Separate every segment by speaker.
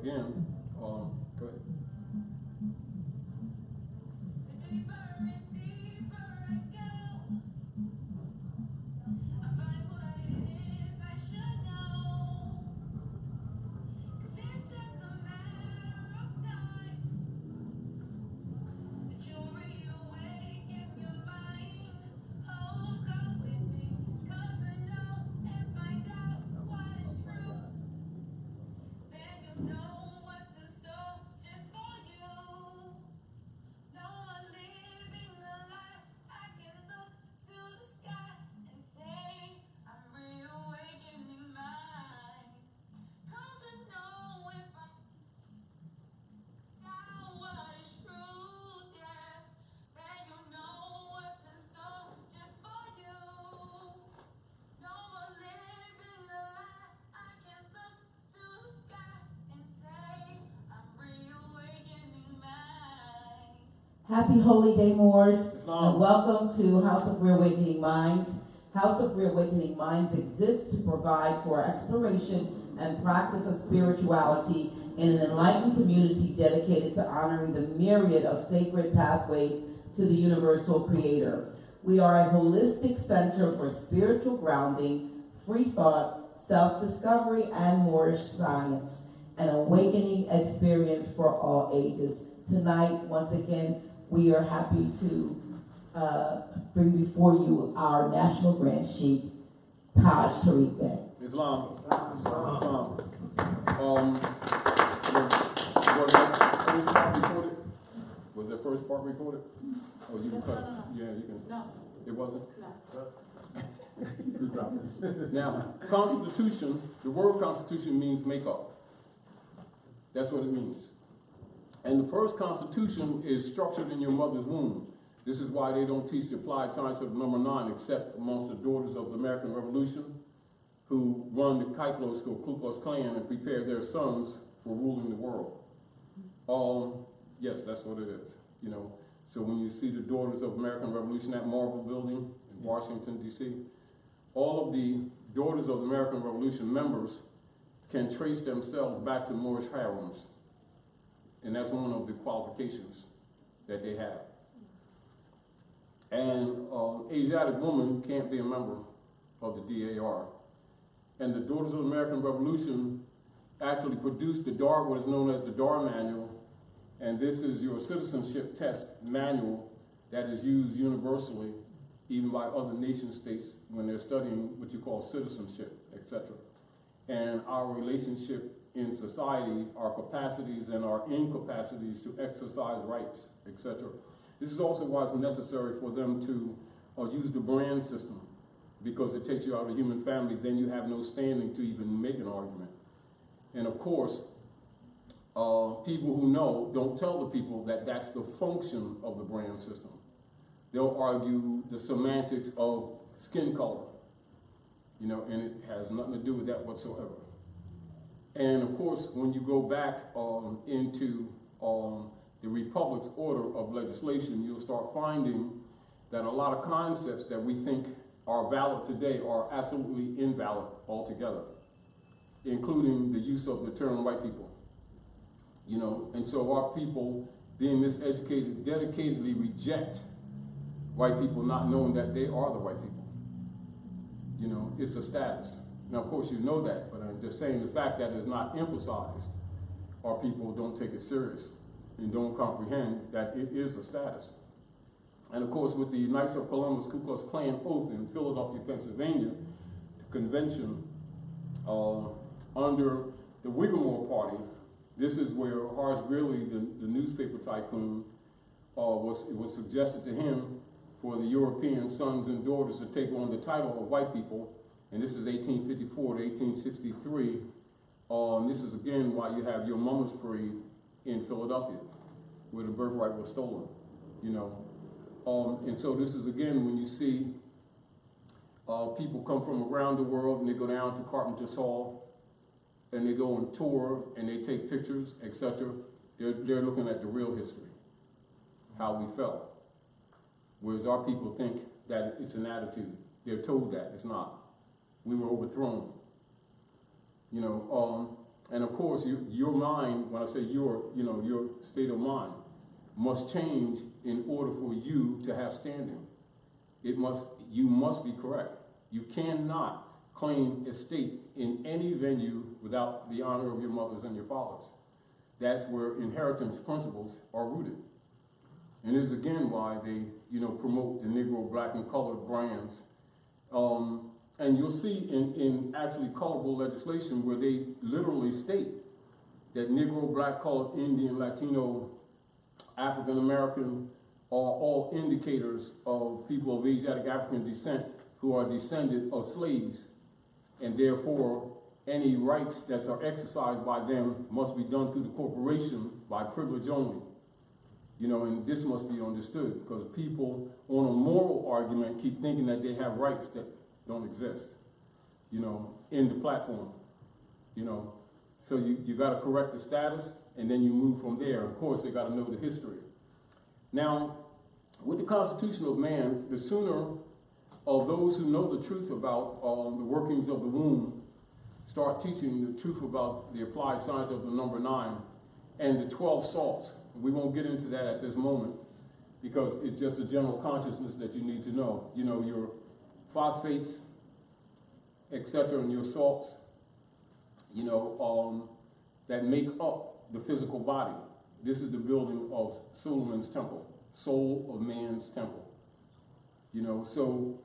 Speaker 1: again, go ahead.
Speaker 2: Happy Holy Day, Moors, and welcome to House of Reawakening Minds. House of Reawakening Minds exists to provide for exploration and practice of spirituality in an enlightened community dedicated to honoring the myriad of sacred pathways to the universal creator. We are a holistic center for spiritual grounding, free thought, self-discovery, and Moorish science, an awakening experience for all ages. Tonight, once again, we are happy to bring before you our National Grand Sheikh, Taj Tarik Bey.
Speaker 1: Islam. Was that first part recorded? Was that first part recorded? Oh, you can cut it. Yeah, you can.
Speaker 3: No.
Speaker 1: It wasn't?
Speaker 3: No.
Speaker 1: Now, Constitution, the word Constitution means makeup. That's what it means. And the first Constitution is structured in your mother's womb. This is why they don't teach the applied science of number 9 except amongst the daughters of the American Revolution who run the Ku Klux Klan, and prepare their sons for ruling the world. Yes, that's what it is. You know, so when you see the Daughters of American Revolution, that Marble Building in Washington, D.C., all of the Daughters of the American Revolution members can trace themselves back to Moorish harems. And that's one of the qualifications that they have. And Asiatic woman can't be a member of the DAR. And the Daughters of the American Revolution actually produced the DAR, what is known as the DAR manual. And this is your citizenship test manual that is used universally, even by other nation states when they're studying what you call citizenship, etc. And our relationship in society, our capacities and our incapacities to exercise rights, etc. This is also why it's necessary for them to use the brand system, because it takes you out of the human family, then you have no standing to even make an argument. And of course, people who know don't tell the people that that's the function of the brand system. They'll argue the semantics of skin color, you know, and it has nothing to do with that whatsoever. And of course, when you go back into the Republic's order of legislation, you'll start finding that a lot of concepts that we think are valid today are absolutely invalid altogether, including the use of the term white people. You know, and so our people, being miseducated, dedicatedly reject white people, not knowing that they are the white people. You know, it's a status. Now, of course, you know that, but I'm just saying the fact that it's not emphasized, our people don't take it serious and don't comprehend that it is a status. And of course, with the Knights of Columbus Ku Klux Klan oath in Philadelphia, Pennsylvania, the convention under the Whiggamore Party, this is where Horace Greeley, the newspaper tycoon, it was suggested to him for the European sons and daughters to take on the title of white people. And this is 1854 to 1863. This is again why you have your Mummers Parade in Philadelphia, where the birthright was stolen, you know. And so this is again when you see people come from around the world and they go down to Carpenter's Hall and they go on tour and they take pictures, etc. They're looking at the real history, how we felt. Whereas our people think that it's an attitude. They're told that it's not. We were overthrown. You know, And of course, your mind, when I say your state of mind, must change in order for you to have standing. You must be correct. You cannot claim estate in any venue without the honor of your mothers and your fathers. That's where inheritance principles are rooted. And this is again why they, promote the Negro, Black, and colored brands. And you'll see in actually colorable legislation where they literally state that Negro, Black, colored, Indian, Latino, African American are all indicators of people of Asiatic African descent who are descended of slaves, and therefore any rights that are exercised by them must be done through the corporation by privilege only. And this must be understood because people on a moral argument keep thinking that they have rights that don't exist, in the platform, So you got to correct the status and then you move from there. Of course, they got to know the history. Now, with the Constitution of Man, the sooner of those who know the truth about the workings of the womb start teaching the truth about the applied science of the number 9 and the 12 salts. We won't get into that at this moment because it's just a general consciousness that you need to know. Your phosphates, etc., and your salts, that make up the physical body. This is the building of Solomon's temple, soul of man's temple. So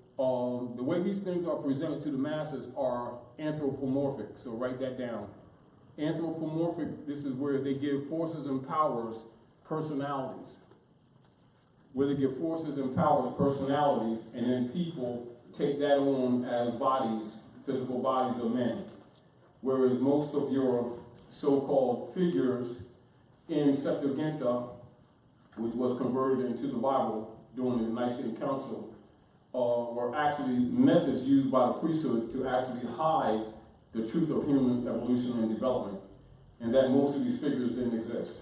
Speaker 1: the way these things are presented to the masses are anthropomorphic. So write that down. Anthropomorphic, this is where they give forces and powers personalities. Where they give forces and powers personalities, and then people take that on as bodies, physical bodies of men. Whereas most of your so-called figures in Septuaginta, which was converted into the Bible during the Nicene Council, were actually methods used by the priesthood to actually hide the truth of human evolution and development, and that most of these figures didn't exist.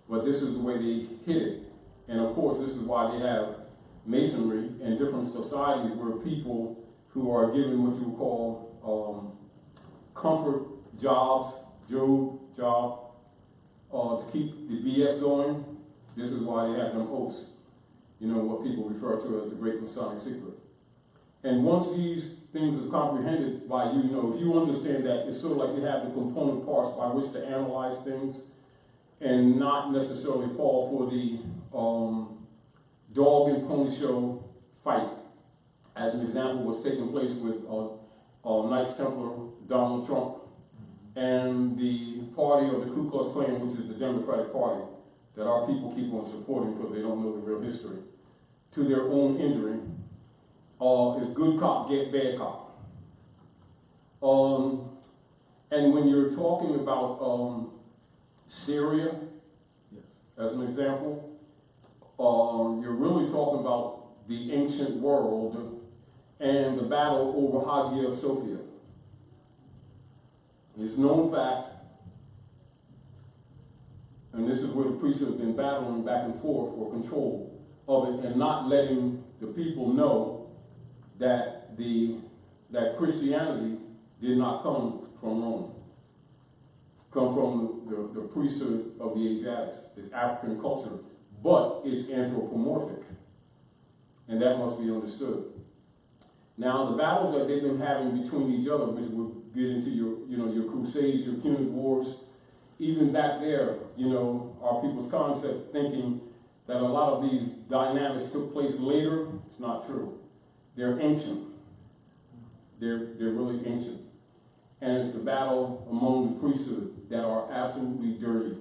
Speaker 1: But this is the way they hid it. And of course, this is why they have masonry and different societies where people who are given what you would call comfort jobs, job, to keep the BS going. This is why they have them oaths, what people refer to as the Great Masonic Secret. And once these things are comprehended by you, if you understand that, it's sort of like you have the component parts by which to analyze things and not necessarily fall for the dog and pony show fight. As an example, was taking place with Knights Templar Donald Trump and the party of the Ku Klux Klan, which is the Democratic Party, that our people keep on supporting because they don't know the real history, to their own injury. Is good cop, get bad cop. And when you're talking about Syria, as an example, you're really talking about the ancient world and the battle over Hagia Sophia. It's known fact, and this is where the priests have been battling back and forth for control of it and not letting the people know that that Christianity did not come from Rome, come from the priesthood of the Asiatics. It's African culture, but it's anthropomorphic, and that must be understood. Now, the battles that they've been having between each other, which will get into your crusades, your Punic Wars, even back there, our people's concept thinking that a lot of these dynamics took place later. It's not true. They're ancient. They're really ancient. And it's the battle among the priesthood that are absolutely dirty.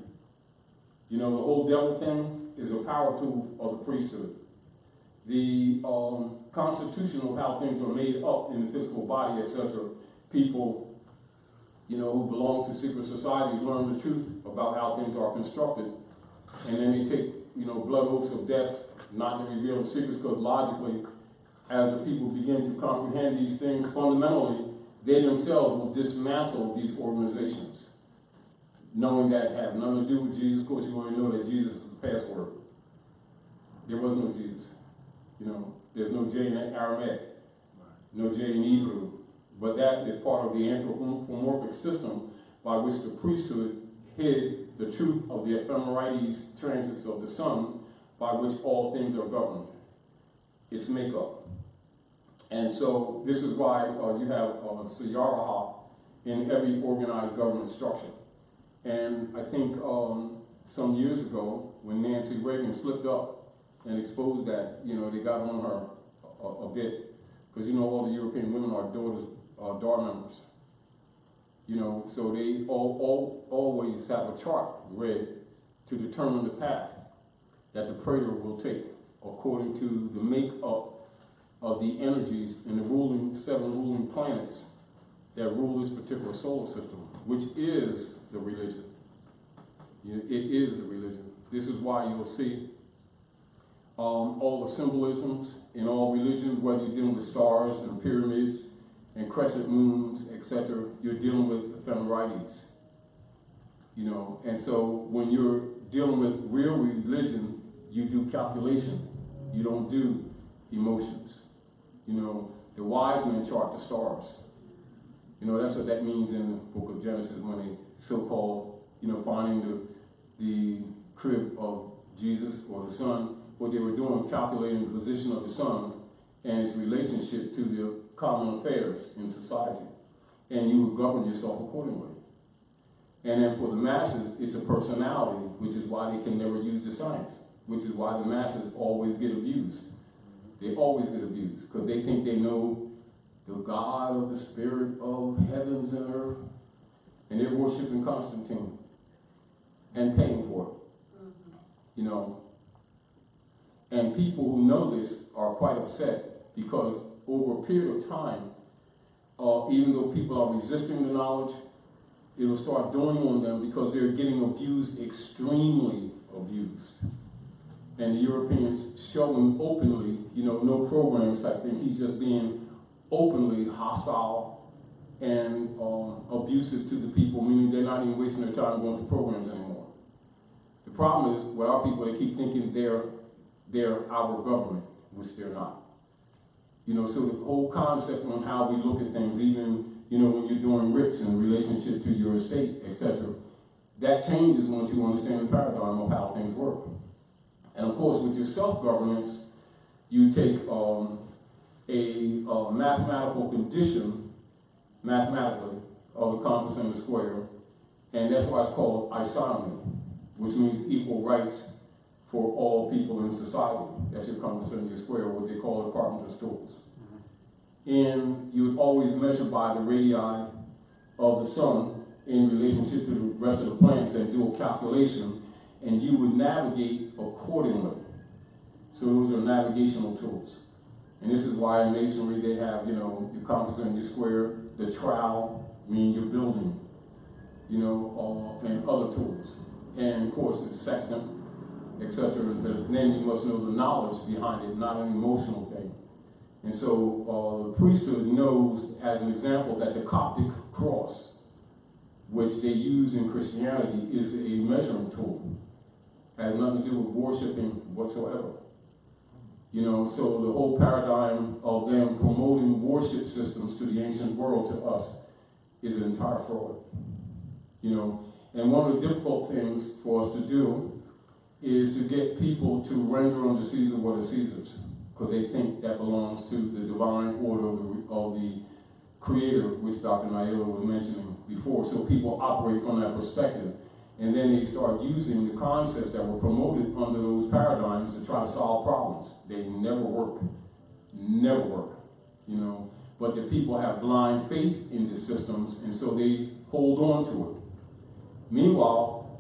Speaker 1: The whole devil thing is a power tool of the priesthood. The constitution of how things are made up in the physical body, etc. People, who belong to secret societies learn the truth about how things are constructed. And then they take, blood oaths of death, not to reveal the secrets, because logically, as the people begin to comprehend these things, fundamentally, they themselves will dismantle these organizations, knowing that have nothing to do with Jesus. Of course, you already know that Jesus is the password. There was no Jesus. There's no J in Aramaic, no J in Hebrew, but that is part of the anthropomorphic system by which the priesthood hid the truth of the ephemerides transits of the sun, by which all things are governed. Its makeup. And so this is why you have Sayaraha in every organized government structure. And I think some years ago, when Nancy Reagan slipped up and exposed that, they got on her a bit, because all the European women are DAR members. So they always have a chart read to determine the path that the praetor will take according to the makeup of the energies in the seven ruling planets that rule this particular solar system, which is the religion. It is the religion. This is why you'll see all the symbolisms in all religions, whether you're dealing with stars and pyramids and crescent moons, etc., you're dealing with ephemerides. And so when you're dealing with real religion, you do calculation. You don't do emotions. The wise men chart the stars. That's what that means in the book of Genesis when they so-called, finding the crib of Jesus or the sun. What they were doing, calculating the position of the sun and its relationship to the common affairs in society. And you would govern yourself accordingly. And then for the masses, it's a personality, which is why they can never use the science, which is why the masses always get abused. They always get abused because they think they know the God of the spirit of heavens and earth, and they're worshiping Constantine and paying for it. And people who know this are quite upset because over a period of time, even though people are resisting the knowledge, it will start dawning on them because they're getting abused, extremely abused. And the Europeans show him openly, no programs type thing. He's just being openly hostile and abusive to the people, meaning they're not even wasting their time going to programs anymore. The problem is, with our people, they keep thinking they're our government, which they're not. So the whole concept on how we look at things, even, when you're doing writs in relationship to your estate, etc., that changes once you understand the paradigm of how things work. And of course, with your self-governance, you take a mathematical condition, mathematically, of the compass and the square, and that's why it's called isonomy, which means equal rights for all people in society. That's your compass and your square, what they call the carpenter's tools. And you would always measure by the radii of the sun in relationship to the rest of the planets and do a calculation, and you would navigate accordingly. So those are navigational tools. And this is why in masonry they have, your compass and your square, the trowel, meaning your building, and other tools. And of course the sextant, etc. But then you must know the knowledge behind it, not an emotional thing. And so the priesthood knows, as an example, that the Coptic cross, which they use in Christianity, is a measuring tool. It has nothing to do with worshiping whatsoever. So the whole paradigm of them promoting worship systems to the ancient world, to us, is an entire fraud. And one of the difficult things for us to do is to get people to render unto Caesar what is Caesar's, because they think that belongs to the divine order of the creator, which Dr. Naila was mentioning before. So people operate from that perspective. And then they start using the concepts that were promoted under those paradigms to try to solve problems. They never work. Never work. But the people have blind faith in the systems, and so they hold on to it. Meanwhile,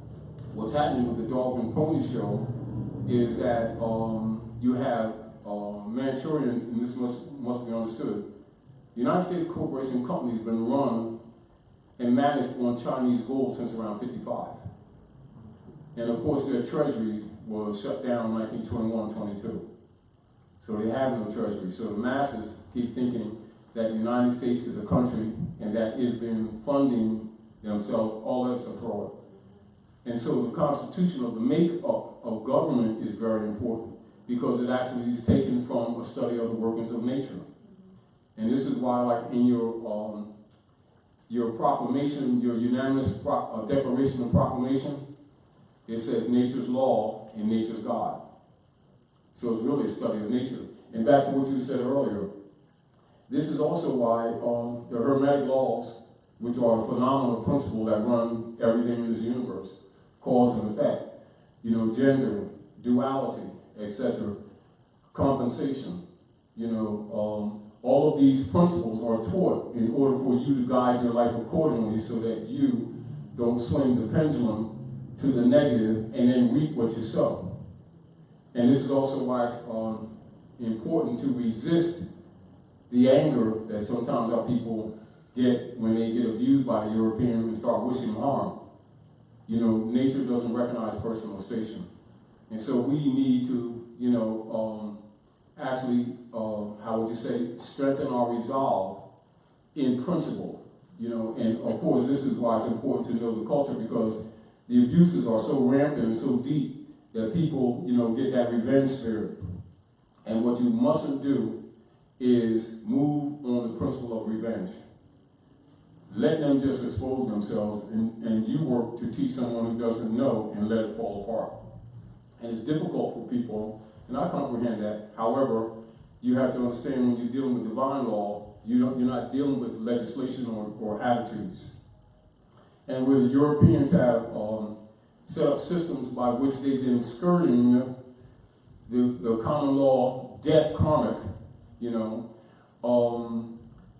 Speaker 1: what's happening with the dog and pony show is that you have Manchurians, and this must be understood. The United States Corporation Company has been run and managed on Chinese gold since around 55. And of course their treasury was shut down in 1921-22. So they have no treasury. So the masses keep thinking that the United States is a country and that it's been funding themselves. All that's a fraud. And so the constitution of the makeup of government is very important because it actually is taken from a study of the workings of nature. And this is why, like in your your proclamation, your unanimous declaration and proclamation, it says nature's law and nature's God. So it's really a study of nature. And back to what you said earlier, this is also why the Hermetic laws, which are a phenomenal principle that run everything in this universe, cause and effect, gender, duality, etc., compensation, all of these principles are taught in order for you to guide your life accordingly so that you don't swing the pendulum to the negative and then reap what you sow. And this is also why it's important to resist the anger that sometimes our people get when they get abused by the Europeans and start wishing harm. Nature doesn't recognize personal station. And so we need to, actually, how would you say, strengthen our resolve in principle. And of course, this is why it's important to know the culture, because the abuses are so rampant and so deep that people, get that revenge spirit. And what you mustn't do is move on the principle of revenge. Let them just expose themselves, and you work to teach someone who doesn't know and let it fall apart. And it's difficult for people, and I comprehend that. However, you have to understand when you're dealing with divine law, you're not dealing with legislation or attitudes. And where the Europeans have set up systems by which they've been skirting the common law debt karmic,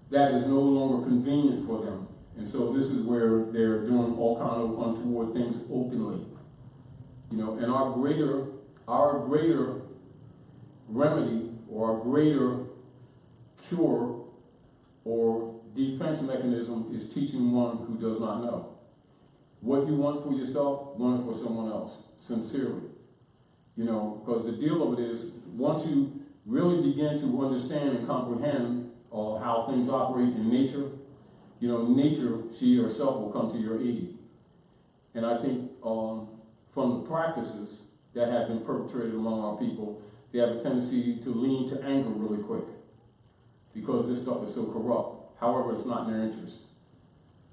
Speaker 1: that is no longer convenient for them. And so this is where they're doing all kind of untoward things openly. And our greater remedy or our greater cure or defense mechanism is teaching one who does not know. What you want for yourself, want it for someone else, sincerely. Because the deal of it is, once you really begin to understand and comprehend how things operate in nature, nature, she herself will come to your aid. And I think from the practices that have been perpetrated among our people, they have a tendency to lean to anger really quick because this stuff is so corrupt. However, it's not in their interest.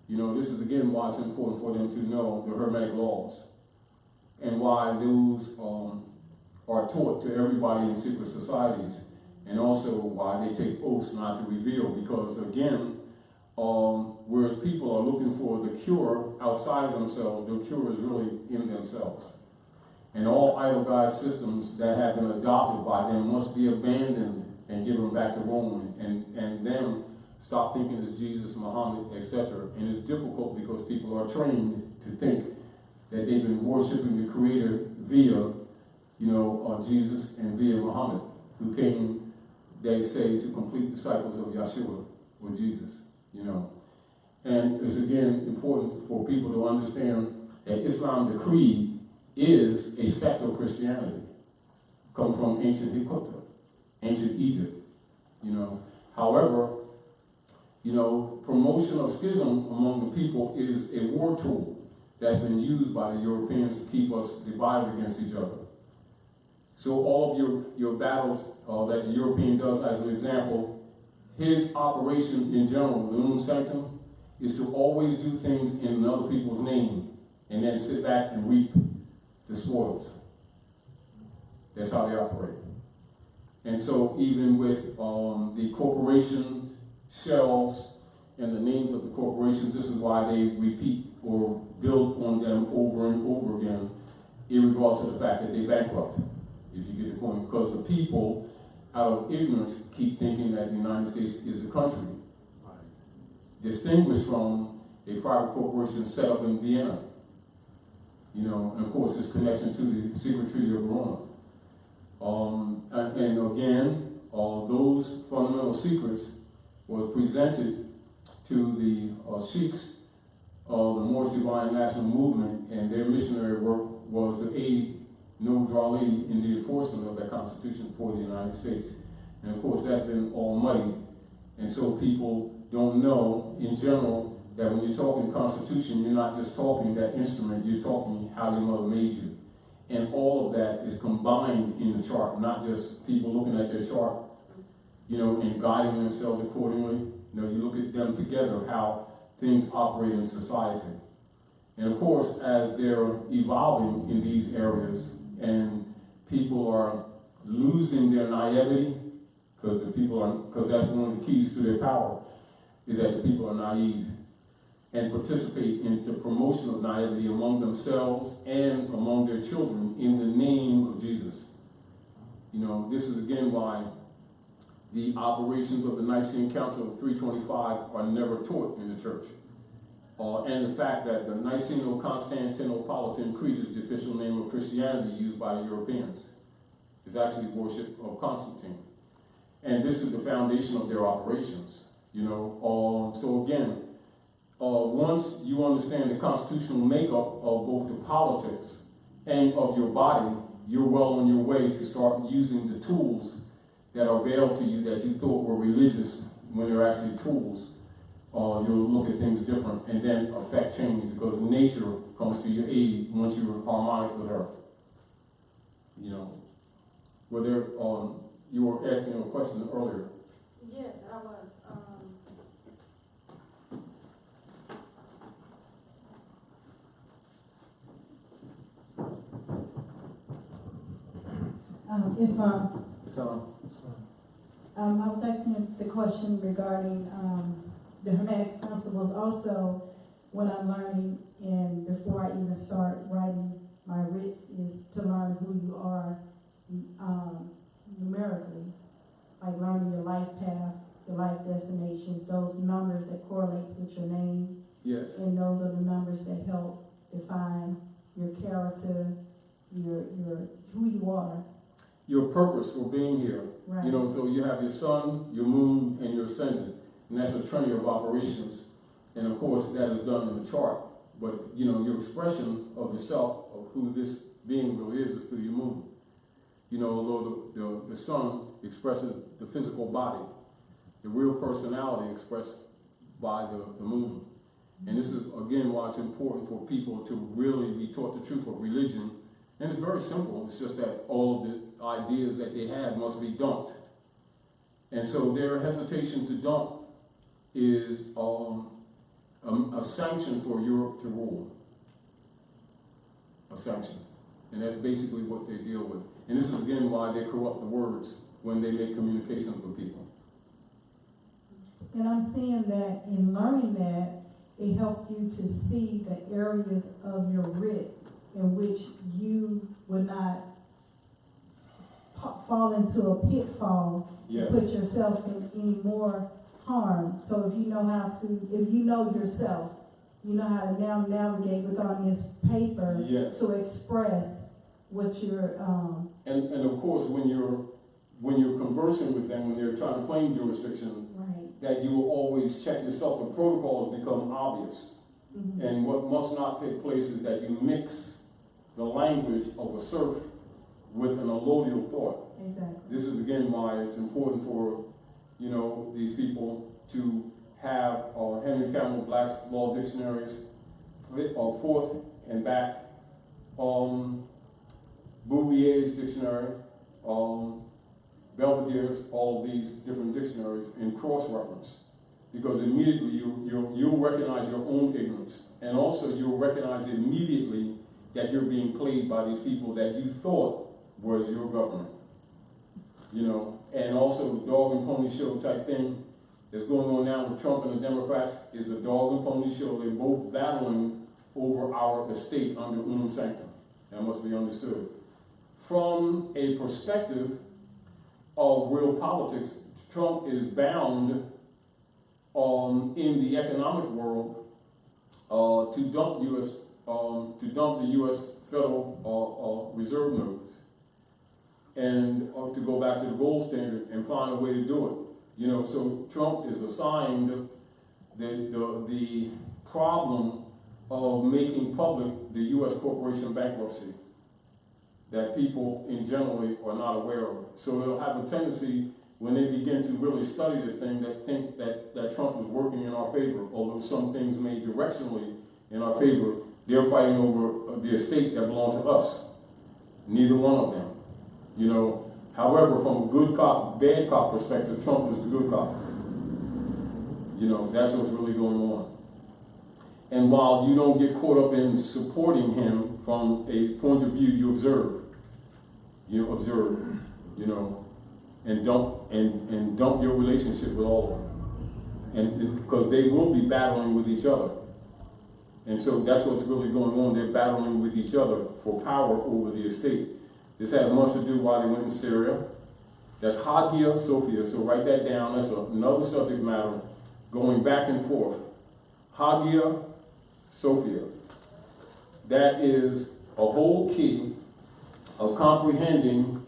Speaker 1: This is again why it's important for them to know the Hermetic laws and why those are taught to everybody in secret societies, and also why they take oaths not to reveal, because again, whereas people are looking for the cure outside of themselves, the cure is really in themselves. And all idol god systems that have been adopted by them must be abandoned and given back to Rome, and them stop thinking it's Jesus, Muhammad, etc. And it's difficult because people are trained to think that they've been worshiping the Creator via, Jesus and via Muhammad, who came, they say, to complete disciples of Yeshua or Jesus, And it's again important for people to understand that Islam, the creed, is a sect of Christianity, come from ancient Egypt, ancient Egypt, However, promotion of schism among the people is a war tool that's been used by the Europeans to keep us divided against each other. So all of your battles that the European does, as an example, his operation in general, the Unum Sanctum, is to always do things in other people's name and then sit back and reap the spoils. That's how they operate. And so even with the corporation shelves and the names of the corporations, this is why they repeat or build on them over and over again, irregardless of the fact that they bankrupt, if you get the point. Because the people, out of ignorance, keep thinking that the United States is a country. Distinguished from a private corporation set up in Vienna. And of course its connection to the secret treaty of Verona. And again, those fundamental secrets were presented to the sheiks of the Moorish Divine National Movement, and their missionary work was to aid No Drali in the enforcement of that Constitution for the United States. And of course that's been almighty. And so people don't know, in general, that when you're talking Constitution, you're not just talking that instrument, you're talking how your mother made you. And all of that is combined in the chart, not just people looking at their chart, and guiding themselves accordingly. You look at them together, how things operate in society. And of course, as they're evolving in these areas and people are losing their naivety, because that's one of the keys to their power, is that the people are naive and participate in the promotion of naivety among themselves and among their children in the name of Jesus. You know, this is again why the operations of the Nicene Council of 325 are never taught in the church. And the fact that the Niceno-Constantinopolitan Creed is the official name of Christianity used by the Europeans. It's actually worship of Constantine. And this is the foundation of their operations. You know, so again, once you understand the constitutional makeup of both the politics and of your body, you're well on your way to start using the tools that are available to you that you thought were religious when they're actually tools. You'll look at things different and then affect change because nature comes to your aid once you're harmonic with her. You know, whether you were asking a question earlier.
Speaker 3: Yes, I was.
Speaker 4: Islam.
Speaker 1: Um,
Speaker 4: I was asking the question regarding the Hermetic principles. Also, what I'm learning, and before I even start writing my writs, is to learn who you are numerically, like learning your life path, your life destinations, those numbers that correlates with your name.
Speaker 1: yes.
Speaker 4: And those are the numbers that help define your character, your who you are.
Speaker 1: Your purpose for being here.
Speaker 4: Right.
Speaker 1: You know, so you have your sun, your moon, and your ascendant. And that's a trinity of operations. And of course, that is done in the chart. But, you know, your expression of yourself, of who this being really is through your moon. You know, although the sun expresses the physical body, the real personality expressed by the moon. And this is, again, why it's important for people to really be taught the truth of religion. And it's very simple. It's just that all of the ideas that they have must be dumped. And so their hesitation to dump is a sanction for Europe to rule. A sanction. And that's basically what they deal with. And this is, again, why they corrupt the words when they make communications with people.
Speaker 4: And I'm seeing that in learning that, it helped you to see the areas of your writ in which you would not fall into a pitfall,
Speaker 1: Yes.
Speaker 4: put yourself in any more harm. So if you know how to, if you know yourself, you know how to now navigate with on this paper
Speaker 1: Yes.
Speaker 4: to express what you're.
Speaker 1: And of course, when you're conversing with them, when they're trying to claim jurisdiction,
Speaker 4: Right.
Speaker 1: that you will always check yourself. The protocols become obvious.
Speaker 4: Mm-hmm.
Speaker 1: And what must not take place is that you mix the language of a serf with an allodial thought.
Speaker 4: Exactly.
Speaker 1: This is again why it's important for, you know, these people to have Henry Campbell Black's law dictionaries, forth and back, Bouvier's dictionary, Belvedere's, all of these different dictionaries in cross-reference. Because immediately you'll recognize your own ignorance. And also you'll recognize immediately that you're being played by these people that you thought was your government. You know, and also the dog and pony show type thing that's going on now with Trump and the Democrats is a dog and pony show. They're both battling over our estate under unum sanctum. That must be understood. From a perspective of real politics, Trump is bound in the economic world to dump the U.S. Federal Reserve notes and to go back to the gold standard and find a way to do it. You know, so Trump is assigned the problem of making public the U.S. corporation bankruptcy that people in generally are not aware of. So they'll have a tendency when they begin to really study this thing that think that Trump is working in our favor, although some things may directionally in our favor, they're fighting over the estate that belongs to us. Neither one of them. You know, however, from a good cop, bad cop perspective, Trump is the good cop. You know, that's what's really going on. And while you don't get caught up in supporting him from a point of view, you observe, you know, and dump your relationship with all of them. And because they will be battling with each other. And so that's what's really going on. They're battling with each other for power over the estate. This has much to do while they went in Syria. That's Hagia Sophia, so write that down. That's another subject matter going back and forth. Hagia Sophia. That is a whole key of comprehending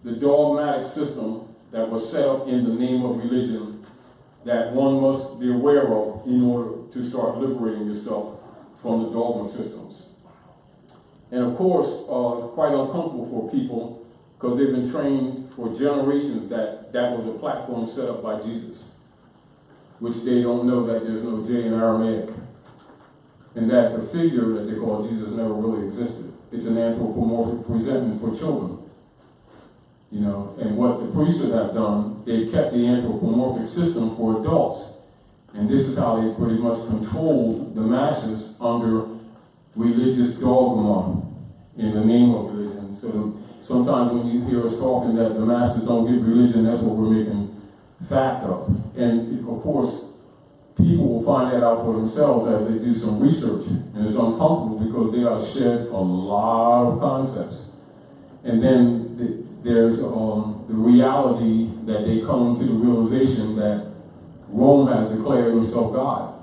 Speaker 1: the dogmatic system that was set up in the name of religion that one must be aware of in order to start liberating yourself from the dogma systems. And of course, it's quite uncomfortable for people because they've been trained for generations that that was a platform set up by Jesus, which they don't know that there's no J in Aramaic, and that the figure that they call Jesus never really existed. It's an anthropomorphic presentment for children. You know, and what the priesthood have done, they've kept the anthropomorphic system for adults. And this is how they pretty much control the masses under religious dogma in the name of religion. So sometimes when you hear us talking that the masses don't get religion, that's what we're making fact of. And of course, people will find that out for themselves as they do some research. And it's uncomfortable because they are shed a lot of concepts. And then there's the reality that they come to the realization that Rome has declared himself God,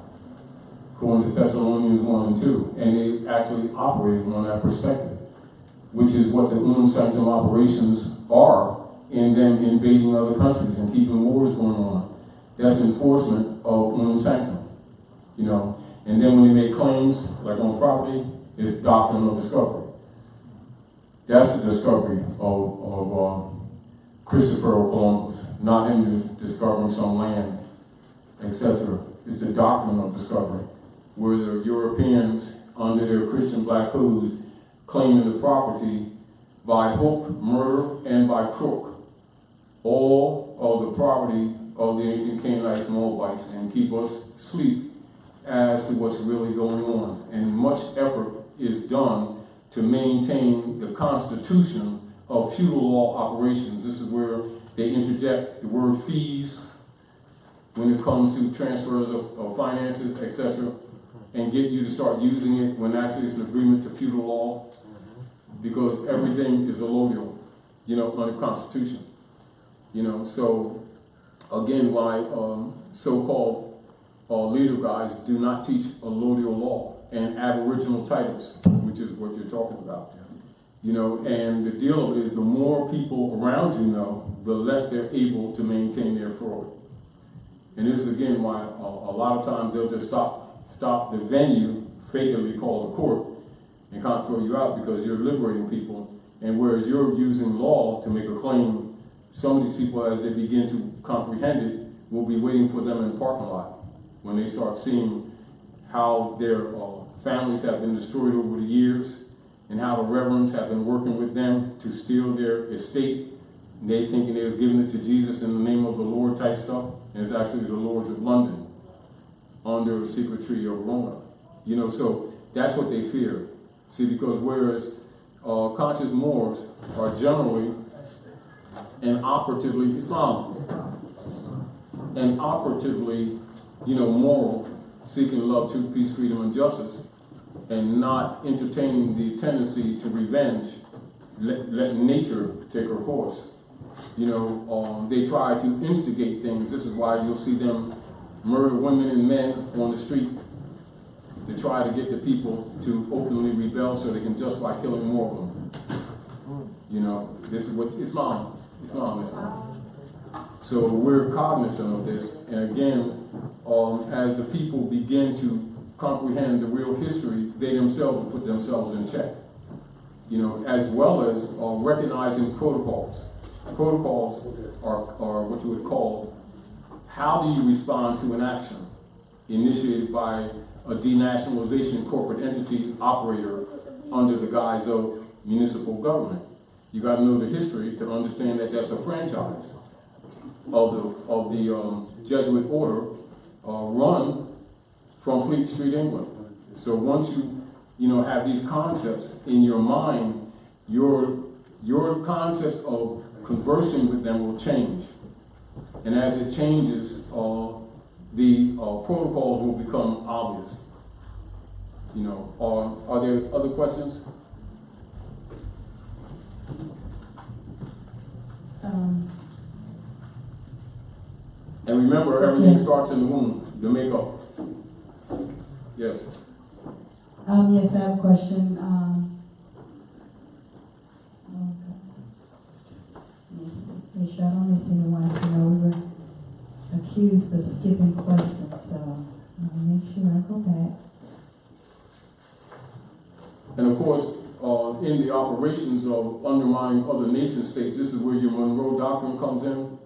Speaker 1: according to Thessalonians 1 and 2. And they actually operate on that perspective, which is what the unum sanctum operations are in them invading other countries and keeping wars going on. That's enforcement of unum sanctum, you know. And then when they make claims, like on property, it's doctrine of discovery. That's the discovery of Christopher Columbus, not him discovering some land, etc. It's the doctrine of discovery, where the Europeans, under their Christian black hoods, claiming the property by hook, murder, and by crook, all of the property of the ancient Canaanites and Moabites, and keep us asleep as to what's really going on. And much effort is done to maintain the constitution of feudal law operations. This is where they interject the word fees when it comes to transfers of finances, etc., and get you to start using it when actually it's an agreement to feudal law, because everything is allodial, you know, under Constitution. You know, so again, why so-called leader guys do not teach allodial law and aboriginal titles, which is what you're talking about. You know, and the deal of it is the more people around you know, the less they're able to maintain their fraud. And this is again why a lot of times they'll just stop the venue, fakely called a court, and kind of throw you out because you're liberating people. And whereas you're using law to make a claim, some of these people, as they begin to comprehend it, will be waiting for them in the parking lot when they start seeing how their families have been destroyed over the years, and how the reverends have been working with them to steal their estate. And they thinking they was giving it to Jesus in the name of the Lord type stuff, and it's actually the Lords of London under the secret treaty of Roma. You know, so that's what they fear. See, because whereas conscious Moors are generally and operatively Islamic, and operatively, you know, moral, seeking love, truth, peace, freedom, and justice, and not entertaining the tendency to revenge, let nature take her course. You know, they try to instigate things. This is why you'll see them murder women and men on the street to try to get the people to openly rebel so they can justify killing more of them. You know, this is what Islam. So we're cognizant of this, and again, as the people begin to comprehend the real history, they themselves will put themselves in check. You know, as well as recognizing protocols. Protocols are what you would call, how do you respond to an action initiated by a denationalization corporate entity operator under the guise of municipal government. You got to know the history to understand that that's a franchise of the Jesuit order run from Fleet Street, England. So once you know, have these concepts in your mind, your concepts of conversing with them will change. And as it changes, the protocols will become obvious. You know, are there other questions? And remember, everything starts in the womb, the makeup. Yes.
Speaker 4: Yes, I have a question. Make sure I don't miss anyone. You know, we were accused of skipping questions, so let me make sure I go back.
Speaker 1: And of course, in the operations of undermining other nation states, this is where your Monroe Doctrine comes in.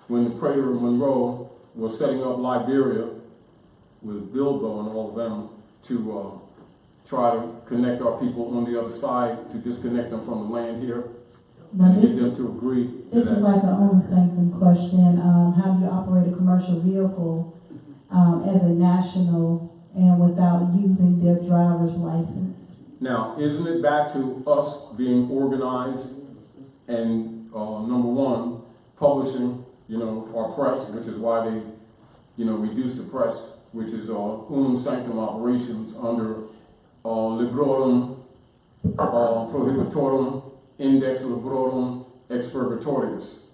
Speaker 1: When the prayer of Monroe was setting up Liberia with Bilbo and all of them to try to connect our people on the other side, to disconnect them from the land here, and get them to agree to
Speaker 4: this
Speaker 1: that.
Speaker 4: is like an owner sanctum question. How do you operate a commercial vehicle as a national and without using their driver's license?
Speaker 1: Now, isn't it back to us being organized and, number one, publishing, you know, our press, which is why they, you know, reduced the press, which is unum sanctum operations under Librorum Prohibitorum Index Librorum Expurgatorius.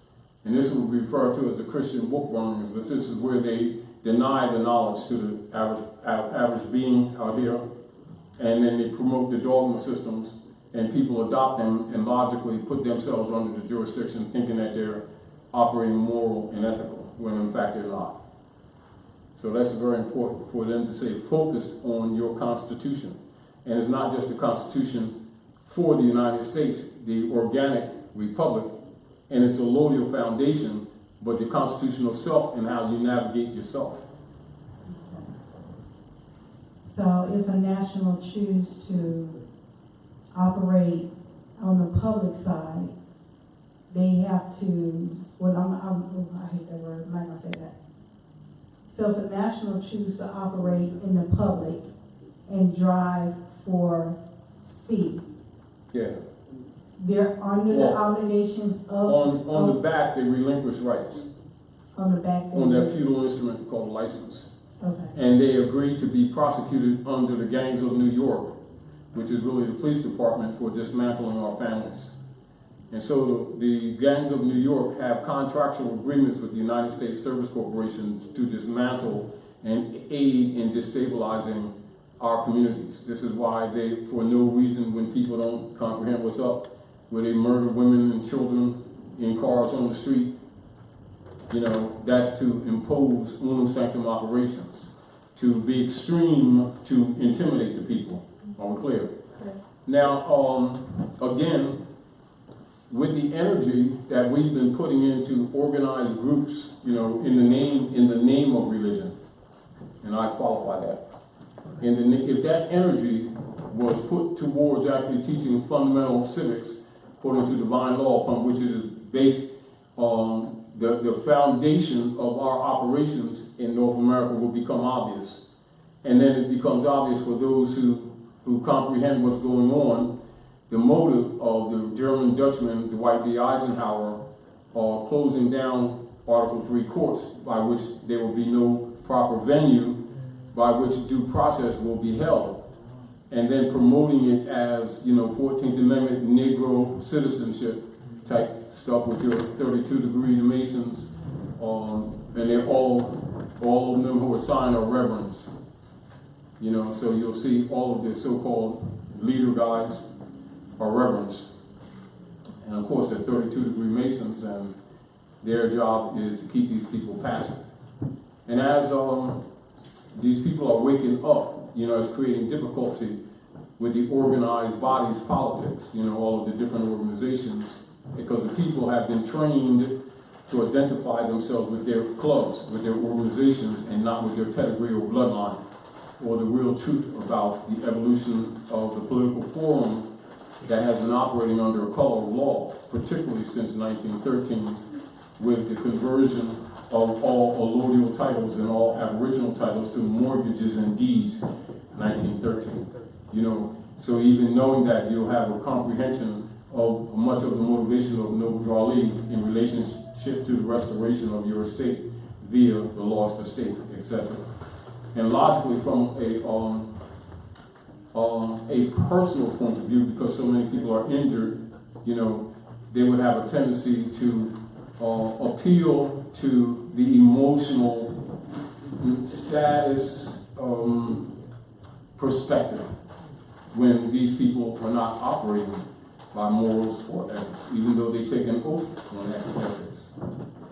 Speaker 1: And this will be referred to as the Christian book burnings, but this is where they deny the knowledge to the average being out here. And then they promote the dogma systems, and people adopt them and logically put themselves under the jurisdiction, thinking that they're operating moral and ethical, when in fact they're not. So that's very important for them to say, focused on your Constitution. And it's not just the Constitution for the United States, the organic republic, and its allodial foundation, but the constitutional self and how you navigate yourself.
Speaker 4: So if a national choose to operate on the public side, they have to, well, I hate that word, I'm not gonna say that. So if a national choose to operate in the public and drive for fee,
Speaker 1: Yeah.
Speaker 4: they're under the obligations of...
Speaker 1: On the back, they relinquish rights.
Speaker 4: On the back.
Speaker 1: On that feudal instrument called a license.
Speaker 4: Okay.
Speaker 1: And they agreed to be prosecuted under the gangs of New York, which is really the police department, for dismantling our families. And so the gangs of New York have contractual agreements with the United States Service Corporation to dismantle and aid in destabilizing our communities. This is why they, for no reason, when people don't comprehend what's up, where they murder women and children in cars on the street, you know, that's to impose unum sanctum operations, to be extreme, to intimidate the people. Are we clear?
Speaker 4: Okay.
Speaker 1: Now, again, with the energy that we've been putting into organized groups, you know, in the name of religion, and I qualify that. If that energy was put towards actually teaching fundamental civics according to divine law, upon which it is based on the foundation of our operations in North America, will become obvious. And then it becomes obvious for those who comprehend what's going on, the motive of the German Dutchman, Dwight D. Eisenhower, closing down Article 3 courts, by which there will be no proper venue by which due process will be held. And then promoting it as, you know, 14th Amendment Negro citizenship type stuff with your 32-degree Masons, and they're all of them who are signed are reverends. You know, so you'll see all of the so-called leader guys are reverends. And of course, they're 32-degree Masons, and their job is to keep these people passive. And as these people are waking up, you know, it's creating difficulty with the organized bodies politics, you know, all of the different organizations, because the people have been trained to identify themselves with their clubs, with their organizations, and not with their pedigree or bloodline, or the real truth about the evolution of the political forum that has been operating under a color of law, particularly since 1913, with the conversion of all allodial titles and all aboriginal titles to mortgages and deeds, 1913. You know, so even knowing that, you'll have a comprehension of much of the motivation of Noble Drew Ali in relationship to the restoration of your estate via the lost estate, etc. And logically, from a personal point of view, because so many people are injured, you know, they would have a tendency to appeal to the emotional status perspective when these people are not operating by morals or ethics, even though they take an oath on ethics.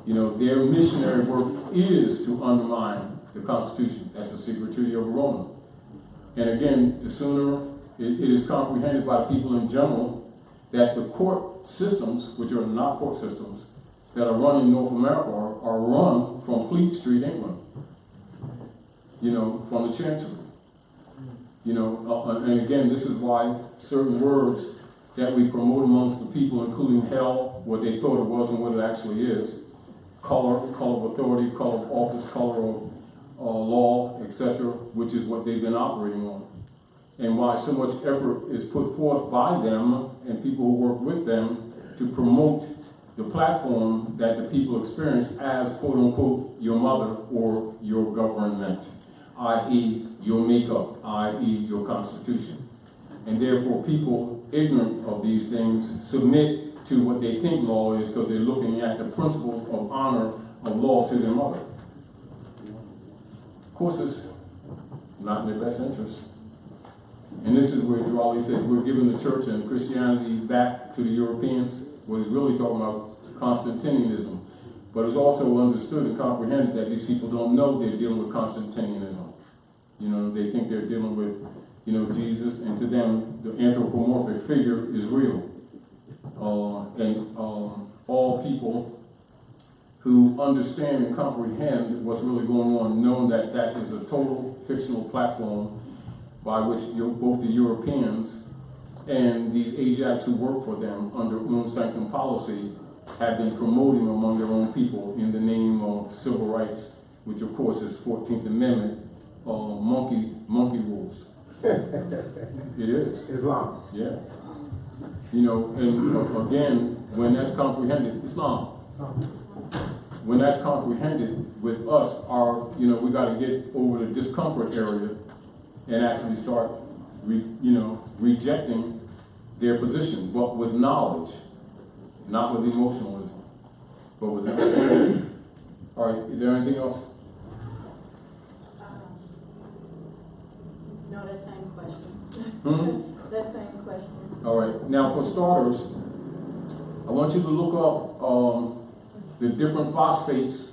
Speaker 1: You know, their missionary work is to undermine the Constitution. That's the secret treaty of Rome. And again, the sooner it is comprehended by people in general that the court systems, which are not court systems, that are run in North America are run from Fleet Street, England. You know, from the Chancery. You know, and again, this is why certain words that we promote amongst the people, including hell, what they thought it was and what it actually is, color of authority, color of office, color of law, etc., which is what they've been operating on. And why so much effort is put forth by them and people who work with them to promote the platform that the people experience as, quote unquote, your mother or your government, i.e. your makeup, i.e. your constitution. And therefore people ignorant of these things submit to what they think law is because they're looking at the principles of honor of law to their mother. Of course, it's not in their best interest. And this is where Drew said we're giving the church and Christianity back to the Europeans. What he's really talking about, Constantinianism. But it's also understood and comprehended that these people don't know they're dealing with Constantinianism. You know, they think they're dealing with, you know, Jesus, and to them, the anthropomorphic figure is real. All people who understand and comprehend what's really going on know that that is a total fictional platform by which both the Europeans and these Asiatics who work for them under unum sanctum policy have been promoting among their own people in the name of civil rights, which of course is 14th Amendment, monkey rules. It is.
Speaker 3: Islam.
Speaker 1: Yeah. You know, and again, when that's comprehended, Islam. When that's comprehended with us, you know, we got to get over the discomfort area and actually start, rejecting their position, but with knowledge, not with emotionalism, but with knowledge. All right, is there anything else?
Speaker 5: No, that same question. That same question.
Speaker 1: All right, now for starters, I want you to look up the different phosphates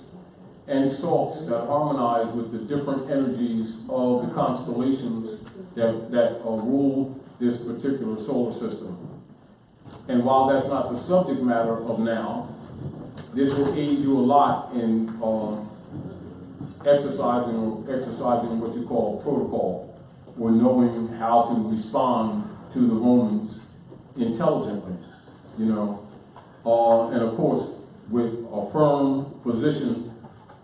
Speaker 1: and salts that harmonize with the different energies of the constellations that rule this particular solar system. And while that's not the subject matter of now, this will aid you a lot in exercising what you call protocol, or knowing how to respond to the Romans intelligently, you know. And of course, with a firm position,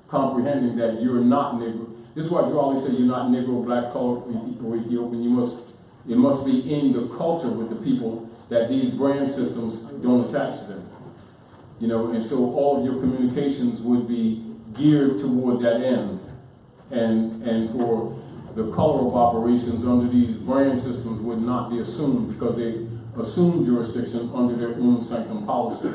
Speaker 1: comprehending that you're not Negro. This is why you always say you're not Negro, black, colored, or Ethiopian. It must be in the culture with the people that these brand systems don't attach to them. You know, and so all of your communications would be geared toward that end. And for the color of operations under these brand systems would not be assumed, because they assume jurisdiction under their unum sanctum policy.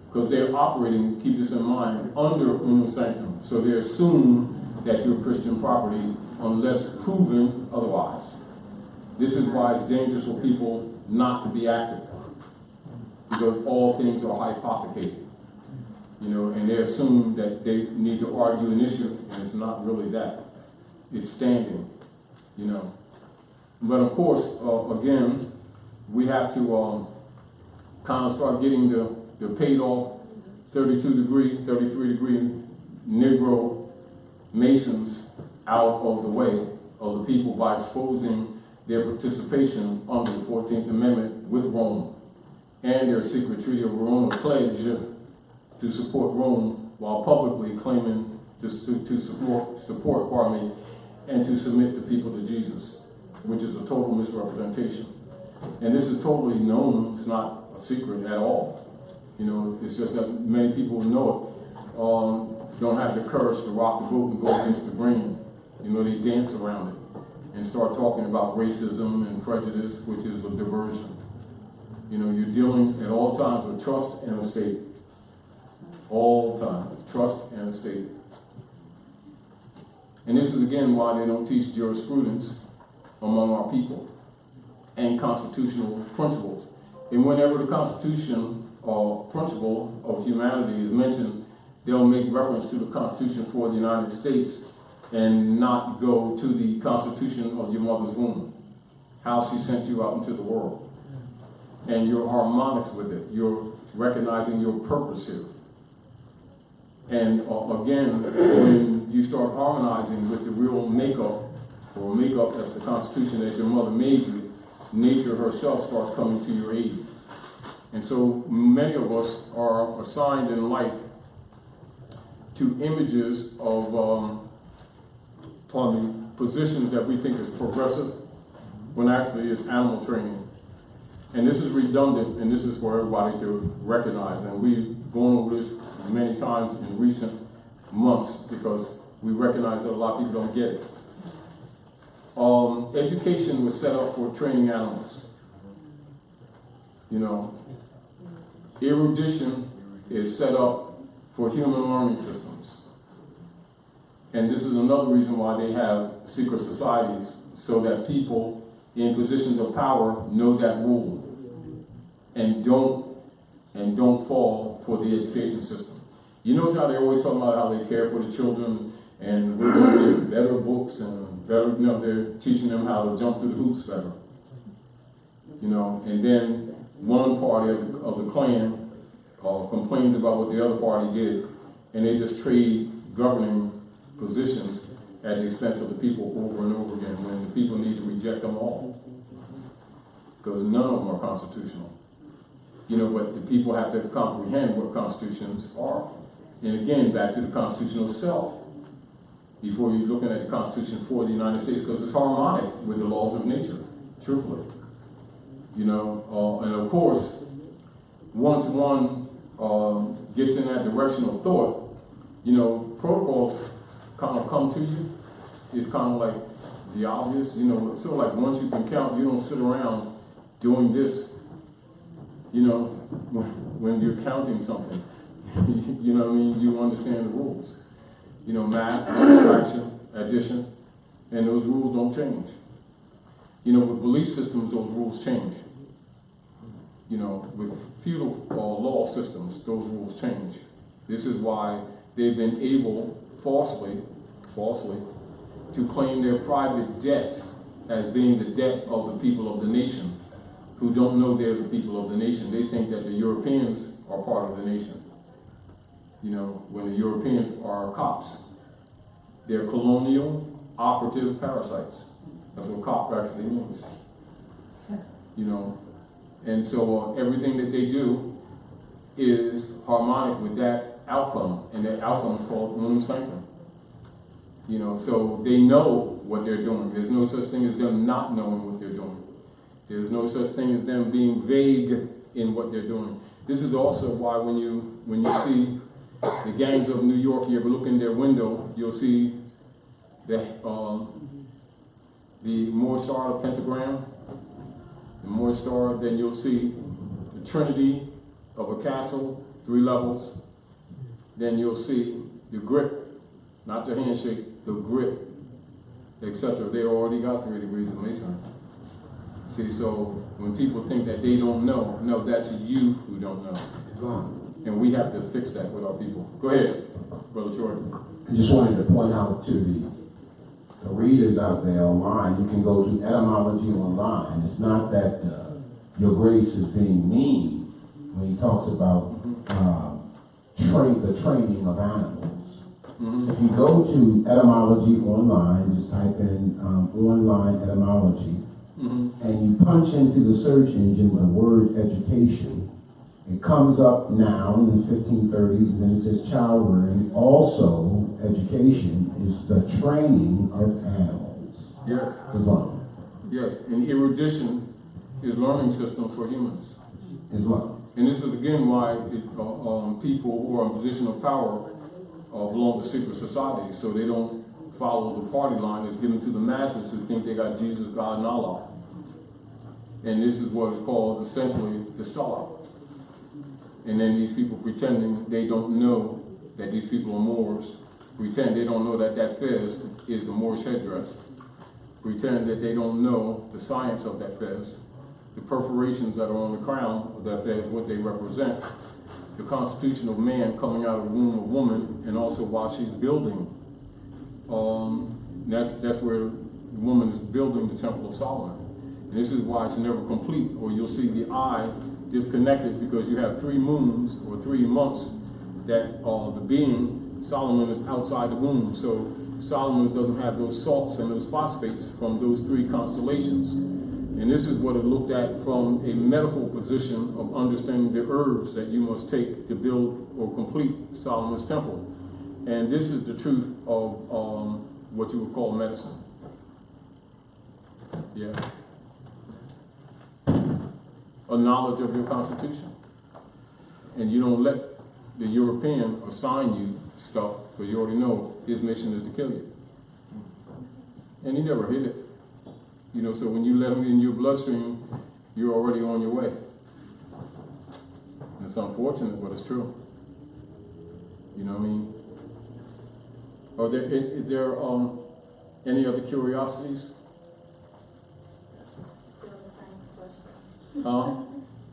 Speaker 1: Because they're operating, keep this in mind, under unum sanctum. So they assume that you're Christian property unless proven otherwise. This is why it's dangerous for people not to be active, because all things are hypothecated. You know, and they assume that they need to argue an issue, and it's not really that. It's standing, you know. But of course, again, we have to kind of start getting the paid off 33 degree Negro Masons out of the way of the people by exposing their participation under the 14th Amendment with Rome and their secret treaty of Rome pledge to support Rome while publicly claiming to support, and to submit the people to Jesus. which is a total misrepresentation. And this is totally known, it's not a secret at all. You know, it's just that many people know it, don't have the courage to rock the boat and go against the grain. You know, they dance around it and start talking about racism and prejudice, which is a diversion. You know, you're dealing at all times with trust and a state. All the time, trust and a state. And this is again why they don't teach jurisprudence among our people and constitutional principles. And whenever the Constitution or principle of humanity is mentioned, they'll make reference to the Constitution for the United States and not go to the Constitution of your mother's womb, how she sent you out into the world. And your harmonics with it, you're recognizing your purpose here. And again, when you start harmonizing with the real makeup, or makeup that's the Constitution that your mother made you, nature herself starts coming to your aid. And so many of us are assigned in life to images of positions that we think is progressive, when actually it's animal training. And this is redundant, and this is for everybody to recognize. And we've gone over this many times in recent months because we recognize that a lot of people don't get it. Education was set up for training animals. You know, erudition is set up for human learning systems. And this is another reason why they have secret societies, so that people in positions of power know that rule and don't fall for the education system. You notice how they always talk about how they care for the children and we're going to get better books and better, you know, they're teaching them how to jump through the hoops better. You know, and then one party of the clan complains about what the other party did, and they just trade governing positions at the expense of the people over and over again, when the people need to reject them all. Because none of them are constitutional. You know, but the people have to comprehend what constitutions are. And again, back to the Constitution itself, before you're looking at the Constitution for the United States, because it's harmonic with the laws of nature, truthfully. You know, and of course, once one gets in that direction of thought, you know, protocols kind of come to you. It's kind of like the obvious, you know, sort of like once you can count, you don't sit around doing this, you know, when you're counting something. You know what I mean? You understand the rules. You know, math, subtraction, addition, and those rules don't change. You know, with belief systems, those rules change. You know, with feudal law systems, those rules change. This is why they've been able, falsely, to claim their private debt as being the debt of the people of the nation, who don't know they're the people of the nation. They think that the Europeans are part of the nation. You know, when the Europeans are cops. They're colonial, operative parasites. That's what cop actually means. You know, and so everything that they do is harmonic with that outcome, and that outcome is called unum sanctum. You know, so they know what they're doing. There's no such thing as them not knowing what they're doing. There's no such thing as them being vague in what they're doing. This is also why when you see the gangs of New York, you ever look in their window, you'll see the Moorish Star, the pentagram, the Moorish Star, then you'll see the Trinity of a castle, 3 levels. Then you'll see the grip, not the handshake, the grip, etc. They already got 3 degrees of masonry. See, so when people think that they don't know, no, that's you who don't know. And we have to fix that with our people. Go ahead, Brother Jordan.
Speaker 3: I just wanted to point out to the readers out there online, you can go to etymology online. It's not that your grace is being mean when he talks about the training of animals. If you go to etymology online, just type in online etymology, and you punch into the search engine the word education, it comes up now in the 1530s, and then it says child rearing. Also, education is the training of animals.
Speaker 1: Yeah.
Speaker 3: Islam.
Speaker 1: Yes, and erudition is learning system for humans.
Speaker 3: Islam.
Speaker 1: And this is again why people who are in position of power belong to secret societies, so they don't follow the party line that's given to the masses who think they got Jesus, God, and Allah. And this is what is called essentially the sellout. And then these people pretending they don't know that these people are Moors, pretend they don't know that that fez is the Moorish headdress, pretend that they don't know the science of that fez, the perforations that are on the crown of that fez, what they represent, the constitution of man coming out of the womb of woman, and also while she's building. That's where the woman is building the Temple of Solomon. And this is why it's never complete, or you'll see the eye disconnected because you have 3 moons or 3 months that the being, Solomon, is outside the womb. So Solomon doesn't have those salts and those phosphates from those 3 constellations. And this is what it looked at from a medical position of understanding the herbs that you must take to build or complete Solomon's temple. And this is the truth of what you would call medicine. Yeah. A knowledge of your constitution. And you don't let the European assign you stuff, because you already know his mission is to kill you. And he never hid it. You know, so when you let him in your bloodstream, you're already on your way. And it's unfortunate, but it's true. You know what I mean? Is there any other curiosities?
Speaker 5: Still the same question.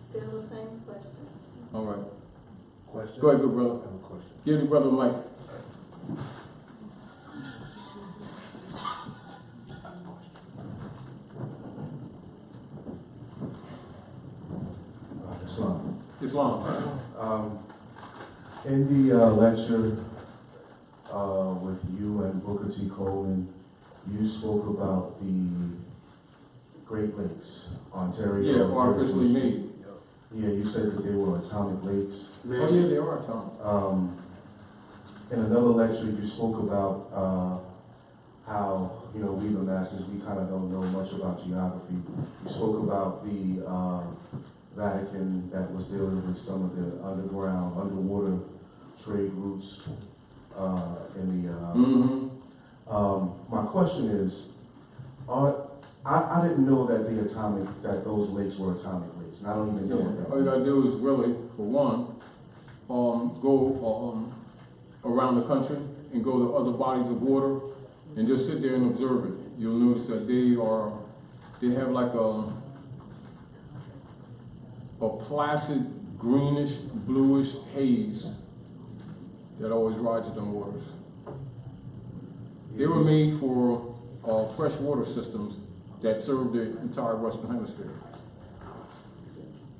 Speaker 5: Still the same question.
Speaker 1: All right.
Speaker 6: Question?
Speaker 1: Go ahead, good brother.
Speaker 6: I have a question.
Speaker 1: Give the brother a mic. Islam.
Speaker 6: In the lecture with you and Booker T. Coleman, you spoke about the Great Lakes, Ontario.
Speaker 1: Yeah, artificially made.
Speaker 6: Yeah, you said that they were atomic lakes.
Speaker 1: Oh yeah, they are atomic.
Speaker 6: In another lecture, you spoke about how, you know, we the masses, we kind of don't know much about geography. You spoke about the Vatican that was dealing with some of the underwater trade routes in the. My question is, I didn't know that those lakes were atomic lakes, and I don't even know what that.
Speaker 1: All you gotta do is really, for one, go around the country and go to other bodies of water and just sit there and observe it. You'll notice that they have like a placid, greenish, bluish haze that always rides in them waters. They were made for freshwater systems that serve the entire Western Hemisphere.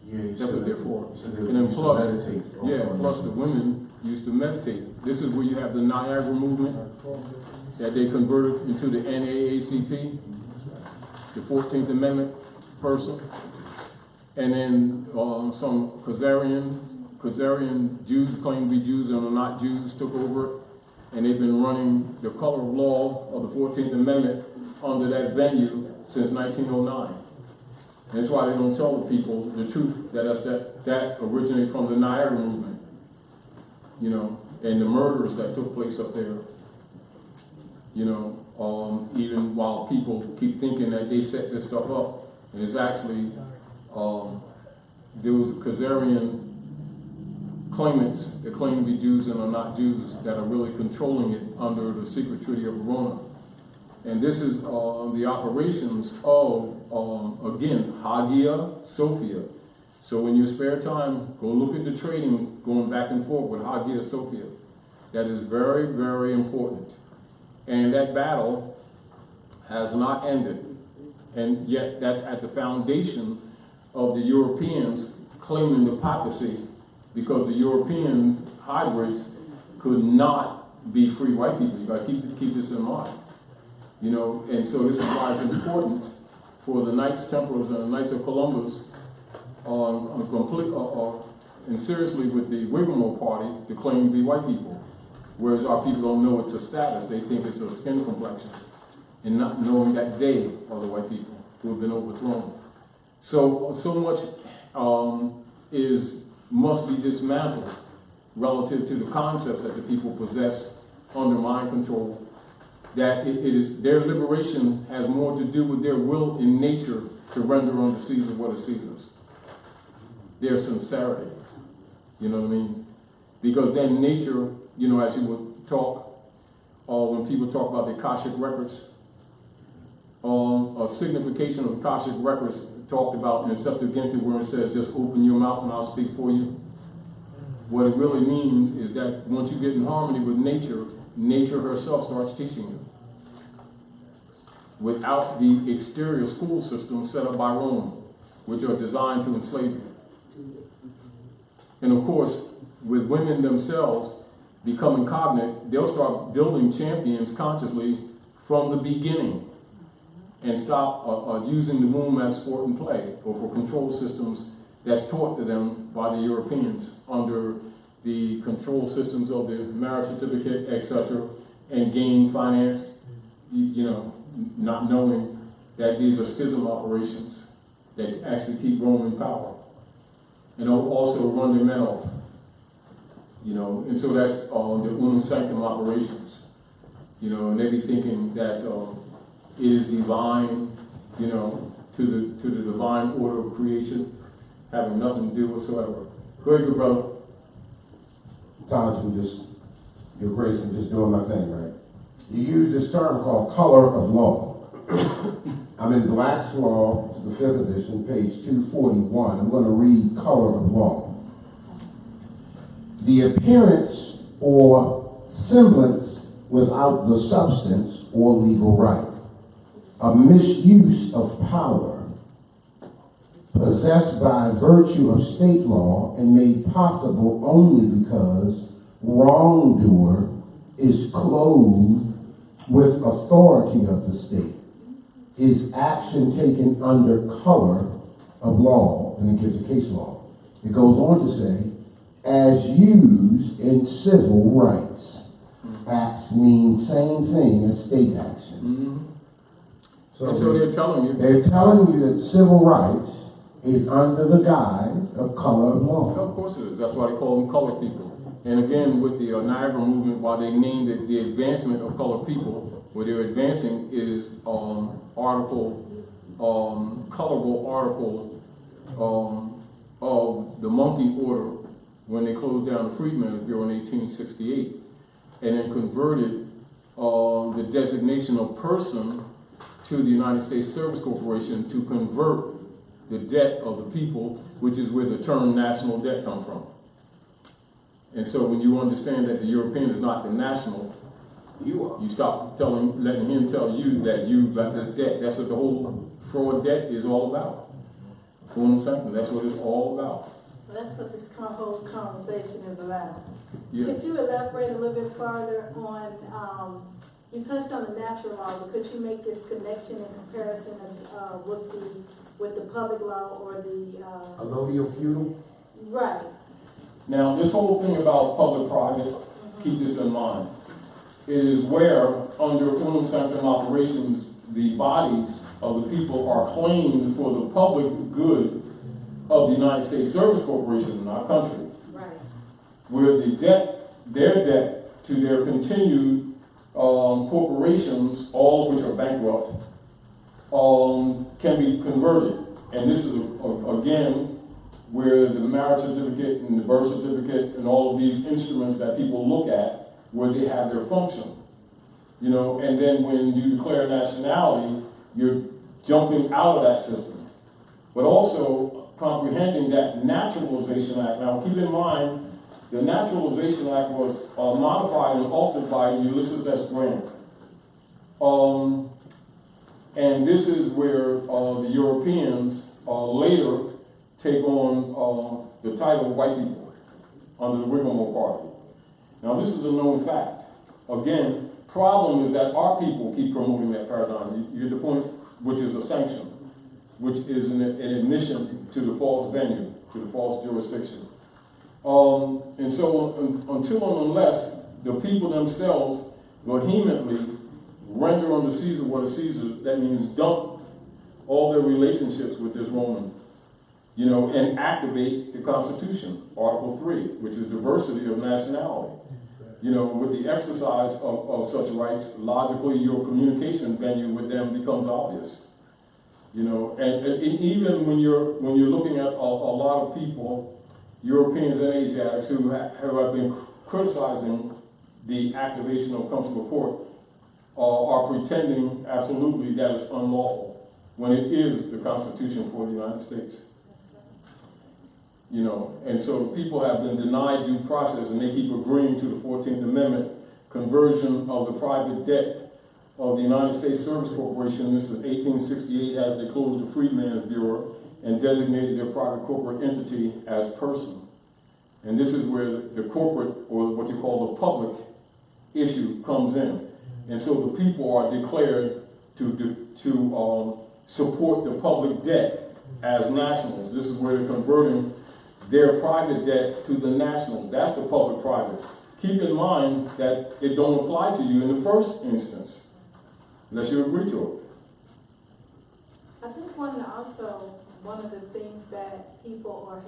Speaker 6: Yeah,
Speaker 1: That's what they're for.
Speaker 6: So
Speaker 1: And then plus, plus the women used to meditate. This is where you have the Niagara movement that they converted into the NAACP, the 14th Amendment person. And then some Khazarian Jews, claim to be Jews and are not Jews, took over it. And they've been running the color of law of the 14th Amendment under that venue since 1909. And that's why they don't tell the people the truth, that originated from the Niagara movement, you know, and the murders that took place up there, you know, even while people keep thinking that they set this stuff up. And it's actually, there was Khazarian claimants that claim to be Jews and are not Jews that are really controlling it under the secret Treaty of Verona. And this is the operations of, again, Hagia Sophia. So in your spare time, go look at the trading going back and forth with Hagia Sophia. That is very, very important. And that battle has not ended. And yet that's at the foundation of the Europeans claiming the papacy, because the European hybrids could not be free white people. You gotta keep this in mind. You know, and so this is why it's important for the Knights Templars and the Knights of Columbus and seriously with the Wigmore Party to claim to be white people. Whereas our people don't know it's a status, they think it's a skin complexion. And not knowing that they are the white people. who have been overthrown. So much must be dismantled relative to the concepts that the people possess under mind control, that it is their liberation has more to do with their will in nature to render unto Caesar what is Caesar's. Their sincerity, you know what I mean? Because then nature, you know, as you would talk, when people talk about the Akashic records, a signification of Akashic records talked about in Septuagint where it says, just open your mouth and I'll speak for you. What it really means is that once you get in harmony with nature, nature herself starts teaching you. Without the exterior school system set up by Rome, which are designed to enslave you. And of course, with women themselves becoming cognate, they'll start building champions consciously from the beginning and stop using the womb as sport and play or for control systems that's taught to them by the Europeans under the control systems of the marriage certificate, etc., and gain finance, you know, not knowing that these are schism operations that actually keep Rome in power and also run their men off. You know, and so that's the unum sanctum operations. You know, and they be thinking that it is divine, you know, to the divine order of creation, having nothing to do whatsoever. Go ahead, good brother.
Speaker 3: Taj, Your Grace, I'm just doing my thing, right? You use this term called color of law. I'm in Black's Law, the 5th edition, page 241. I'm going to read color of law. The appearance or semblance without the substance or legal right. A misuse of power possessed by virtue of state law and made possible only because wrongdoer is clothed with authority of the state. His action taken under color of law, and it gives a case law. It goes on to say, as used in civil rights. Acts mean same thing as state action.
Speaker 1: Mm-hmm.
Speaker 3: So
Speaker 1: they're telling you.
Speaker 3: They're telling you that civil rights is under the guise of color of law.
Speaker 1: Of course it is. That's why they call them colored people. And again, with the Niagara movement, why they named it the advancement of colored people, what they're advancing is colorable article of the monkey order when they closed down the Freedmen's Bureau in 1868, and then converted the designation of person to the United States Service Corporation to convert the debt of the people, which is where the term national debt comes from. And so when you understand that the European is not the national, you stop letting him tell you that you've got this debt. That's what the whole fraud debt is all about. That's what it's all about.
Speaker 5: Well, that's what this whole conversation is about.
Speaker 1: Yeah.
Speaker 5: Could you elaborate a little bit further on, you touched on the natural law, but could you make this connection and comparison with the public law or the...
Speaker 3: allodial feudal?
Speaker 5: Right.
Speaker 1: Now, this whole thing about public-private, keep this in mind, is where, under unum sanctum operations, the bodies of the people are claimed for the public good of the United States Service Corporation in our country.
Speaker 5: Right.
Speaker 1: Where their debt to their continued corporations, all of which are bankrupt, can be converted. And this is, again, where the marriage certificate and the birth certificate and all of these instruments that people look at, where they have their function. You know, and then when you declare nationality, you're jumping out of that system. But also comprehending that Naturalization Act. Now keep in mind, the Naturalization Act was modified and altered by Ulysses S. Grant. And this is where the Europeans later take on the title of white people under the Whigamo Party. Now this is a known fact. Again, problem is that our people keep promoting that paradigm. You get the point, which is a sanction, which is an admission to the false venue, to the false jurisdiction. And so until and unless the people themselves vehemently render unto Caesar what is Caesar, that means dump all their relationships with this Roman, and activate the Constitution, Article 3, which is diversity of nationality. With the exercise of such rights, logically your communication venue with them becomes obvious. And even when you're looking at a lot of people, Europeans and Asiatics, who have been criticizing the activation of consular court, are pretending absolutely that it's unlawful when it is the Constitution for the United States. And so people have been denied due process, and they keep agreeing to the 14th Amendment conversion of the private debt of the United States Service Corporation. This is 1868, as they closed the Freedmen's Bureau and designated their private corporate entity as person. And this is where the corporate, or what you call the public issue, comes in. And so the people are declared to support the public debt as nationals. This is where they're converting their private debt to the nationals. That's the public-private. Keep in mind that it don't apply to you in the first instance, unless you agree to it.
Speaker 5: I think one of the things that people are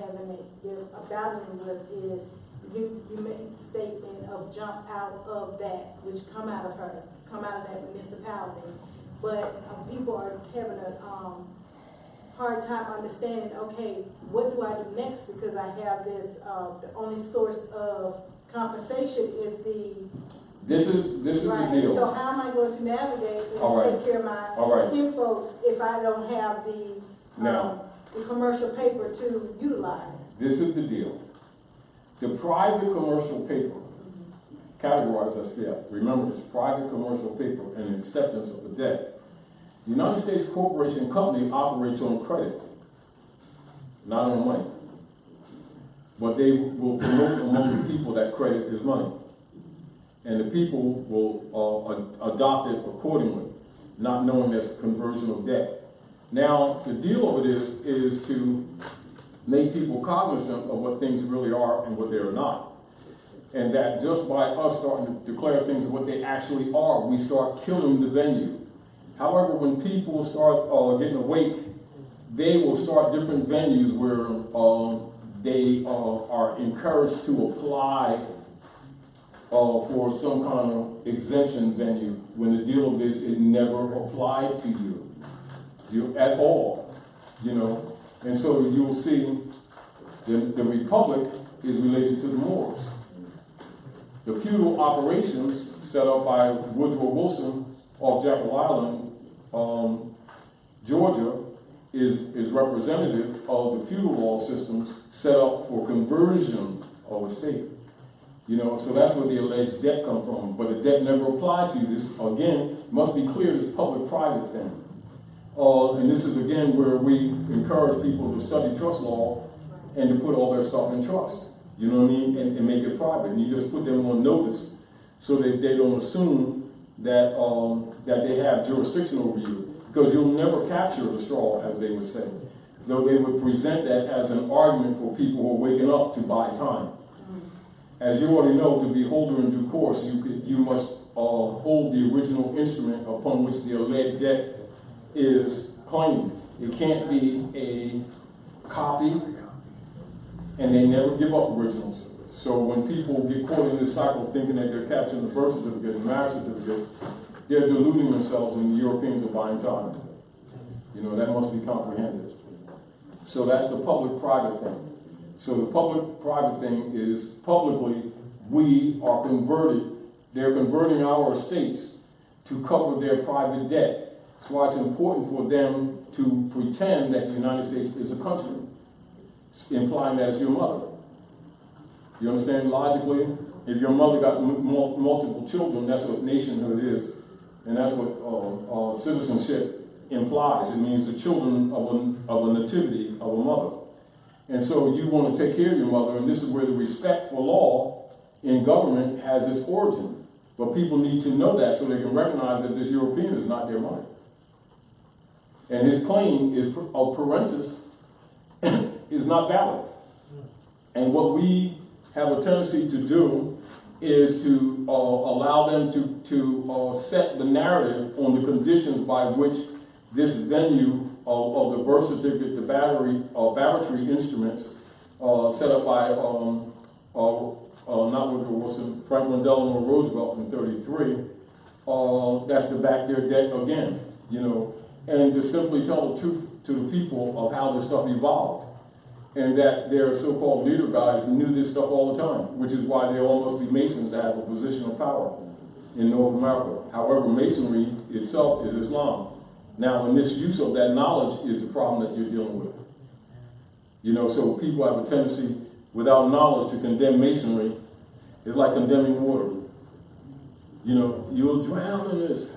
Speaker 5: they're battling with is you made the statement of jump out of that, which come out of that municipality. But people are having a hard time understanding, okay, what do I do next? Because I have this, the only source of compensation is
Speaker 1: This is
Speaker 5: right.
Speaker 1: the deal.
Speaker 5: So how am I going to navigate and take care of my kin folks if I don't have the commercial paper to utilize? This
Speaker 1: is the deal. The private commercial paper, categorized as fiat. Remember, it's private commercial paper and acceptance of the debt. The United States Corporation Company operates on credit, not on money. But they will promote among the people that credit is money. And the people will adopt it accordingly, not knowing that's conversion of debt. Now, the deal of it is to make people cognizant of what things really are and what they're not. And that just by us starting to declare things what they actually are, we start killing the venue. However, when people start getting awake, they will start different venues where they are encouraged to apply for some kind of exemption venue, when the deal of this, it never applied to you at all, And so you'll see the Republic is related to the Moors. The feudal operations set up by Woodrow Wilson off Jekyll Island, Georgia, is representative of the feudal law systems set up for conversion of a state. So that's where the alleged debt comes from. But the debt never applies to you. This, again, must be clear, this public-private thing. And this is, again, where we encourage people to study trust law and to put all their stuff in trust. You know what I mean? And make it private. And you just put them on notice so that they don't assume that, that they have jurisdiction over you. Because you'll never capture the straw, as they would say. Though they would present that as an argument for people who are waking up to buy time. As you already know, to be holder in due course, you must hold the original instrument upon which the alleged debt is claimed. It can't be a copy, and they never give up originals. So when people get caught in this cycle thinking that they're capturing the birth certificate and marriage certificate, they're deluding themselves, and the Europeans are buying time. That must be comprehended. So that's the public-private thing. So the public-private thing is publicly, we are converted, they're converting our estates to cover their private debt. That's why it's important for them to pretend that the United States is a country, implying that it's your mother. You understand logically? If your mother got multiple children, that's what nationhood is, and that's what citizenship implies. It means the children of a nativity of a mother. And so you want to take care of your mother, and this is where the respect for law in government has its origin. But people need to know that so they can recognize that this European is not their mother. And his claim of parentis is not valid. And what we have a tendency to do is to allow them to set the narrative on the conditions by which this venue of the birth certificate, the battery instruments set up by not Woodrow Wilson, Franklin Delano Roosevelt in '33. That's to back their debt again, and to simply tell the truth to the people of how this stuff evolved, and that their so-called leader guys knew this stuff all the time, which is why they all must be Masons to have a position of power in North America. However, Masonry itself is Islam. Now, the misuse of that knowledge is the problem that you're dealing with. So people have a tendency, without knowledge, to condemn Masonry. It's like condemning water. You'll drown in this.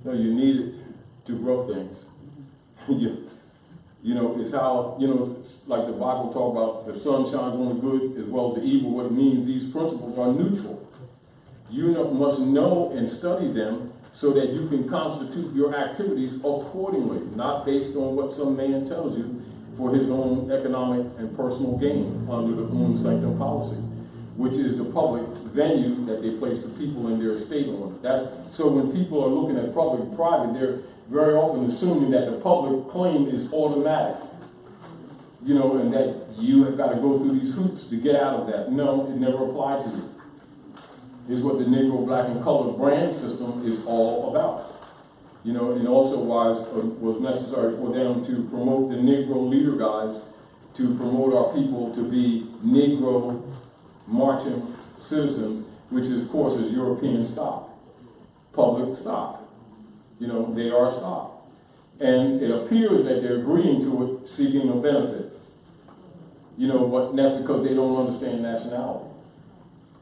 Speaker 1: No, you need it to grow things. It's how, it's like the Bible talk about the sun shines on the good as well as the evil. What it means, these principles are neutral. You must know and study them so that you can constitute your activities accordingly, not based on what some man tells you for his own economic and personal gain under the Unum Sanctum policy, which is the public venue that they place the people in their estate on. So when people are looking at public and private, they're very often assuming that the public claim is automatic, and that you have got to go through these hoops to get out of that. No, it never applied to you. Is what the Negro, Black, and Colored brand system is all about. And also was necessary for them to promote the Negro leader guys, to promote our people to be Negro marching citizens, which of course is European stock, public stock. They are stock. And it appears that they're agreeing to it, seeking a benefit. But that's because they don't understand nationality.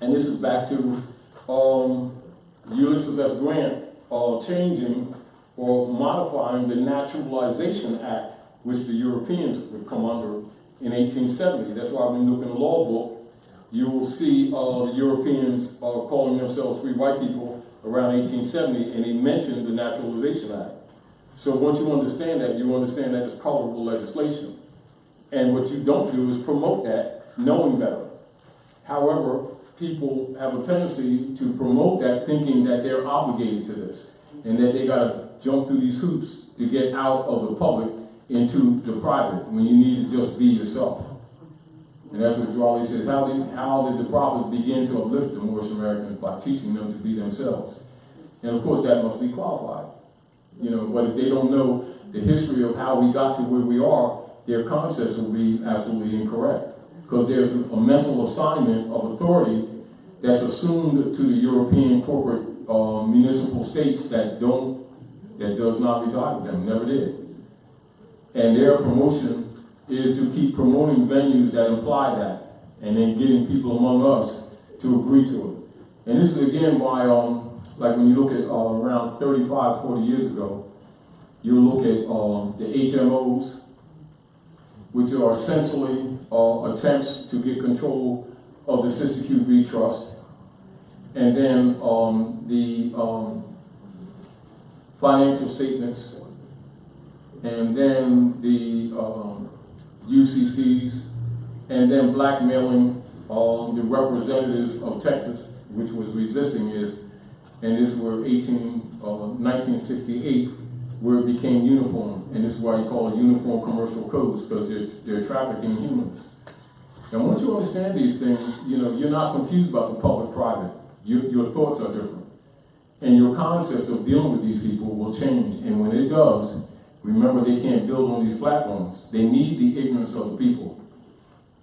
Speaker 1: And this is back to Ulysses S. Grant changing or modifying the Naturalization Act, which the Europeans would come under in 1870. That's why when you look in the law book, you will see the Europeans calling themselves free white people around 1870, and they mentioned the Naturalization Act. So once you understand that it's colorable legislation. And what you don't do is promote that, knowing better. However, people have a tendency to promote that thinking that they're obligated to this and that they got to jump through these hoops to get out of the public into the private when you need to just be yourself. And that's what Drawley says. How did the prophets begin to uplift the Moorish Americans? By teaching them to be themselves. And of course that must be qualified. But if they don't know the history of how we got to where we are, their concepts will be absolutely incorrect. Because there's a mental assignment of authority that's assumed to the European corporate municipal states that does not reside with them, never did. And their promotion is to keep promoting venues that imply that, and then getting people among us to agree to it. And this is again why, like when you look at around 35, 40 years ago, you look at the HMOs, which are essentially attempts to get control of the Sister QB Trust, and then the financial statements, and then the UCCs, and then blackmailing the representatives of Texas, which was resisting this, and this were 1968, where it became uniform, and this is why you call it uniform commercial codes, because they're trafficking humans. And once you understand these things, you're not confused about the public-private. Your thoughts are different. And your concepts of dealing with these people will change. And when it does, remember they can't build on these platforms. They need the ignorance of the people.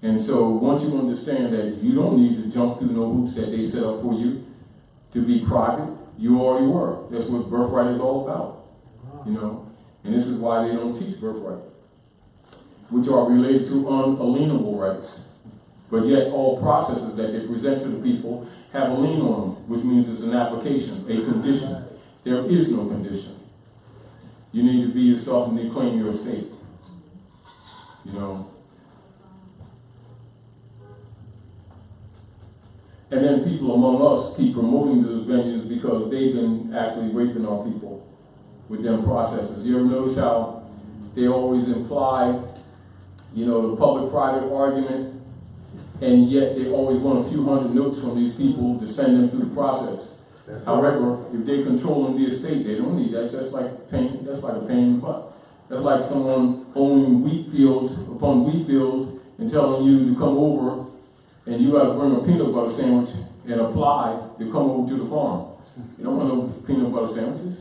Speaker 1: And so once you understand that you don't need to jump through no hoops that they set up for you to be private, you already were. That's what birthright is all about. And this is why they don't teach birthright, which are related to unalienable rights. But yet all processes that they present to the people have a lien on them, which means it's an application, a condition. There is no condition. You need to be yourself and then claim your estate. And then people among us keep promoting those venues because they've been actually raping our people with them processes. You ever notice how they always imply, the public-private argument, and yet they always want a few hundred notes from these people to send them through the process. However, if they're controlling the estate, they don't need that. That's like a pain in the butt. That's like someone owning wheat fields upon wheat fields and telling you to come over and you got to bring a peanut butter sandwich and apply to come over to the farm. You don't want no peanut butter sandwiches.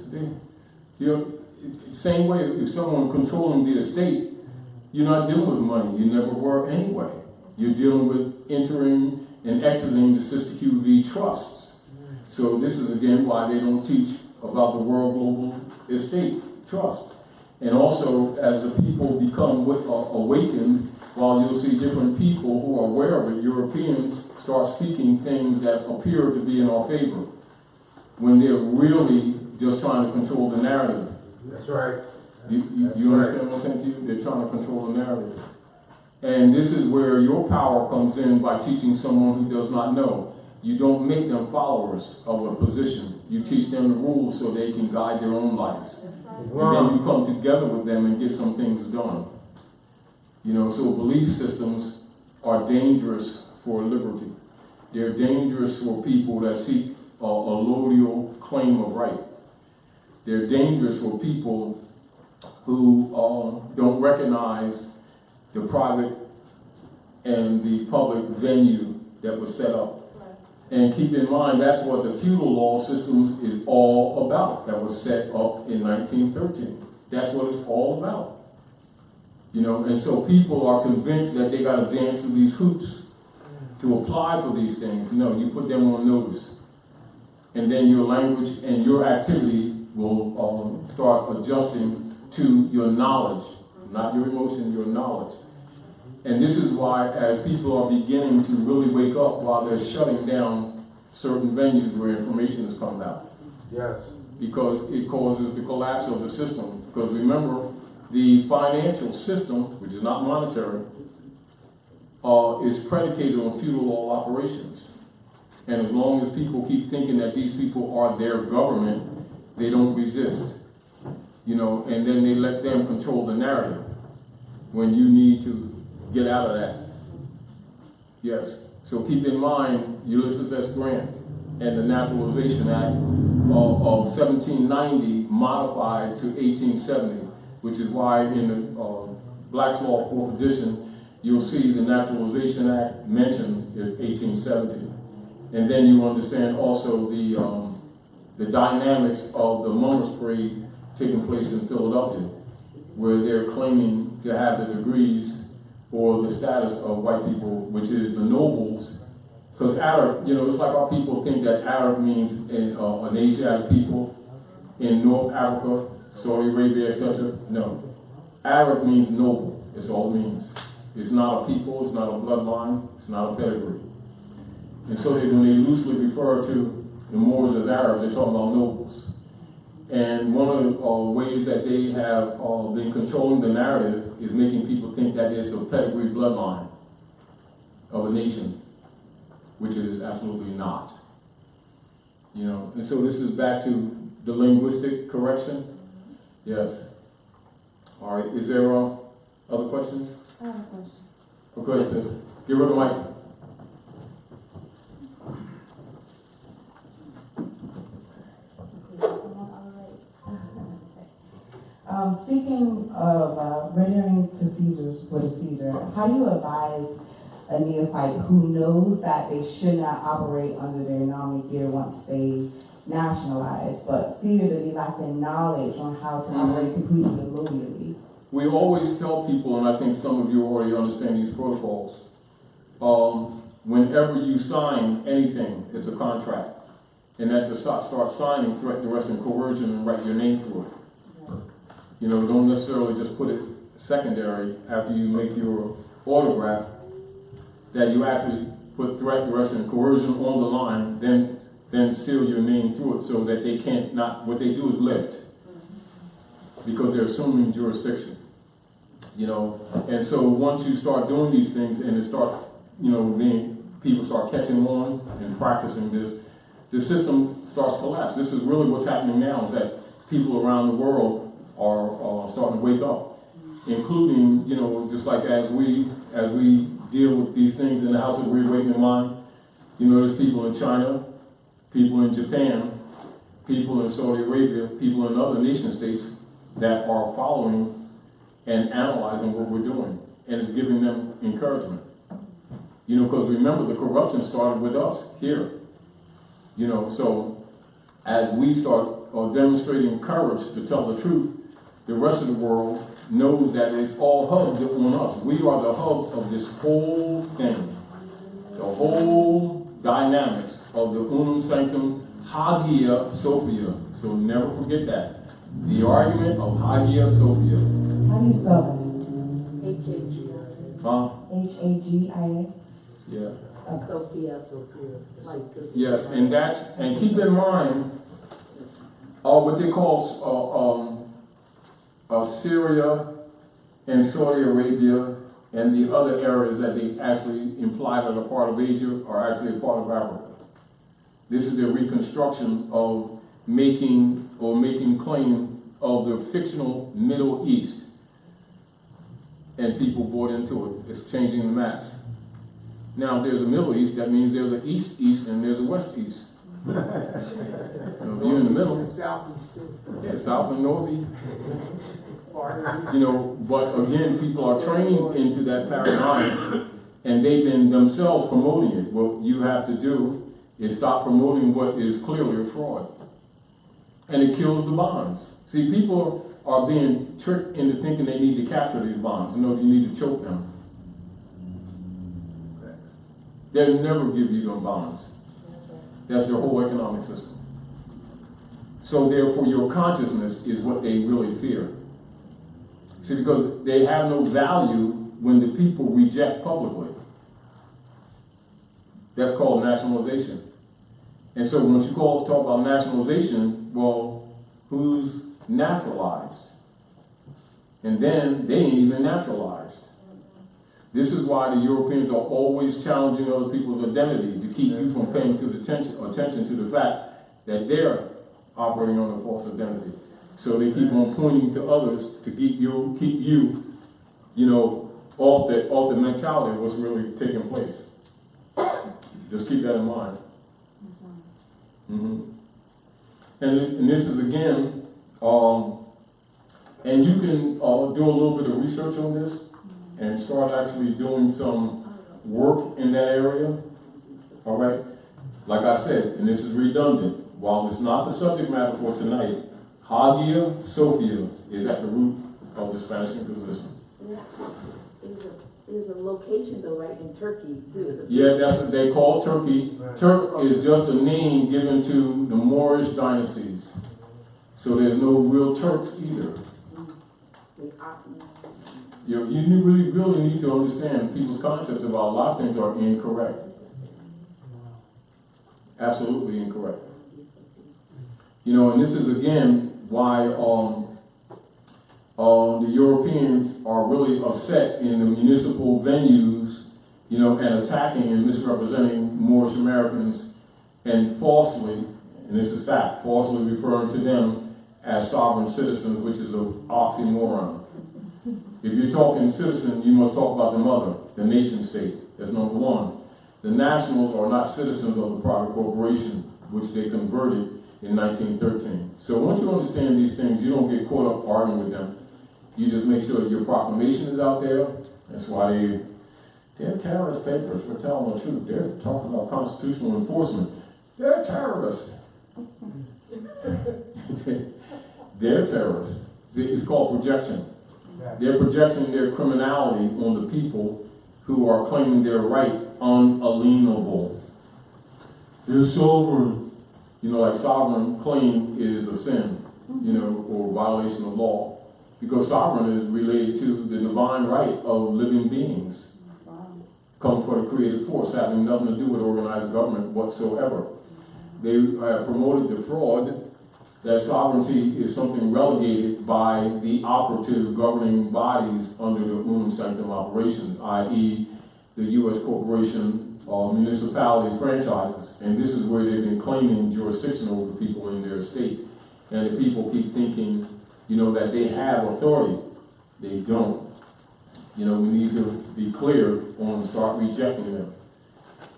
Speaker 1: Same way, if someone controlling the estate, you're not dealing with money. You never were anyway. You're dealing with entering and exiting the Sister QV trusts. So this is again why they don't teach about the World Global Estate Trust. And also, as the people become awakened, while you'll see different people who are aware of it, Europeans start speaking things that appear to be in our favor, when they're really just trying to control the narrative.
Speaker 7: That's right.
Speaker 1: You understand what I'm saying to you? They're trying to control the narrative. And this is where your power comes in by teaching someone who does not know. You don't make them followers of a position. You teach them the rules so they can guide their own lives. And then you come together with them and get some things done. You know, so belief systems are dangerous for liberty. They're dangerous for people that seek a allodial claim of right. They're dangerous for people who don't recognize the private and the public venue that was set up. And keep in mind, that's what the feudal law system is all about, that was set up in 1913. That's what it's all about. You know, and so people are convinced that they got to dance through these hoops to apply for these things. No, you put them on notice. And then your language and your activity will start adjusting to your knowledge, not your emotion, your knowledge. And this is why, as people are beginning to really wake up, while they're shutting down certain venues where information is coming out.
Speaker 7: Yes.
Speaker 1: Because it causes the collapse of the system. Because remember, the financial system, which is not monetary, is predicated on feudal law operations. And as long as people keep thinking that these people are their government, they don't resist. You know, and then they let them control the narrative when you need to get out of that. Yes. So keep in mind Ulysses S. Grant and the Naturalization Act of 1790 modified to 1870, which is why in the Black's Law 4th edition, you'll see the Naturalization Act mentioned in 1870. And then you understand also the dynamics of the Mummers Parade taking place in Philadelphia, where they're claiming to have the degrees or the status of white people, which is the nobles. Because Arab, you know, it's like our people think that Arab means an Asiatic people in North Africa, Saudi Arabia, etc. No. Arab means noble. It's all it means. It's not a people, it's not a bloodline, it's not a pedigree. And so when they loosely refer to the Moors as Arabs, they're talking about nobles. And one of the ways that they have been controlling the narrative is making people think that it's a pedigree bloodline of a nation, which it is absolutely not. You know, and so this is back to the linguistic correction. Yes. All right. Is there other questions?
Speaker 8: I have a question.
Speaker 1: Okay, sis. Give her the mic.
Speaker 8: Speaking of rendering to Caesar's what is Caesar, how do you advise a neophyte who knows that they should not operate under their nominee gear once they nationalize, but fear that they lack the knowledge on how to operate completely allodially?
Speaker 1: We always tell people, and I think some of you already understand these protocols, whenever you sign anything, it's a contract. And that to start signing, threat, duress, and coercion, and write your name through it. You know, don't necessarily just put it secondary after you make your autograph, that you actually put threat, duress, and coercion on the line, then seal your name through it so that they can't not, what they do is lift. Because they're assuming jurisdiction. You know, and so once you start doing these things and it starts, you know, people start catching on and practicing this, the system starts to collapse. This is really what's happening now, is that people around the world are starting to wake up, including, you know, just like as we deal with these things in the House of Reawakening Mind, you know, there's people in China, people in Japan, people in Saudi Arabia, people in other nation states that are following and analyzing what we're doing, and it's giving them encouragement. You know, because remember, the corruption started with us here. You know, so as we start demonstrating courage to tell the truth, the rest of the world knows that it's all hubbed on us. We are the hub of this whole thing, the whole dynamics of the Unum Sanctum Hagia Sophia. So never forget that. The argument of Hagia Sophia.
Speaker 8: How do you spell
Speaker 7: H-A-G-I-A.
Speaker 1: Huh?
Speaker 8: that? H-A-G-I-A?
Speaker 1: Yeah.
Speaker 7: Sophia. Like
Speaker 1: Yes, and keep in mind what they call Syria and Saudi Arabia and the other areas that they actually imply that are part of Asia are actually a part of Africa. This is their reconstruction of making claim of the fictional Middle East. And people bought into it. It's changing the maps. Now, if there's a Middle East, that means there's an East and there's a West East. You know, you're in the middle.
Speaker 7: Southeast too.
Speaker 1: Yeah, South and Northeast. You know, but again, people are trained into that paradigm, and they've been themselves promoting it. What you have to do is stop promoting what is clearly a fraud. And it kills the bonds. See, people are being tricked into thinking they need to capture these bonds. No, you need to choke them. They'll never give you them bonds. That's their whole economic system. So therefore, your consciousness is what they really fear. See, because they have no value when the people reject publicly. That's called nationalization. And so when you talk about nationalization, well, who's naturalized? And then they ain't even naturalized. This is why the Europeans are always challenging other people's identity to keep you from paying attention to the fact that they're operating on a false identity. So they keep on pointing to others to keep you, you know, off the mentality of what's really taking place. Just keep that in mind. Mm-hmm. And this is again, and you can do a little bit of research on this and start actually doing some work in that area. All right? Like I said, and this is redundant, while it's not the subject matter for tonight, Hagia Sophia is at the root of the Spanish Inquisition.
Speaker 7: There's a location though, right, in Turkey too.
Speaker 1: Yeah, that's what they call Turkey. Turk is just a name given to the Moorish dynasties. So there's no real Turks either. You really need to understand people's concepts about a lot of things are incorrect. Absolutely incorrect. You know, and this is again why the Europeans are really upset in the municipal venues, you know, and attacking and misrepresenting Moorish Americans and falsely, and this is fact, falsely referring to them as sovereign citizens, which is an oxymoron. If you're talking citizen, you must talk about the mother, the nation state. That's number one. The nationals are not citizens of the private corporation, which they converted in 1913. So once you understand these things, you don't get caught up arguing with them. You just make sure that your proclamation is out there. That's why they're terrorist papers. We're telling the truth. They're talking about constitutional enforcement. They're terrorists. They're terrorists. It's called projection. They're projecting their criminality on the people who are claiming their right unalienable. They're sovereign. You know, like sovereign claim is a sin, you know, or violation of law. Because sovereign is related to the divine right of living beings. Come for the creative force, having nothing to do with organized government whatsoever. They have promoted the fraud that sovereignty is something relegated by the operative governing bodies under the Unum Sanctum operations, i.e. the U.S. corporation or municipality franchises. And this is where they've been claiming jurisdiction over the people in their state. And the people keep thinking, you know, that they have authority. They don't. You know, we need to be clear on start rejecting them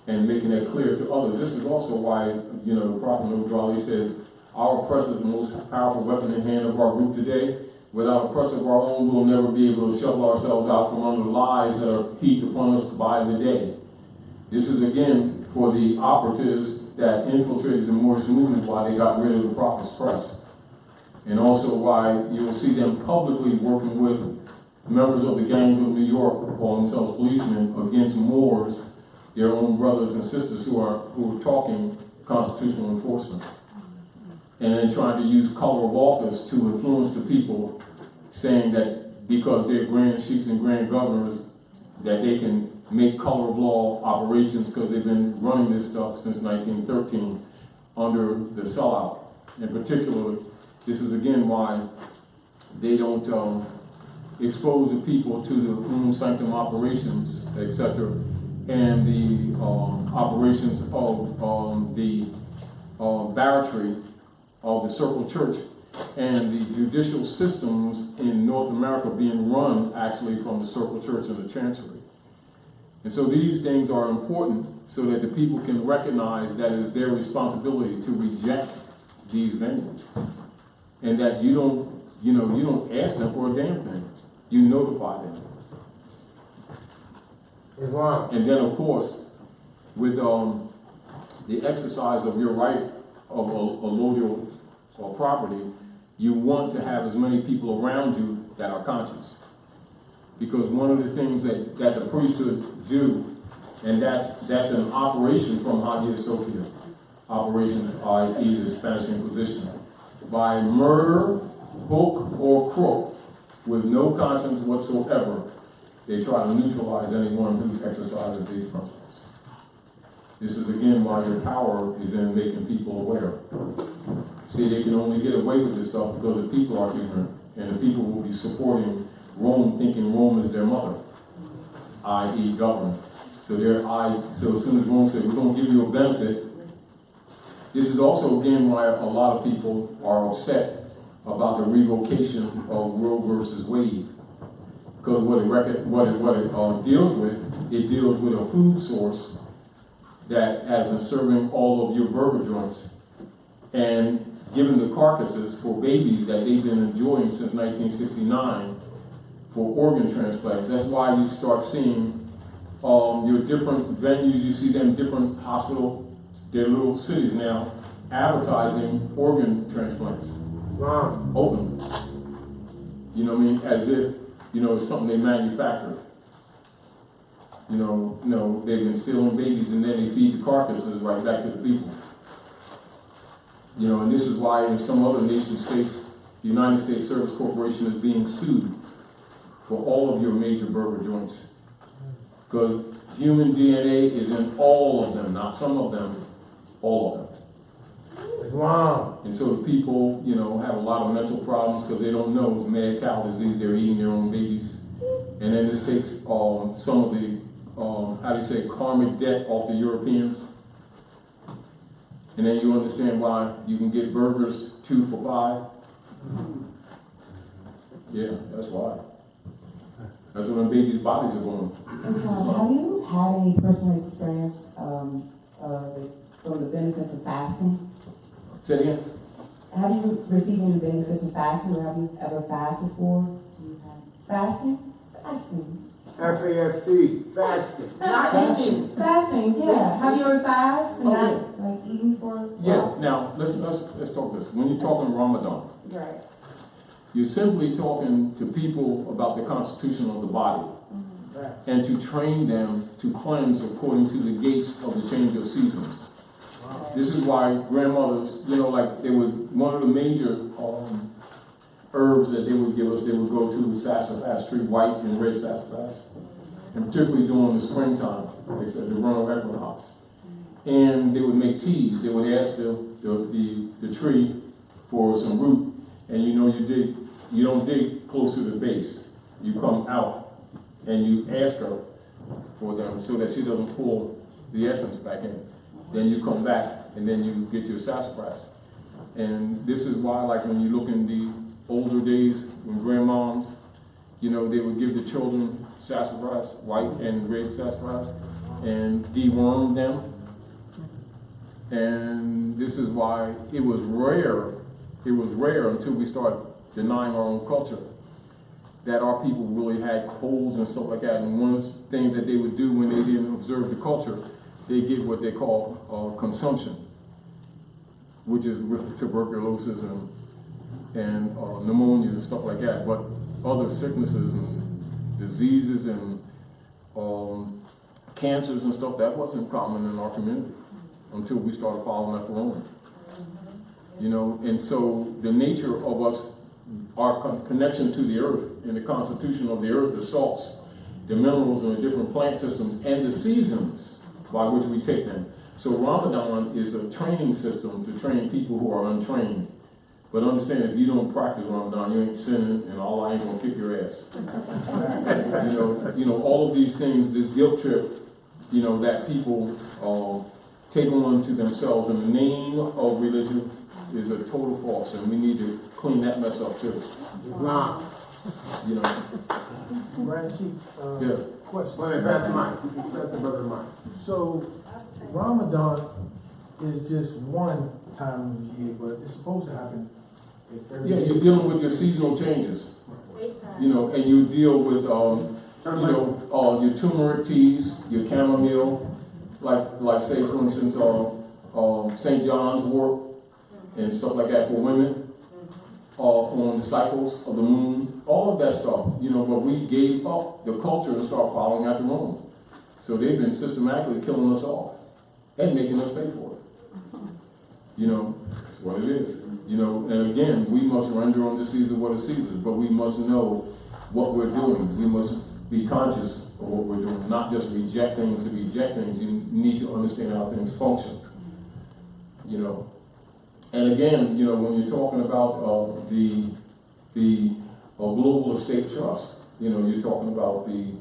Speaker 1: and making that clear to others. This is also why, you know, the Prophet Noble said, our oppressor is the most powerful weapon in the hand of our group today. Without a press of our own, we'll never be able to shovel ourselves out from under the lies that are heaped upon us by the day. This is again for the operatives that infiltrated the Moorish movement while they got rid of the Prophet's press. And also why you'll see them publicly working with members of the gangs of New York, calling themselves policemen, against Moors, their own brothers and sisters who are talking constitutional enforcement. And then trying to use color of office to influence the people, saying that because they're grand chiefs and grand governors, that they can make color of law operations because they've been running this stuff since 1913 under the sellout. In particular, this is again why they don't expose the people to the sanctum operations, etc., and the operations of the barratry of the Circle Church and the judicial systems in North America being run actually from the Circle Church and the Chancery. And so these things are important so that the people can recognize that it is their responsibility to reject these venues. And that you don't ask them for a damn thing. You notify them. And then of course, with the exercise of your right of a allodial or property, you want to have as many people around you that are conscious. Because one of the things that the priesthood do, and that's an operation from Hagia Sophia, operation, i.e. the Spanish Inquisition, by murder, hook or crook, with no conscience whatsoever, they try to neutralize anyone who exercises these principles. This is again why your power is in making people aware. See, they can only get away with this stuff because the people are ignorant, and the people will be supporting Rome, thinking Rome is their mother, i.e. government. So as soon as Rome said, we're going to give you a benefit, this is also again why a lot of people are upset about the revocation of Roe versus Wade. Because what it deals with, it deals with a food source that has been serving all of your burger joints and given the carcasses for babies that they've been enjoying since 1969 for organ transplants. That's why you start seeing your different venues, you see them different hospitals, their little cities now, advertising organ transplants. Wow. Open. You know what I mean? As if, it's something they manufacture. No, they've been stealing babies and then they feed the carcasses right back to the people. And this is why in some other nation states, the United States Service Corporation is being sued for all of your major burger joints. Because human DNA is in all of them, not some of them, all of them. Wow. And so the people, have a lot of mental problems because they don't know it's mad cow disease, they're eating their own babies. And then this takes some of the, karmic debt off the Europeans. And then you understand why you can get burgers 2 for $5. Yeah, that's why. That's when the babies' bodies are going.
Speaker 8: Have you had any personal experience from the benefits of fasting?
Speaker 1: Say it again.
Speaker 8: Have you received any benefits of fasting, or have you ever fasted before? Fasting? Fasting.
Speaker 9: F-A-S-T, fasting.
Speaker 2: Not eating.
Speaker 8: Fasting, yeah. Have you ever fasted and not eating for?
Speaker 1: Yeah. Now let's talk this. When you're talking Ramadan,
Speaker 8: Right.
Speaker 1: you're simply talking to people about the constitution of the body, and to train them to cleanse according to the gates of the change of seasons. This is why grandmothers, one of the major herbs that they would give us, they would go to sassafras tree, white and red sassafras, and particularly during the springtime, they said the vernal equinox. And they would make teas. They would ask the tree for some root, and you don't dig close to the base. You come out and you ask her for them so that she doesn't pull the essence back in. Then you come back and then you get your sassafras. And this is why, like when you look in the older days when grandmoms, they would give the children sassafras, white and red sassafras, and deworm them. And this is why it was rare until we started denying our own culture, that our people really had holes and stuff like that. And one of the things that they would do when they didn't observe the culture, they get what they call consumption, which is tuberculosis and pneumonia and stuff like that. But other sicknesses and diseases and cancers and stuff, that wasn't common in our community until we started following after Rome. You know, and so the nature of us, our connection to the earth and the constitution of the earth, the salts, the minerals and the different plant systems, and the seasons by which we take them. So Ramadan is a training system to train people who are untrained. But understand, if you don't practice Ramadan, you ain't sinning, and Allah ain't gonna kick your ass. You know, all of these things, this guilt trip, you know, that people take on to themselves in the name of religion is a total false, and we need to clean that mess up too.
Speaker 9: Islam.
Speaker 1: You know.
Speaker 10: Grand Chief,
Speaker 1: Yeah.
Speaker 10: question.
Speaker 9: Wait, grab the mic. Grab the brother mic.
Speaker 10: So, Ramadan is just one time of the year, but it's supposed to happen every
Speaker 1: Yeah,
Speaker 10: year.
Speaker 1: you're dealing with your seasonal changes.
Speaker 5: 8 times.
Speaker 1: You know, and you deal with your turmeric teas, your chamomile, like say for instance, St. John's wort and stuff like that for women, on the cycles of the moon, all of that stuff, you know, but we gave up the culture and started following after Rome. So they've been systematically killing us off and making us pay for it. You know, that's what it is. You know, and again, we must render unto Caesar what is Caesar, but we must know what we're doing. We must be conscious of what we're doing, not just reject things to reject things. You need to understand how things function. You know, and again, you know, when you're talking about the global estate trust, you know, you're talking about the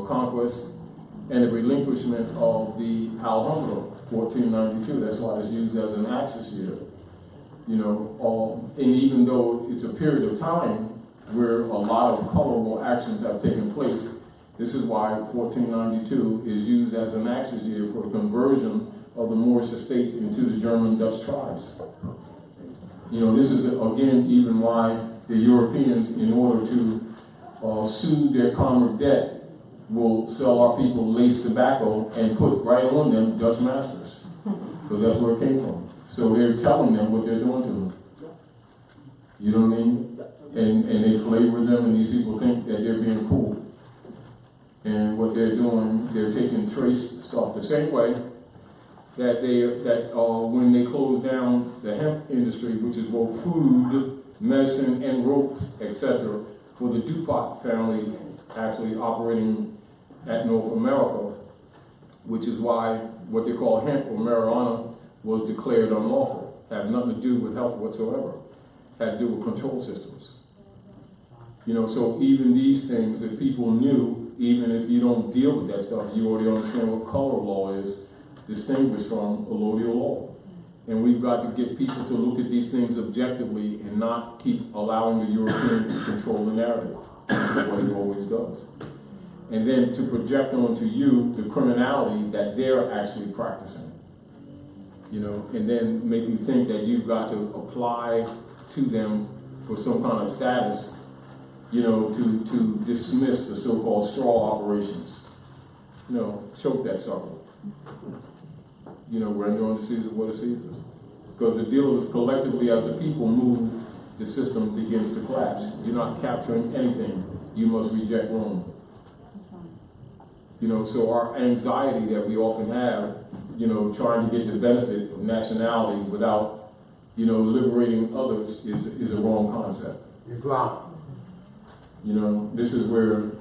Speaker 1: conquest and the relinquishment of the Alhambra, 1492. That's why it's used as an axis year. You know, and even though it's a period of time where a lot of colorful actions have taken place, this is why 1492 is used as an axis year for the conversion of the Moorish estates into the German Dutch tribes. You know, this is, again, even why the Europeans, in order to soothe their common debt, will sell our people laced tobacco and put right on them Dutch masters, because that's where it came from. So they're telling them what they're doing to them. You know what I mean? And they flavor them, and these people think that they're being cool. And what they're doing, they're taking trace stuff the same way that when they closed down the hemp industry, which is both food, medicine, and rope, etc., for the DuPont family actually operating at North America, which is why what they call hemp or marijuana was declared unlawful. Had nothing to do with health whatsoever. Had to do with control systems. You know, so even these things that people knew, even if you don't deal with that stuff, you already understand what color law is, distinguished from allodial law. And we've got to get people to look at these things objectively and not keep allowing the European to control the narrative, which is what he always does. And then to project onto you the criminality that they're actually practicing. You know, and then make you think that you've got to apply to them for some kind of status, you know, to dismiss the so-called straw operations. You know, choke that sucker. You know, render unto Caesar what is Caesar's. Because the deal is collectively, as the people move, the system begins to collapse. You're not capturing anything. You must reject Rome. You know, so our anxiety that we often have, you know, trying to get the benefit of nationality without, you know, liberating others is a wrong concept.
Speaker 9: Islam.
Speaker 1: You know, this is where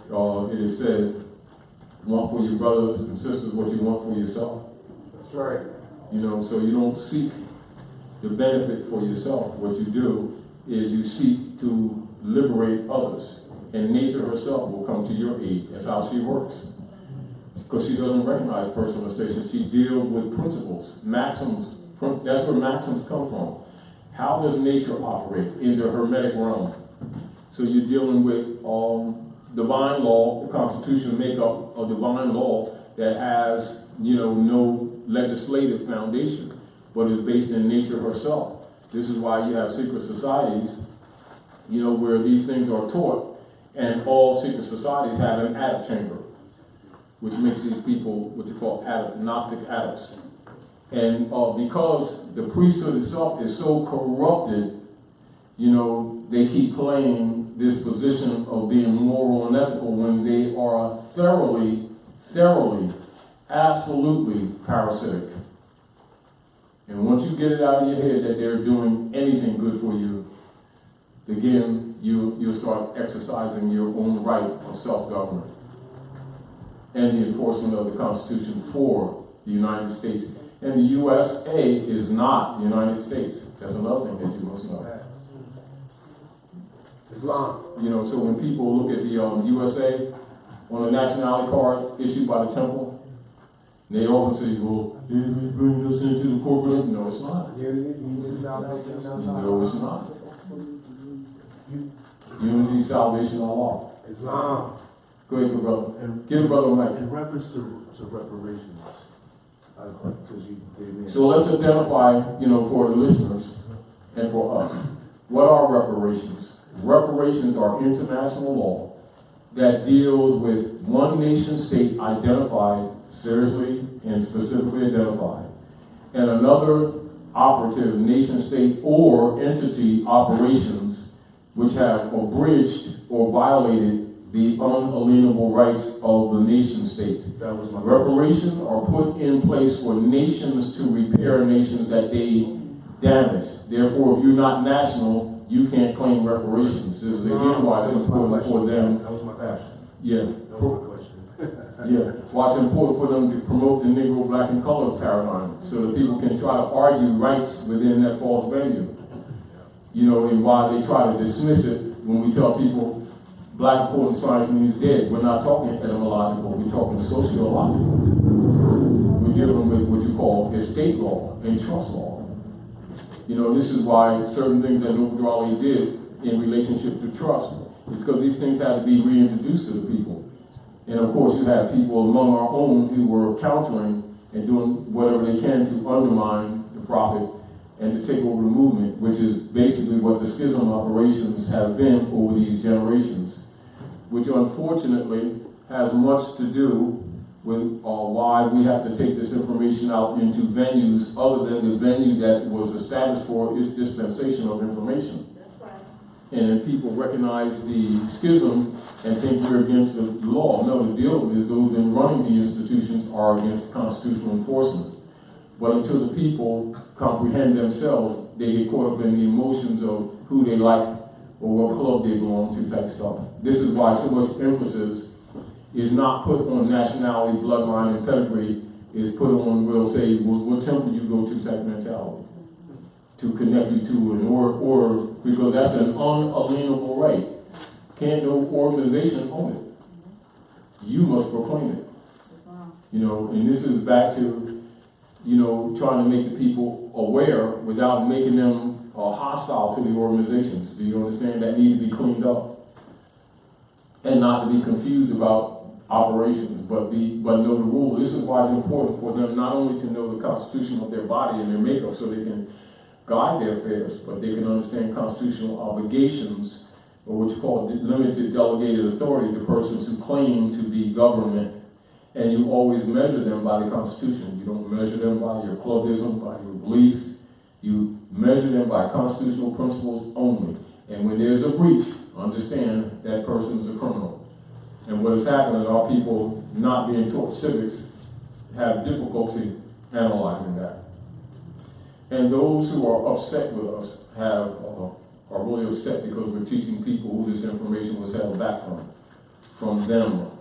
Speaker 1: it is said, want for your brothers and sisters what you want for yourself.
Speaker 9: That's right.
Speaker 1: You know, so you don't seek the benefit for yourself. What you do is you seek to liberate others. And nature herself will come to your aid. That's how she works. Because she doesn't recognize personal station. She deals with principles, maxims. That's where maxims come from. How does nature operate in the Hermetic realm? So you're dealing with divine law, the Constitution make up a divine law that has, you know, no legislative foundation, but is based in nature herself. This is why you have secret societies, you know, where these things are taught, and all secret societies have an adept chamber, which makes these people what you call Gnostic adepts. And because the priesthood itself is so corrupted, you know, they keep playing this position of being moral and ethical when they are thoroughly, absolutely parasitic. And once you get it out of your head that they're doing anything good for you, again, you'll start exercising your own right of self-government and the enforcement of the Constitution for the United States. And the USA is not the United States. That's another thing that you must know.
Speaker 9: Islam.
Speaker 1: You know, so when people look at the USA on the nationality card issued by the temple, they often say, well, it brings us into the corporate. No, it's not. No, it's not. Unity, salvation, Allah.
Speaker 9: Islam.
Speaker 1: Go ahead, good brother. Give the brother a mic.
Speaker 10: In reference to reparations, because you gave me.
Speaker 1: So let's identify, you know, for the listeners and for us, what are reparations? Reparations are international law that deals with one nation state identified, seriously and specifically identified, and another operative nation state or entity operations which have abridged or violated the unalienable rights of the nation state.
Speaker 6: That was my
Speaker 1: Reparations are put in place for nations to repair nations that they damage. Therefore, if you're not national, you can't claim reparations. This is again why it's important for them.
Speaker 6: That was my question.
Speaker 1: Yeah.
Speaker 6: That was my question.
Speaker 1: Yeah, why it's important for them to promote the Negro, Black, and Colored paradigm so that people can try to argue rights within that false venue. You know, and why they try to dismiss it when we tell people Black important science means dead. We're not talking etymological, we're talking sociological. We're dealing with what you call estate law and trust law. You know, this is why certain things that Noble Raleigh did in relationship to trust is because these things had to be reintroduced to the people. And of course, you have people among our own who were countering and doing whatever they can to undermine the prophet and to take over the movement, which is basically what the schism operations have been over these generations, which unfortunately has much to do with why we have to take this information out into venues other than the venue that was established for its dispensation of information. And then people recognize the schism and think we're against the law. No, the deal is those in running the institutions are against constitutional enforcement. But until the people comprehend themselves, they get caught up in the emotions of who they like or what club they belong to type stuff. This is why so much emphasis is not put on nationality, bloodline, and pedigree, is put on, we'll say, what temple you go to type mentality to connect you to an order, because that's an unalienable right. Can't no organization own it. You must proclaim it. You know, and this is back to, you know, trying to make the people aware without making them hostile to the organizations. Do you understand? That need to be cleaned up. And not to be confused about operations, but know the rule. This is why it's important for them not only to know the constitution of their body and their makeup so they can guide their affairs, but they can understand constitutional obligations, or what you call limited delegated authority to persons who claim to be government. And you always measure them by the Constitution. You don't measure them by your clubism, by your beliefs. You measure them by constitutional principles only. And when there's a breach, understand that person is a criminal. And what has happened is our people not being taught civics have difficulty analyzing that. And those who are upset with us are really upset because we're teaching people who this information was held back from them.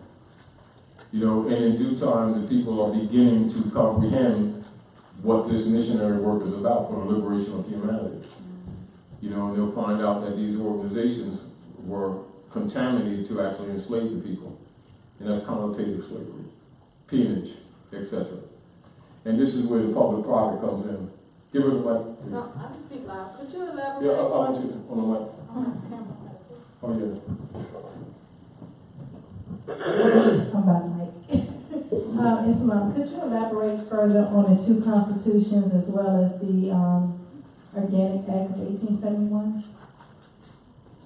Speaker 1: You know, and in due time, the people are beginning to comprehend what this missionary work is about for the liberation of humanity. You know, and they'll find out that these organizations were contaminated to actually enslave the people. And that's connotative slavery, peonage, etc. And this is where the public-private comes in. Give her the mic.
Speaker 5: No, I can speak loud. Could you elaborate?
Speaker 1: Yeah, I want you on the mic. Oh, yeah.
Speaker 4: Yes, ma'am. Could you elaborate further on the two constitutions as well as the Organic Act of 1871?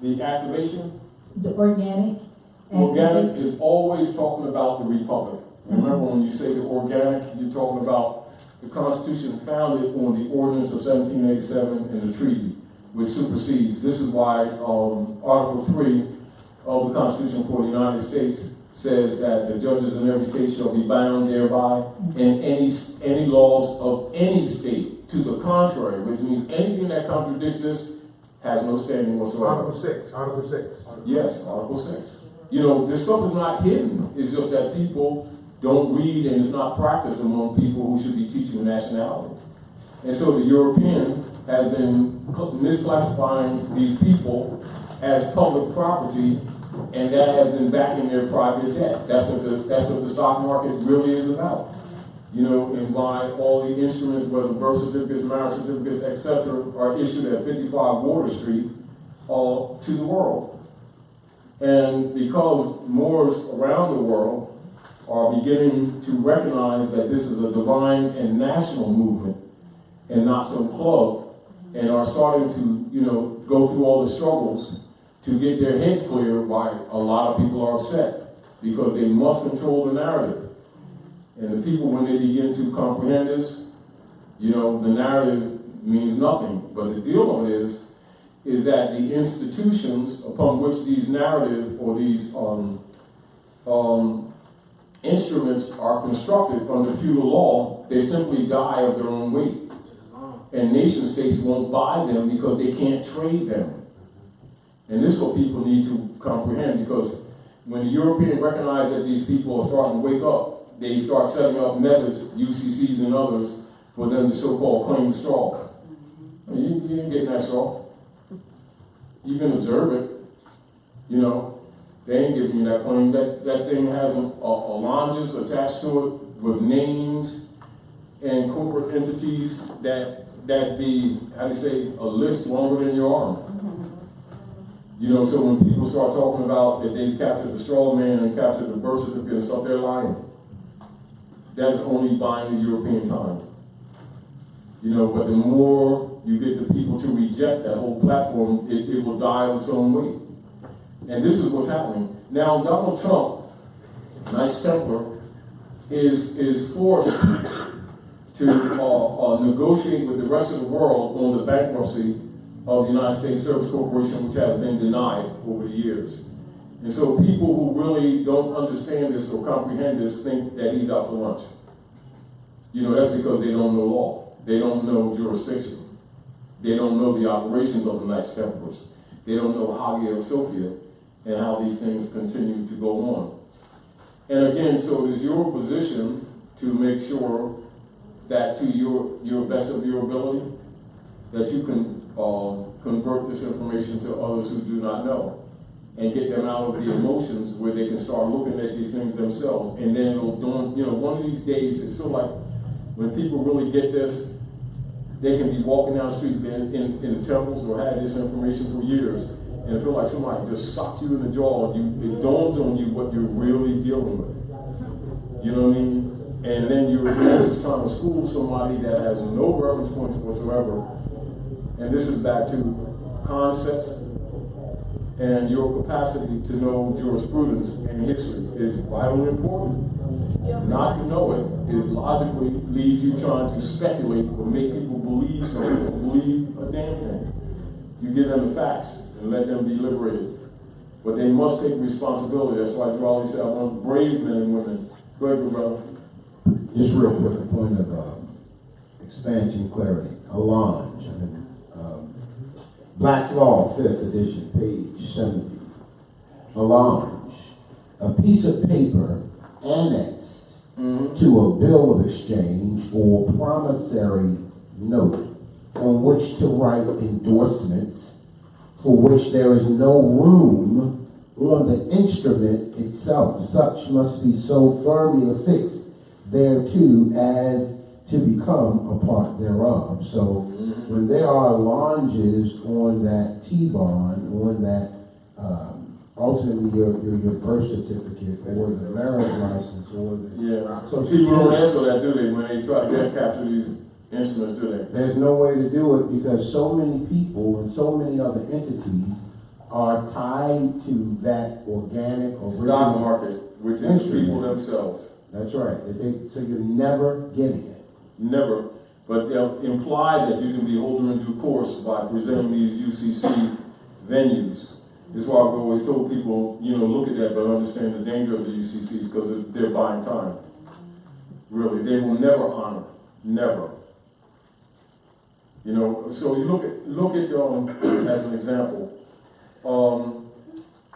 Speaker 1: The activation,
Speaker 4: The Organic? Act of
Speaker 1: organic is always talking about the Republic. Remember, when you say the organic, you're talking about the Constitution founded on the Ordinance of 1787 and the treaty, which supersedes. This is why Article 3 of the Constitution for the United States says that the judges in every state shall be bound thereby, and any laws of any state to the contrary, which means anything that contradicts this has no standing whatsoever.
Speaker 9: Article 6.
Speaker 1: Yes, Article 6. You know, this stuff is not hidden. It's just that people don't read, and it's not practiced among people who should be teaching nationality. And so the European has been misclassifying these people as public property, and that has been backing their private debt. That's what the stock market really is about. You know, and why all the instruments, whether birth certificates, marriage certificates, etc., are issued at 55 Water Street to the world. And because Moors around the world are beginning to recognize that this is a divine and national movement and not some club, and are starting to, you know, go through all the struggles to get their heads clear, why a lot of people are upset, because they must control the narrative. And the people, when they begin to comprehend this, you know, the narrative means nothing. But the deal of it is that the institutions upon which these narrative or these instruments are constructed under feudal law, they simply die of their own weight. And nation states won't buy them because they can't trade them. And this is what people need to comprehend, because when the Europeans recognize that these people are starting to wake up, they start setting up methods, UCCs and others, for them to so-called claim straw. You ain't getting that straw. You can observe it. You know, they ain't giving you that claim. That thing has a lounges attached to it with names and corporate entities that be, how do you say, a list longer than your arm. You know, so when people start talking about that they captured the straw man and captured the birth certificate and stuff, they're lying. That's only buying the European time. You know, but the more you get the people to reject that whole platform, it will die of its own weight. And this is what's happening. Now, Donald Trump, Knights Templar, is forced to negotiate with the rest of the world on the bankruptcy of the United States Service Corporation, which has been denied over the years. And so people who really don't understand this or comprehend this think that he's out to lunch. You know, that's because they don't know law. They don't know jurisdiction. They don't know the operations of the Knights Templars. They don't know Hagia Sophia and how these things continue to go on. And again, so it is your position to make sure that to your best of your ability, that you can convert this information to others who do not know, and get them out of the emotions where they can start looking at these things themselves. And then it'll dawn, you know, one of these days, it's sort of like when people really get this, they can be walking down the street in the temples or had this information for years, and it feel like somebody just socked you in the jaw. It dawns on you what you're really dealing with. You know what I mean? And then you're just trying to school somebody that has no reference points whatsoever. And this is back to concepts, and your capacity to know jurisprudence and history is vitally important. Not to know it is logically leaves you trying to speculate or make people believe something or believe a damn thing. You give them the facts and let them be liberated. But they must take responsibility. That's why Drawley said, I want brave men and women. Go ahead, brother.
Speaker 3: Just real quick, a point of expansion clarity. Allonge. Black's Law, 5th edition, page 70. Allonge. A piece of paper annexed to a bill of exchange or promissory note on which to write endorsements for which there is no room on the instrument itself. Such must be so firmly affixed thereto as to become a part thereof. So when there are allonges on that T-bond, on that ultimately your birth certificate or the marriage license or the
Speaker 1: So people don't answer that, do they, when they try to capture these instruments, do they?
Speaker 3: There's no way to do it because so many people and so many other entities are tied to that organic
Speaker 1: Stock
Speaker 3: original.
Speaker 1: market, which is the
Speaker 3: instrument.
Speaker 1: people themselves.
Speaker 3: That's right. So you're never getting it.
Speaker 1: Never. But they'll imply that you can be holder in due course by presenting these UCC venues. This is why I've always told people, look at that, but understand the danger of the UCCs because they're buying time. Really, they will never honor. Never. So you look at as an example,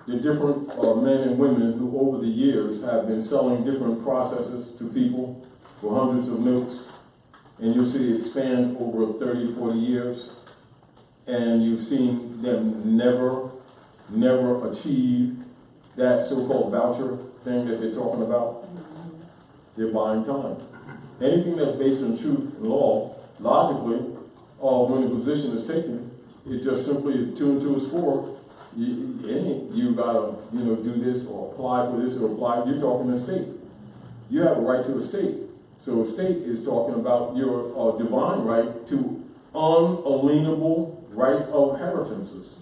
Speaker 1: the different men and women who over the years have been selling different processes to people for hundreds of notes, and you'll see it expand over 30, 40 years, and you've seen them never achieve that so-called voucher thing that they're talking about. They're buying time. Anything that's based on truth and law, logically, when the position is taken, it just simply 2 and 2 is 4. You gotta, do this or apply for this or apply. You're talking estate. You have a right to estate. So estate is talking about your divine right to unalienable right of inheritances.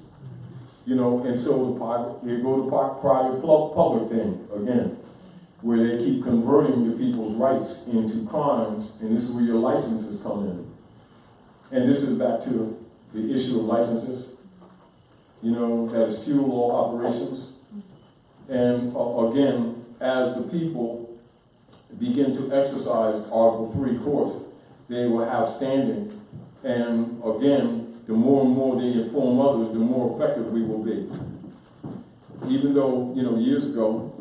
Speaker 1: And so you go to private public thing again, where they keep converting the people's rights into crimes, and this is where your licenses come in. And this is back to the issue of licenses. That is feudal law operations. And again, as the people begin to exercise Article 3 court, they will have standing. And again, the more and more they inform others, the more effective we will be. Even though, years ago,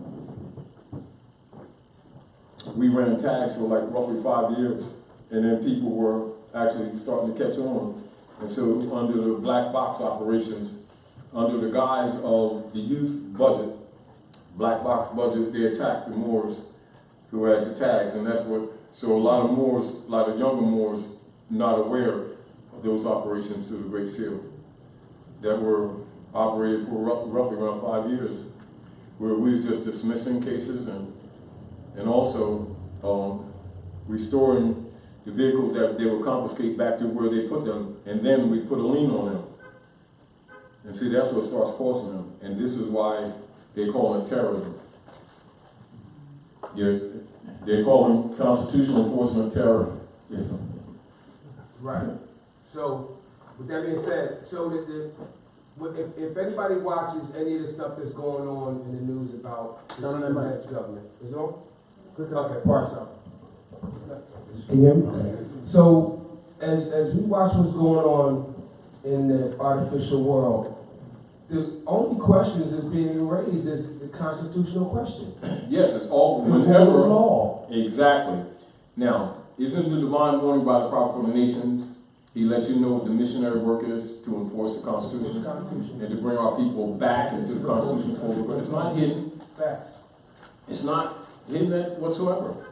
Speaker 1: we ran tags for like roughly 5 years, and then people were actually starting to catch on. And so under the black box operations, under the guise of the youth budget, black box budget, they attacked the Moors who had the tags, and so a lot of younger Moors not aware of those operations through the Great Seal that were operated for roughly around 5 years, where we was just dismissing cases and also restoring the vehicles that they would confiscate back to where they put them, and then we put a lien on them. And see, that's what starts costing them, and this is why they call it terrorism. They're calling constitutional enforcement terror. Yes, sir.
Speaker 9: Right. So, with that being said, so if anybody watches any of the stuff that's going on in the news about the Spanish government, is it on? Okay, parts of it. Can you hear me? Okay. So, as we watch what's going on in the artificial world, the only questions that's being raised is the constitutional question.
Speaker 1: Yes, it's all whenever law. Exactly. Now, isn't the divine warning by the prophet from the nations? He lets you know what the missionary work is to enforce the Constitution and to bring our people back into the Constitution forward. But it's not hidden. It's not hidden whatsoever.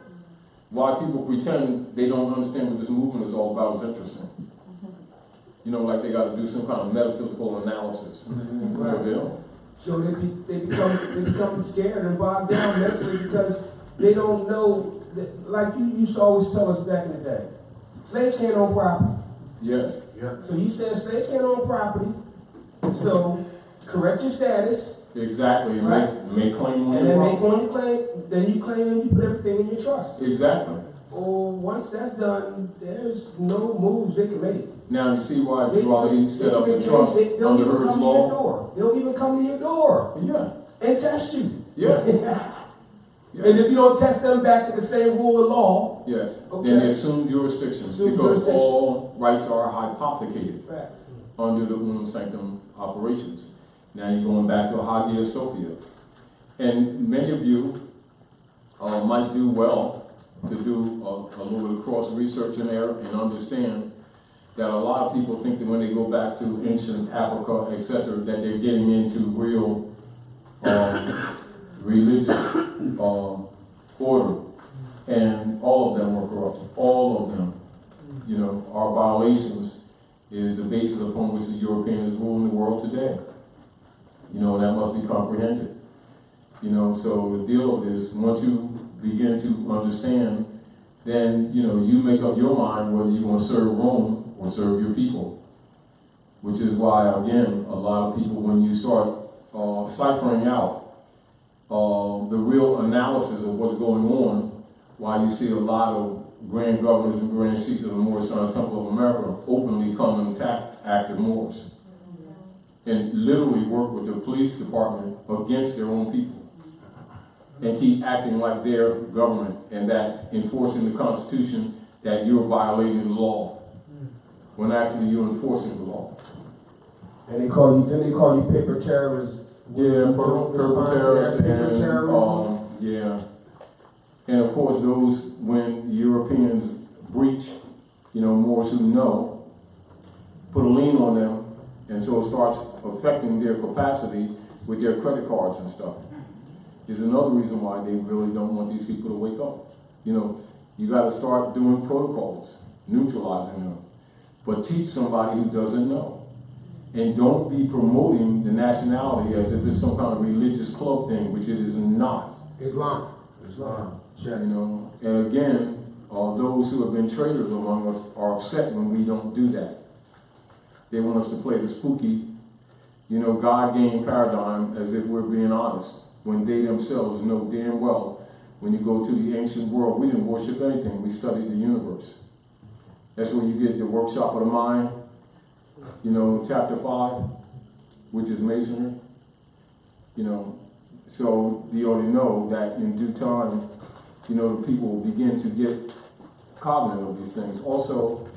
Speaker 1: Why people pretend they don't understand what this movement is all about is interesting. Like they got to do some kind of metaphysical analysis.
Speaker 9: Right.
Speaker 1: They don't.
Speaker 9: So they become scared and bogged down mentally because they don't know that, like you used to always tell us back in the day, slaves can't own property.
Speaker 1: Yes.
Speaker 9: Yeah. So you said slaves can't own property. So correct your status.
Speaker 1: Exactly. And
Speaker 9: right?
Speaker 1: make claim on
Speaker 9: and
Speaker 1: your
Speaker 9: then
Speaker 1: property.
Speaker 9: make one claim. Then you claim and you put everything in your trust.
Speaker 1: Exactly.
Speaker 9: Or once that's done, there's no moves they can make.
Speaker 1: Now you see why Drew set up the trust under Hurd's law.
Speaker 9: They'll even come to your door.
Speaker 1: Yeah.
Speaker 9: And test you.
Speaker 1: Yeah.
Speaker 9: Yeah. And if you don't test them back to the same rule of law,
Speaker 1: yes,
Speaker 9: okay.
Speaker 1: then they assume jurisdiction because all rights are hypothecated
Speaker 9: right.
Speaker 1: under the Unum Sanctum operations. Now you're going back to Hagia Sophia. And many of you might do well to do a little bit of cross research in there and understand that a lot of people think that when they go back to ancient Africa, etc., that they're getting into real religious order, and all of them were corrupt. All of them, are violations. Is the basis upon which the European is ruling the world today. That must be comprehended. So the deal is once you begin to understand then, you know, you make up your mind whether you want to serve Rome or serve your people. Which is why, again, a lot of people, when you start ciphering out the real analysis of what's going on, why you see a lot of grand governors and grand chiefs of the Moorish Science Temple of America openly come and attack active Moors. And literally work with the police department against their own people. And keep acting like their government and that enforcing the Constitution, that you're violating the law. When actually you're enforcing the law.
Speaker 9: And they call you paper terrorists.
Speaker 1: Yeah, purple terrorists and, yeah. And of course those, when Europeans breach, you know, Moors who know, put a lien on them, and so it starts affecting their capacity with their credit cards and stuff. Is another reason why they really don't want these people to wake up. You know, you gotta start doing protocols, neutralizing them. But teach somebody who doesn't know. And don't be promoting the nationality as if it's some kind of religious club thing, which it is not.
Speaker 9: Islam.
Speaker 1: You know, and again, those who have been traitors among us are upset when we don't do that. They want us to play the spooky, you know, God-game paradigm as if we're being honest, when they themselves know damn well, when you go to the ancient world, we didn't worship anything, we studied the universe. That's where you get the workshop of the mind, you know, chapter 5, which is masonry. You know, so you already know that in due time, you know, the people will begin to get cognizant of these things. Also,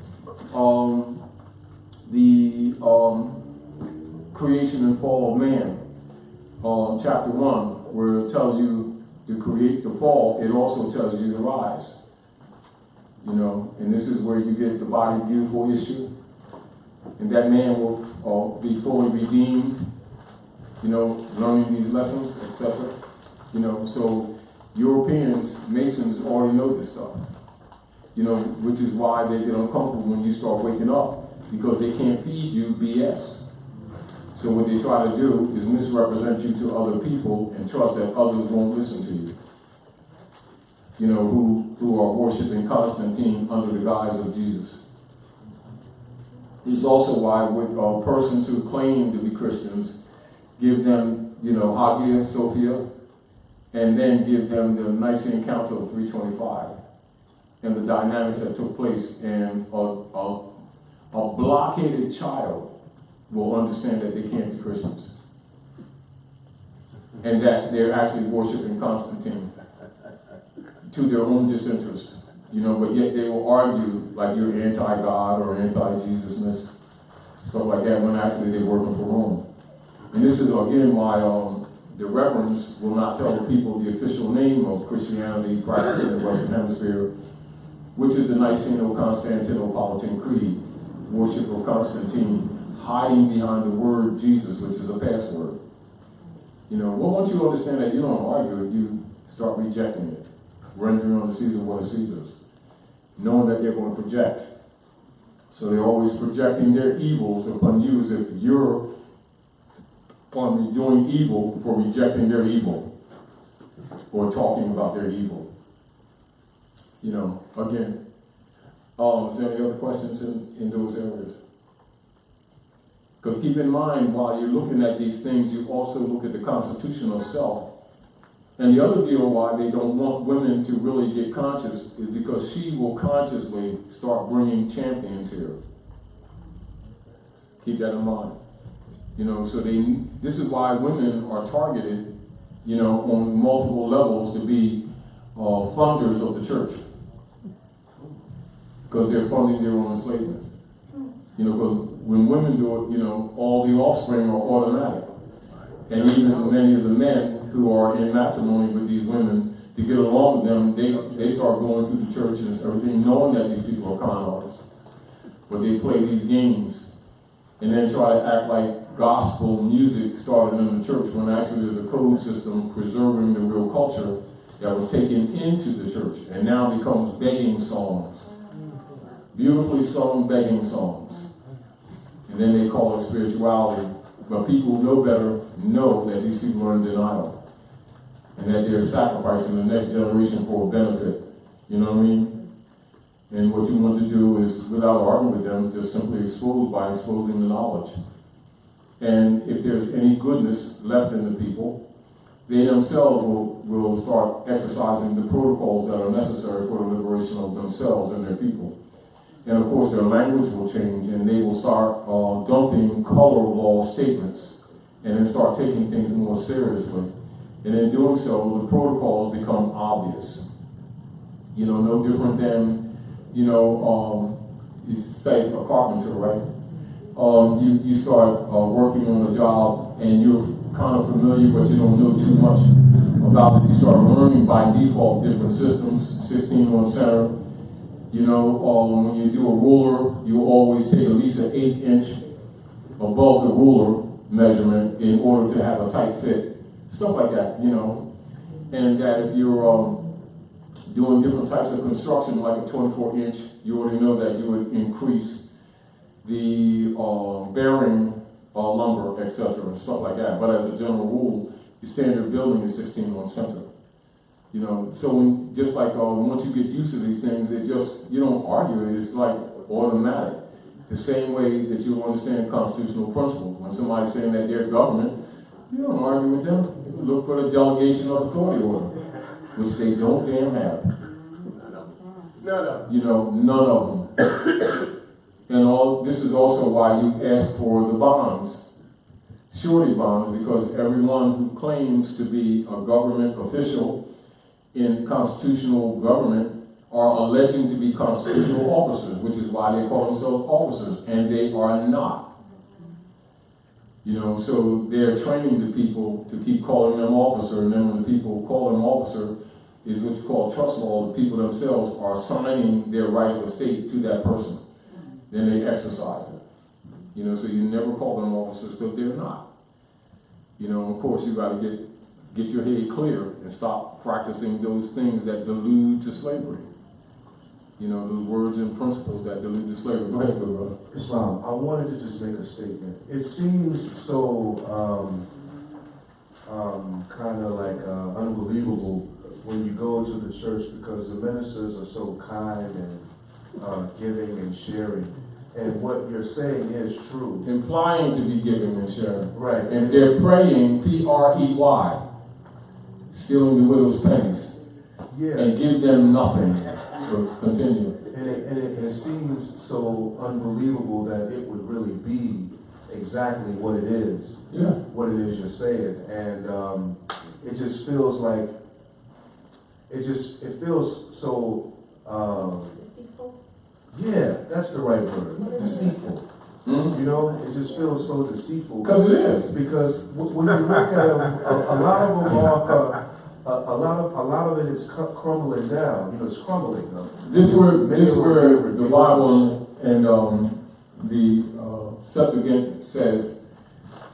Speaker 1: the creation and fall of man, chapter 1, where it tells you to create the fall, it also tells you to rise. You know, and this is where you get the body beautiful issue. And that man will be fully redeemed, you know, learning these lessons, etc. You know, so Europeans, Masons already know this stuff. You know, which is why they get uncomfortable when you start waking up, because they can't feed you BS. So what they try to do is misrepresent you to other people and trust that others won't listen to you. You know, who are worshiping Constantine under the guise of Jesus. It's also why with persons who claim to be Christians, give them, you know, Hagia Sophia, and then give them the Nicene Council of 325, and the dynamics that took place, and a blockaded child will understand that they can't be Christians, and that they're actually worshiping Constantine to their own disinterest, you know, but yet they will argue like you're anti-God or anti-Jesusness, stuff like that, when actually they're working for Rome. And this is, again, why the reverends will not tell the people the official name of Christianity practiced in the Western Hemisphere, which is the Niceno-Constantinopolitan Creed, worship of Constantine, hiding behind the word Jesus, which is a password. You know, well, once you understand that, you don't argue it, you start rejecting it. Rendering unto Caesar what is Caesar's, knowing that they're going to project. So they're always projecting their evils upon you as if you're doing evil for rejecting their evil or talking about their evil. You know, again, is there any other questions in those areas? Because keep in mind, while you're looking at these things, you also look at the constitution of self. And the other deal why they don't want women to really get conscious is because she will consciously start bringing champions here. Keep that in mind. You know, so this is why women are targeted, you know, on multiple levels to be funders of the church. Because they're funding their own enslavement. You know, because when women do it, you know, all the offspring are automatic. And even many of the men who are in matrimony with these women, to get along with them, they start going through the church and everything, knowing that these people are con artists. But they play these games and then try to act like gospel music started in the church, when actually there's a code system preserving the real culture that was taken into the church and now becomes begging songs. Beautifully sung begging songs. And then they call it spirituality. But people who know better know that these people are in denial. And that they're sacrificing the next generation for a benefit. You know what I mean? And what you want to do is, without arguing with them, just simply expose by exposing the knowledge. And if there's any goodness left in the people, they themselves will start exercising the protocols that are necessary for the liberation of themselves and their people. And of course, their language will change, and they will start dumping color law statements, and then start taking things more seriously. And in doing so, the protocols become obvious. You know, no different than, you know, you say a carpenter, right? You start working on a job, and you're kind of familiar, but you don't know too much about it. You start learning by default different systems, 16-1 center. You know, when you do a ruler, you always take at least an 1/8 inch above the ruler measurement in order to have a tight fit. Stuff like that, you know. And that if you're doing different types of construction, like a 24-inch, you already know that you would increase the bearing lumber, etc., and stuff like that. But as a general rule, your standard building is 16-1 center. You know, so when, just like once you get used to these things, it just, you don't argue it, it's like automatic. The same way that you understand constitutional principles. When somebody's saying that they're government, you don't argue with them. You look for the delegation of authority order, which they don't damn have.
Speaker 9: No.
Speaker 1: You know, none of them. And all this is also why you ask for the bonds, surety bonds, because everyone who claims to be a government official in constitutional government are alleging to be constitutional officers, which is why they call themselves officers, and they are not. You know, so they're training the people to keep calling them officer, and then when the people call them officer, is what you call trust law. The people themselves are signing their right of estate to that person. Then they exercise it. You know, so you never call them officers because they're not. You know, of course, you got to get your head clear and stop practicing those things that delude to slavery. You know, those words and principles that delude to slavery. Go ahead, good brother.
Speaker 6: Islam, I wanted to just make a statement. It seems so kind of like unbelievable when you go to the church, because the ministers are so kind and giving and sharing. And what you're saying is true.
Speaker 1: Implying to be giving and sharing.
Speaker 6: Right.
Speaker 1: And they're praying, P-R-E-Y, stealing the widow's pennies.
Speaker 6: Yeah.
Speaker 1: And give them nothing. So continue.
Speaker 6: And it seems so unbelievable that it would really be exactly what it is.
Speaker 1: Yeah.
Speaker 6: What it is you're saying. And it just feels like, it feels so,
Speaker 5: Deceitful?
Speaker 6: yeah, that's the right word. Deceitful.
Speaker 1: Mm-hmm.
Speaker 6: You know, it just feels so deceitful.
Speaker 1: Because it is.
Speaker 6: Because when you look at them, a lot of them are, a lot of it is crumbling down. You know, it's crumbling.
Speaker 1: This is where the Bible and the Septuagint says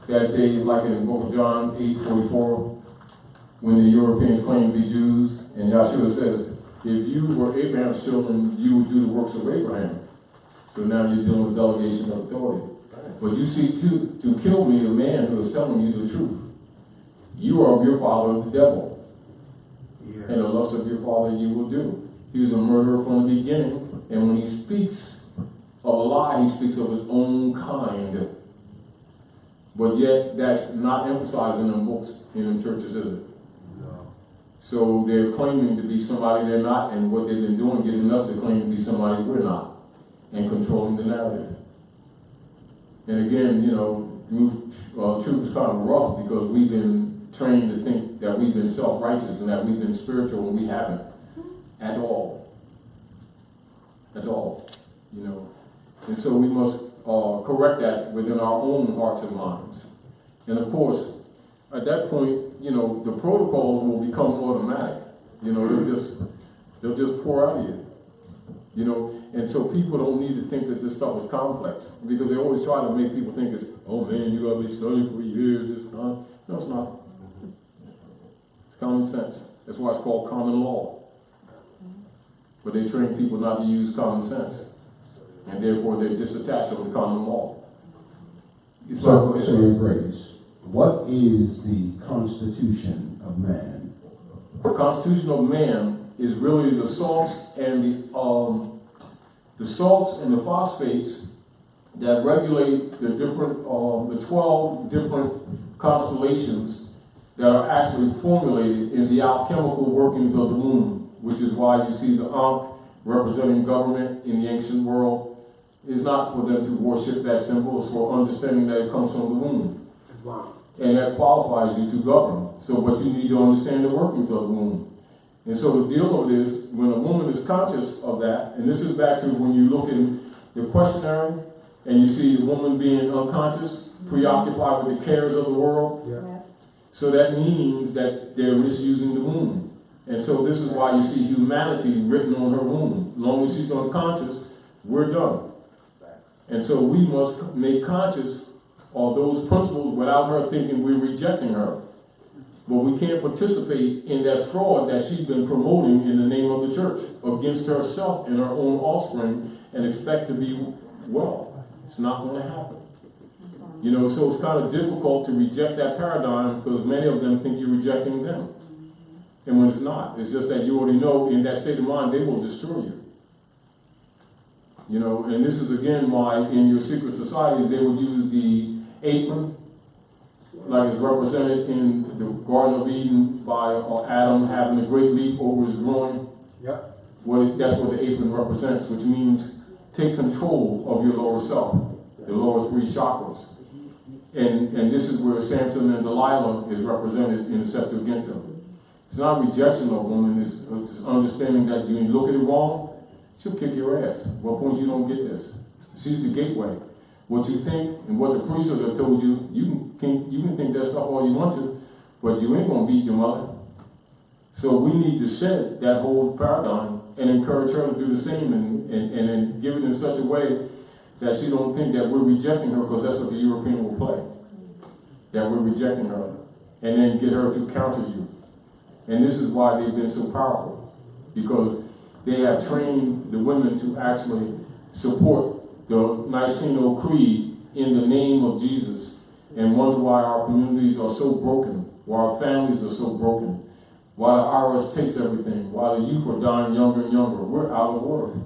Speaker 1: that they, like in the book of John 8:44, when the Europeans claim to be Jews, and Yahshua says, if you were Abraham's children, you would do the works of Abraham. So now you're dealing with delegation of authority. But you seek to kill me, the man who is telling you the truth. You are of your father, the devil. Yeah. And the lust of your father you will do. He was a murderer from the beginning, and when he speaks of a lie, he speaks of his own kind. But yet, that's not emphasized in them books, in them churches, is it? No. So they're claiming to be somebody they're not, and what they've been doing, getting us to claim to be somebody we're not, and controlling the narrative. And again, you know, truth is kind of rough because we've been trained to think that we've been self-righteous and that we've been spiritual, and we haven't at all. At all, you know. And so we must correct that within our own hearts and minds. And of course, at that point, you know, the protocols will become automatic. You know, they'll just pour out of you. You know, and so people don't need to think that this stuff is complex, because they always try to make people think it's, oh man, you gotta be studying for years. No, it's not. It's common sense. That's why it's called common law. But they train people not to use common sense, and therefore they're disattached from the common law.
Speaker 3: So, Your Grace, what is the Constitution of Man?
Speaker 1: The Constitution of Man is really the source and the the salts and the phosphates that regulate the different, the 12 different constellations that are actually formulated in the alchemical workings of the womb, which is why you see the Ankh representing government in the ancient world. Is not for them to worship that symbol, it's for understanding that it comes from the womb. And that qualifies you to govern. So, but you need to understand the workings of the womb. And so the deal of it is, when a woman is conscious of that, and this is back to when you look in the questionnaire, and you see the woman being unconscious, preoccupied with the cares of the world.
Speaker 9: Yeah.
Speaker 1: So that means that they're misusing the womb. And so this is why you see humanity written on her womb. As long as she's unconscious, we're done. And so we must make conscious of those principles without her thinking we're rejecting her. But we can't participate in that fraud that she's been promoting in the name of the church against herself and her own offspring and expect to be well. It's not going to happen. You know, so it's kind of difficult to reject that paradigm because many of them think you're rejecting them. And when it's not, it's just that you already know in that state of mind they will destroy you. You know, and this is again why in your secret societies they would use the apron, like it's represented in the Garden of Eden by Adam having a great leap over his groin.
Speaker 9: Yep.
Speaker 1: That's what the apron represents, which means take control of your lower self, the lower three chakras. And this is where Samson and Delilah is represented in the Septuaginta. It's not rejection of woman, it's understanding that you look at it wrong, she'll kick your ass. What point you don't get this? She's the gateway. What you think and what the priesthood have told you, you can think that stuff all you want to, but you ain't gonna beat your mother. So we need to shed that whole paradigm and encourage her to do the same and then give it in such a way that she don't think that we're rejecting her, because that's what the European will play. That we're rejecting her. And then get her to counter you. And this is why they've been so powerful. Because they have trained the women to actually support the Nicene Creed in the name of Jesus, and wonder why our communities are so broken, why our families are so broken, why the IRS takes everything, why the youth are dying younger and younger. We're out of order.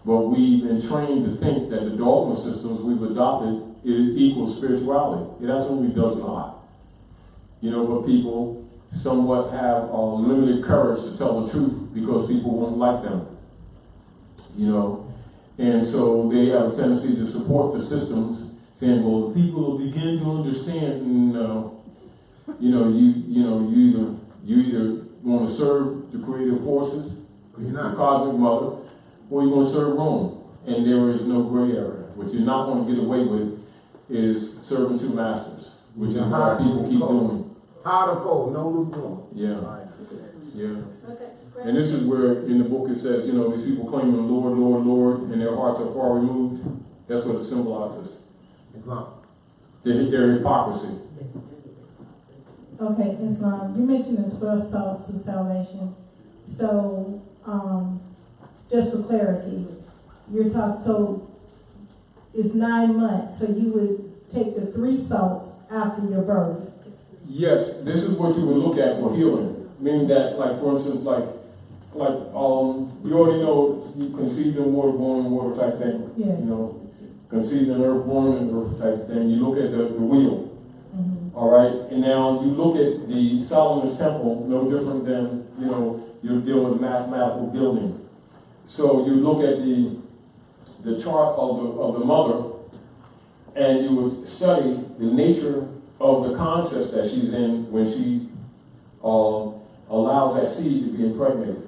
Speaker 1: But we've been trained to think that the dogma systems we've adopted equals spirituality. It absolutely does not. You know, but people somewhat have limited courage to tell the truth because people won't like them. You know, and so they have a tendency to support the systems, saying, "Well, the people will begin to understand." No, you either want to serve the creative forces, the cosmic mother, or you want to serve Rome, and there is no gray area. What you're not going to get away with is serving two masters, which is what people keep doing.
Speaker 10: Hot or cold, no lukewarm.
Speaker 1: Yeah, yeah. And this is where in the book it says, you know, these people claiming Lord, Lord, Lord, and their hearts are far removed. That's what it symbolizes. Their hypocrisy.
Speaker 4: Okay, Islam, you mentioned the 12 salts of salvation. So, just for clarity, you're talking, so it's 9 months, so you would take the 3 salts after your birth.
Speaker 1: Yes, this is what you would look at for healing. Meaning that, like, for instance, you already know you conceived in water, born in water type thing.
Speaker 4: Yes.
Speaker 1: You know, conceived in earth, born in earth type thing. You look at the wheel.
Speaker 4: Mm-hmm.
Speaker 1: All right, and now you look at the Solomon's temple, no different than, you know, you're dealing with mathematical building. So you look at the chart of the mother, and you would study the nature of the concepts that she's in when she allows that seed to be impregnated.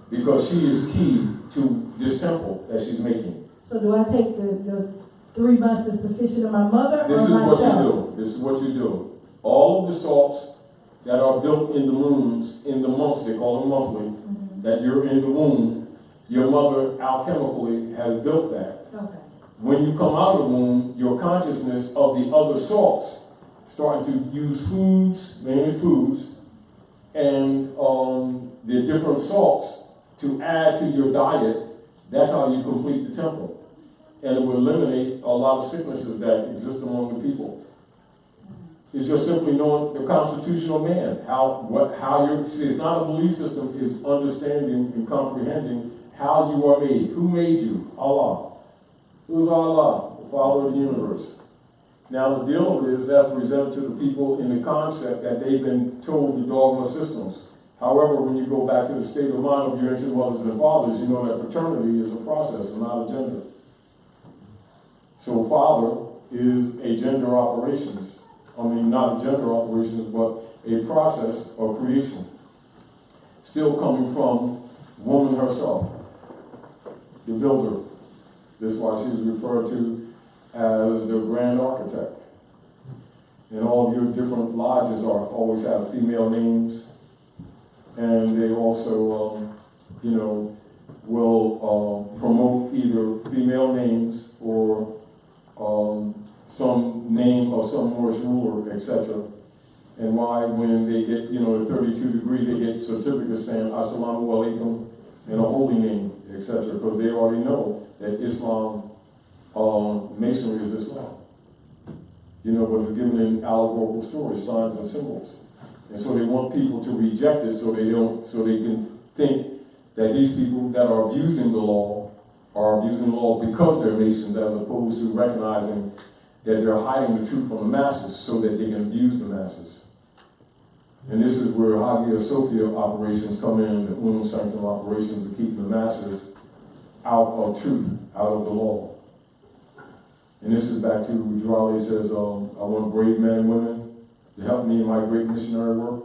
Speaker 1: Because she is key to this temple that she's making.
Speaker 4: So do I take the 3 months as sufficient of my mother
Speaker 1: This
Speaker 4: or
Speaker 1: is
Speaker 4: myself?
Speaker 1: what you do. This is what you do. All of the salts that are built in the wombs, in the months, they call them monthly,
Speaker 4: Mm-hmm.
Speaker 1: that you're in the womb, your mother alchemically has built that.
Speaker 4: Okay.
Speaker 1: When you come out of the womb, your consciousness of the other salts, starting to use foods, mainly foods, and the different salts to add to your diet, that's how you complete the temple. And it will eliminate a lot of sicknesses that exist among the people. It's just simply knowing the constitutional man, how it's not a belief system, it's understanding and comprehending how you are made. Who made you? Allah. Who's Allah? The Father of the universe. Now the deal of it is that's presented to the people in the concept that they've been told the dogma systems. However, when you go back to the state of mind of your ancient mothers and fathers, you know that paternity is a process and not a gender. So father is a gender operations. I mean, not a gender operations, but a process of creation. Still coming from woman herself, the builder. That's why she was referred to as the grand architect. And all of your different lodges always have female names, and they also, will promote either female names or some name of some Moorish ruler, etc. And why, when they get, the 32 degree, they get certificates saying Assalamu alaikum and a holy name, etc. Because they already know that Islam, masonry is Islam. But it's given in allegorical stories, signs and symbols. And so they want people to reject it so they can think that these people that are abusing the law are abusing the law because they're Masons, as opposed to recognizing that they're hiding the truth from the masses so that they can abuse the masses. And this is where Hagia Sophia operations come in, the Unum Sanctum operations to keep the masses out of truth, out of the law. And this is back to Drale says, I want brave men and women to help me in my great missionary work.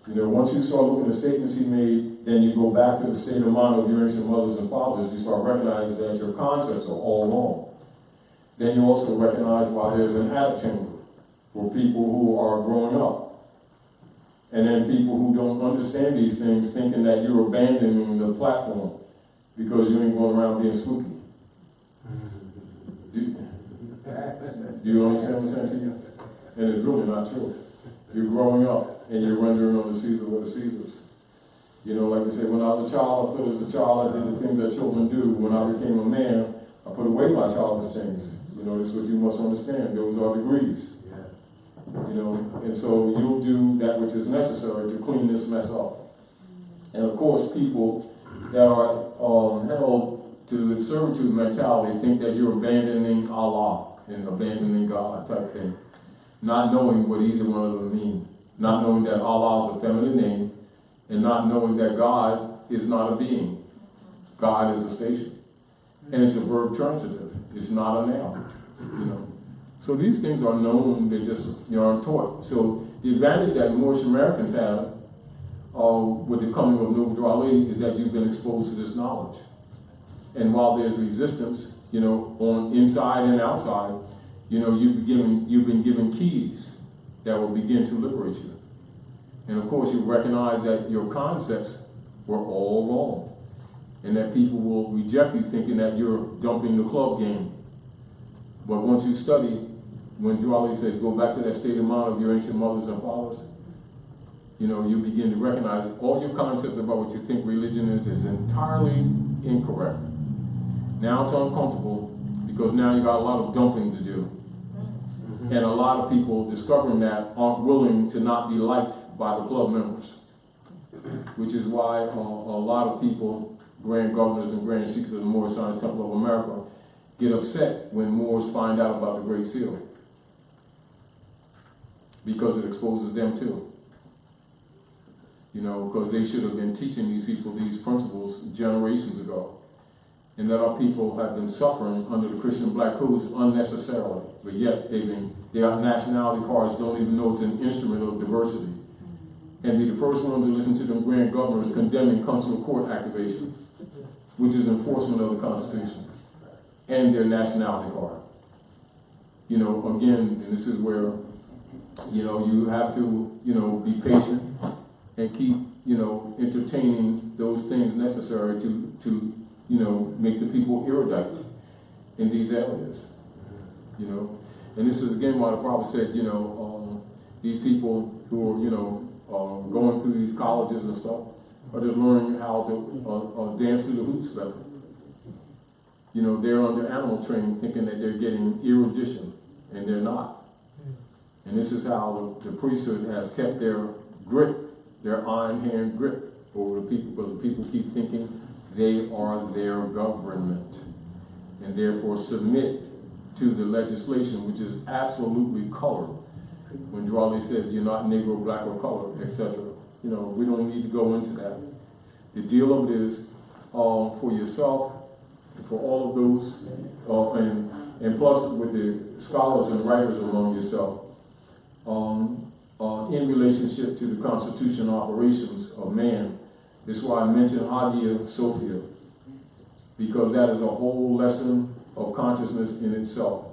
Speaker 1: Once you start looking at the statements he made, then you go back to the state of mind of your ancient mothers and fathers. You start recognizing that your concepts are all wrong. Then you also recognize why there's an antechamber for people who are growing up. And then people who don't understand these things thinking that you're abandoning the platform because you ain't going around being spooky. Do you understand what I'm saying to you? And it's really not true. You're growing up and you're rendering unto Caesar what is Caesar's. Like they say, when I was a child, I thought as a child I did the things that children do. When I became a man, I put away my childish things. This is what you must understand. Those are degrees. And so you'll do that which is necessary to clean this mess up. And of course, people that are held to the servitude mentality think that you're abandoning Allah and abandoning God type thing, not knowing what either one of them mean, not knowing that Allah is a feminine name, and not knowing that God is not a being. God is a station, and it's a verb transitive. It's not a noun. So these things are known, they just aren't taught. So the advantage that Moorish Americans have with the coming of Noble Drale is that you've been exposed to this knowledge. And while there's resistance, on inside and outside, you've been given keys that will begin to liberate you. And of course, you recognize that your concepts were all wrong, and that people will reject you thinking that you're dumping the club game. But once you study, when Drale said, go back to that state of mind of your ancient mothers and fathers, you begin to recognize all your concept about what you think religion is entirely incorrect. Now it's uncomfortable because now you got a lot of dumping to do. And a lot of people discovering that aren't willing to not be liked by the club members, which is why a lot of people, grand governors and grand sheiks of the Moorish Science Temple of America, get upset when Moors find out about the Great Seal, because it exposes them too. Because they should have been teaching these people these principles generations ago. And that our people have been suffering under the Christian black codes unnecessarily, but yet their nationality cards don't even know it's an instrument of diversity. And be the first ones to listen to them grand governors condemning consular court activation, which is enforcement of the Constitution, and their nationality card. Again, and this is where, you have to, be patient and keep, entertaining those things necessary to make the people erudite in these areas, And this is again why the prophet said, these people who are, going through these colleges and stuff are just learning how to dance through the hoops better. They're under animal training thinking that they're getting erudition, and they're not. And this is how the priesthood has kept their grip, their iron hand grip over the people, because the people keep thinking They are their government, and therefore submit to the legislation, which is absolutely colored. When Drawley said you're not Negro, black, or colored, etc. You know, we don't need to go into that. The deal of it is for yourself, for all of those, and plus with the scholars and writers among yourself, in relationship to the constitutional operations of man. This is why I mentioned Hagia Sophia, because that is a whole lesson of consciousness in itself.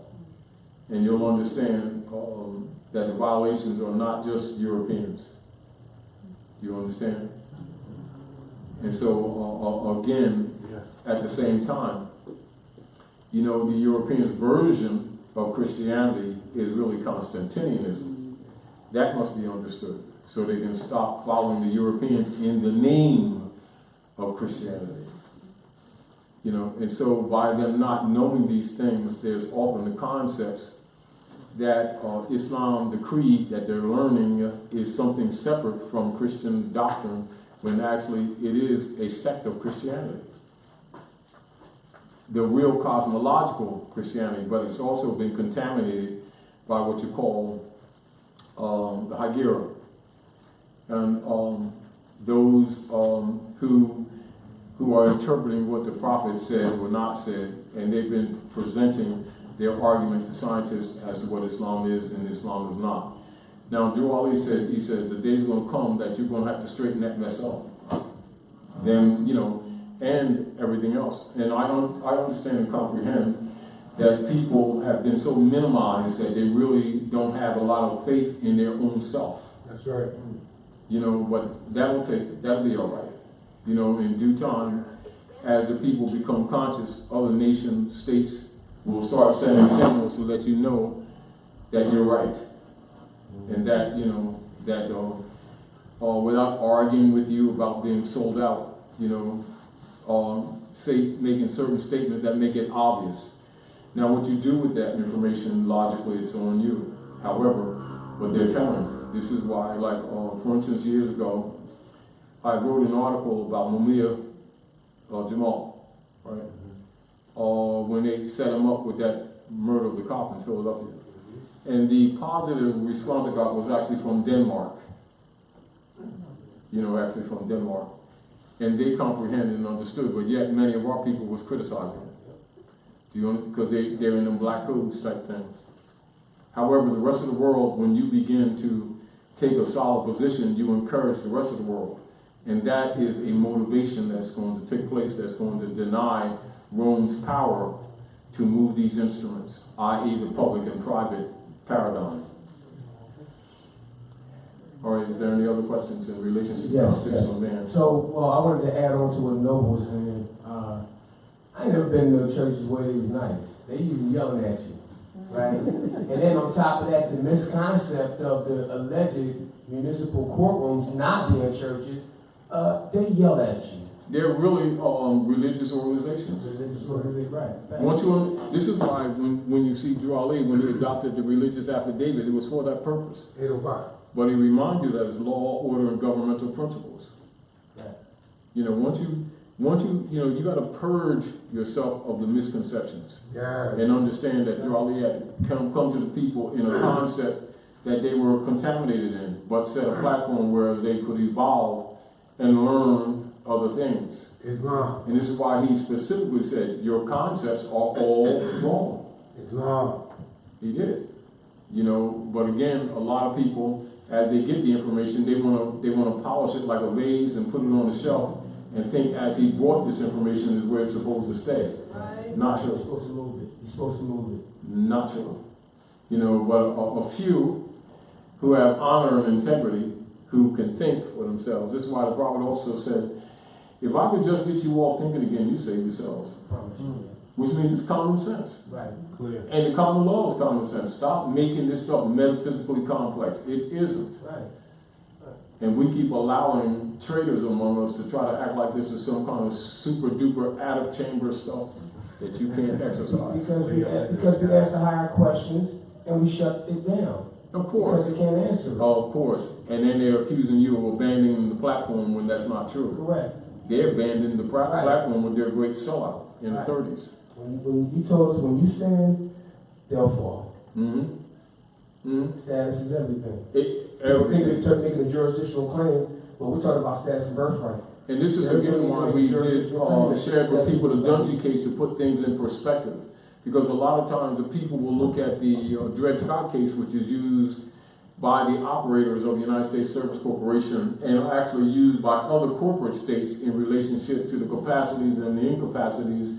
Speaker 1: And you'll understand that the violations are not just Europeans. You understand? And so, again, at the same time, you know, the Europeans' version of Christianity is really Constantinianism. That must be understood, so they can stop following the Europeans in the name of Christianity. You know, and so by them not knowing these things, there's often the concepts that Islam, the creed that they're learning, is something separate from Christian doctrine, when actually it is a sect of Christianity. The real cosmological Christianity, but it's also been contaminated by what you call the Hagira. And those who are interpreting what the prophet said or not said, and they've been presenting their argument to scientists as to what Islam is and Islam is not. Now, Drew Ali said, he says, the day's going to come that you're going to have to straighten that mess up. Then, you know, and everything else. And I understand and comprehend that people have been so minimized that they really don't have a lot of faith in their own self.
Speaker 9: That's right.
Speaker 1: You know, but that'll be all right. You know, in due time, as the people become conscious, other nation states will start sending signals to let you know that you're right. And that, you know, that without arguing with you about being sold out, you know, making certain statements that make it obvious. Now, what you do with that information, logically, it's on you. However, what they're telling, this is why, like, for instance, years ago, I wrote an article about Mumia Jamal, right? When they set him up with that murder of the cop in Philadelphia. And the positive response I got was actually from Denmark. You know, actually from Denmark. And they comprehended and understood, but yet many of our people was criticizing it. Do you understand? Because they're in them black codes type thing. However, the rest of the world, when you begin to take a solid position, you encourage the rest of the world. And that is a motivation that's going to take place, that's going to deny Rome's power to move these instruments, i.e. the public and private paradigm. All right, is there any other questions in relation to the Constitution of Man?
Speaker 11: So, well, I wanted to add on to what Noble was saying. I ain't never been to churches where they was nice. They usually yelling at you, right? And then on top of that, the misconcept of the alleged municipal courtrooms not being churches, they yell at you.
Speaker 1: They're really religious organizations.
Speaker 11: Religious organizations, right.
Speaker 1: This is why when you see Drew Ali, when he adopted the religious affidavit, it was for that purpose. But he reminds you that it's law, order, and governmental principles.
Speaker 11: Right.
Speaker 1: You know, once you got to purge yourself of the misconceptions.
Speaker 9: Yes.
Speaker 1: And understand that Drew Ali had come to the people in a concept that they were contaminated in, but set a platform where they could evolve and learn other things.
Speaker 9: Islam.
Speaker 1: And this is why he specifically said, your concepts are all wrong.
Speaker 9: Islam.
Speaker 1: He did it. You know, but again, a lot of people, as they get the information, they want to polish it like a vase and put it on the shelf and think as he brought this information is where it's supposed to stay.
Speaker 5: Right.
Speaker 1: Not true.
Speaker 11: You're supposed to move it. You're supposed to move it.
Speaker 1: Not true. You know, but a few who have honor and integrity, who can think for themselves. This is why the prophet also said, if I could just get you all thinking again, you save yourselves. Which means it's common sense.
Speaker 11: Right.
Speaker 9: Clear.
Speaker 1: And the common law is common sense. Stop making this stuff metaphysically complex. It isn't.
Speaker 11: Right.
Speaker 1: And we keep allowing traitors among us to try to act like this is some kind of super duper out of chamber stuff that you can't exercise.
Speaker 11: Because we ask the higher questions and we shut it down.
Speaker 1: Of course.
Speaker 11: Because they can't answer it.
Speaker 1: Oh, of course. And then they're accusing you of abandoning the platform when that's not true.
Speaker 11: Correct.
Speaker 1: They abandoned the platform with their great sellout in the 30s.
Speaker 11: When you told us when you stand, they'll fall. Status is everything. Everything they're making a jurisdictional claim, but we're talking about status and birthright.
Speaker 1: And this is again why we did share with people the Dungy case to put things in perspective. Because a lot of times the people will look at the Dred Scott case, which is used by the operators of the United States Service Corporation and actually used by other corporate states in relationship to the capacities and the incapacities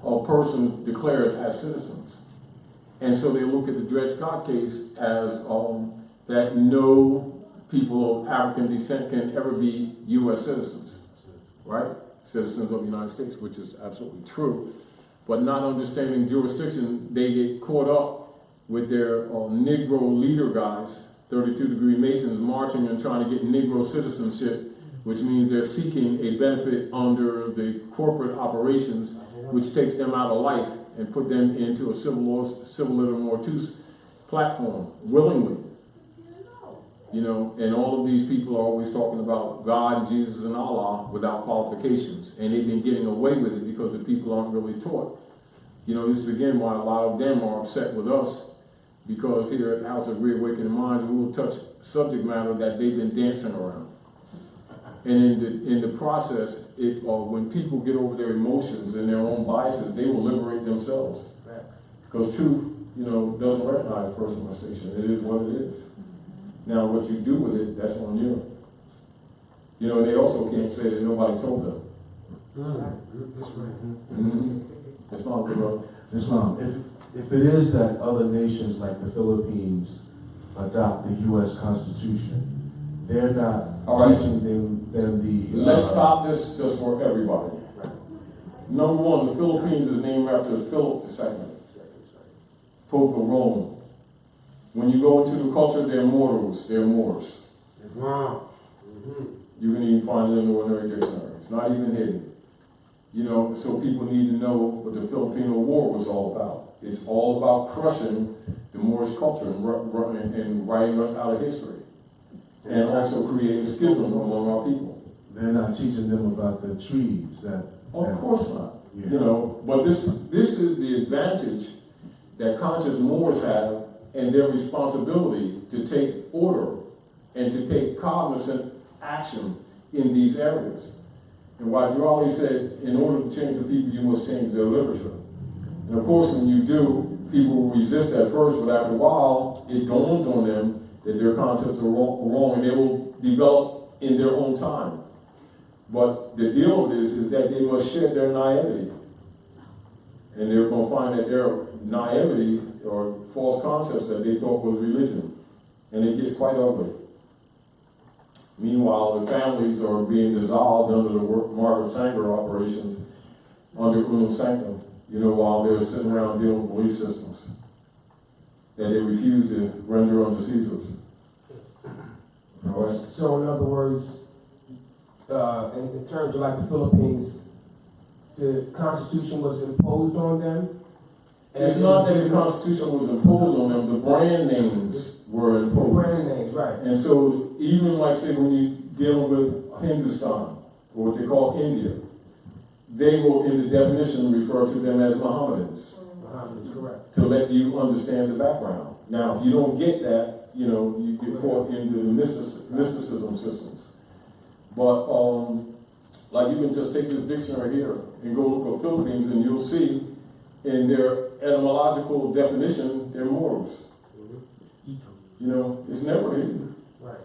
Speaker 1: of persons declared as citizens. And so they look at the Dred Scott case as that no people of African descent can ever be U.S. citizens, right? Citizens of the United States, which is absolutely true. But not understanding jurisdiction, they get caught up with their Negro leader guys, 32-degree Masons, marching and trying to get Negro citizenship, which means they're seeking a benefit under the corporate operations, which takes them out of life and put them into a civil little mortuus platform willingly. You know, and all of these people are always talking about God, Jesus, and Allah without qualifications. And they've been getting away with it because the people aren't really taught. You know, this is again why a lot of them are upset with us, because here at House of Reawakening Minds, we will touch subject matter that they've been dancing around. And in the process, when people get over their emotions and their own biases, they will liberate themselves. Because truth, you know, doesn't recognize personal station. It is what it is. Now, what you do with it, that's on you. You know, they also can't say that nobody told them.
Speaker 6: That's right.
Speaker 1: That's not good.
Speaker 6: Islam, if it is that other nations like the Philippines adopt the U.S. Constitution, they're not teaching them the...
Speaker 1: Let's stop this just for everybody. Right. Number one, the Philippines is named after Philip II, Pope of Rome. When you go into the culture, they're Moros, they're Moors.
Speaker 9: Wow.
Speaker 1: You can even find it in the ordinary dictionary. It's not even hidden. You know, so people need to know what the Filipino War was all about. It's all about crushing the Moorish culture and writing us out of history. And also creating schism among our people.
Speaker 6: They're not teaching them about the trees that...
Speaker 1: Of course not. Yeah. You know, but this is the advantage that conscious Moors have and their responsibility to take order and to take cognizant action in these areas. And why Jawali said, in order to change the people, you must change their literature. And of course, when you do, people will resist at first, but after a while, it dawns on them that their concepts are wrong, and they will develop in their own time. But the deal with this is that they must shed their naivety. And they're going to find that their naivety or false concepts that they thought was religion. And it gets quite ugly. Meanwhile, the families are being dissolved under the Margaret Sanger operations under Unum Sanctum, you know, while they're sitting around dealing with belief systems that they refuse to render unto Caesar. All right?
Speaker 11: So in other words, in terms of like the Philippines, the Constitution was imposed on them?
Speaker 1: It's not that the Constitution was imposed on them, the brand names were imposed.
Speaker 11: Brand names, right.
Speaker 1: And so even like say when you're dealing with Hindustan, or what they call India, they will in the definition refer to them as Mohammedans.
Speaker 11: Mohammedans, correct.
Speaker 1: To let you understand the background. Now, if you don't get that, you know, you get caught into the mysticism systems. But like you can just take this dictionary here and go look at Philippines and you'll see in their etymological definition, they're Moors. You know, it's never hidden.
Speaker 11: Right.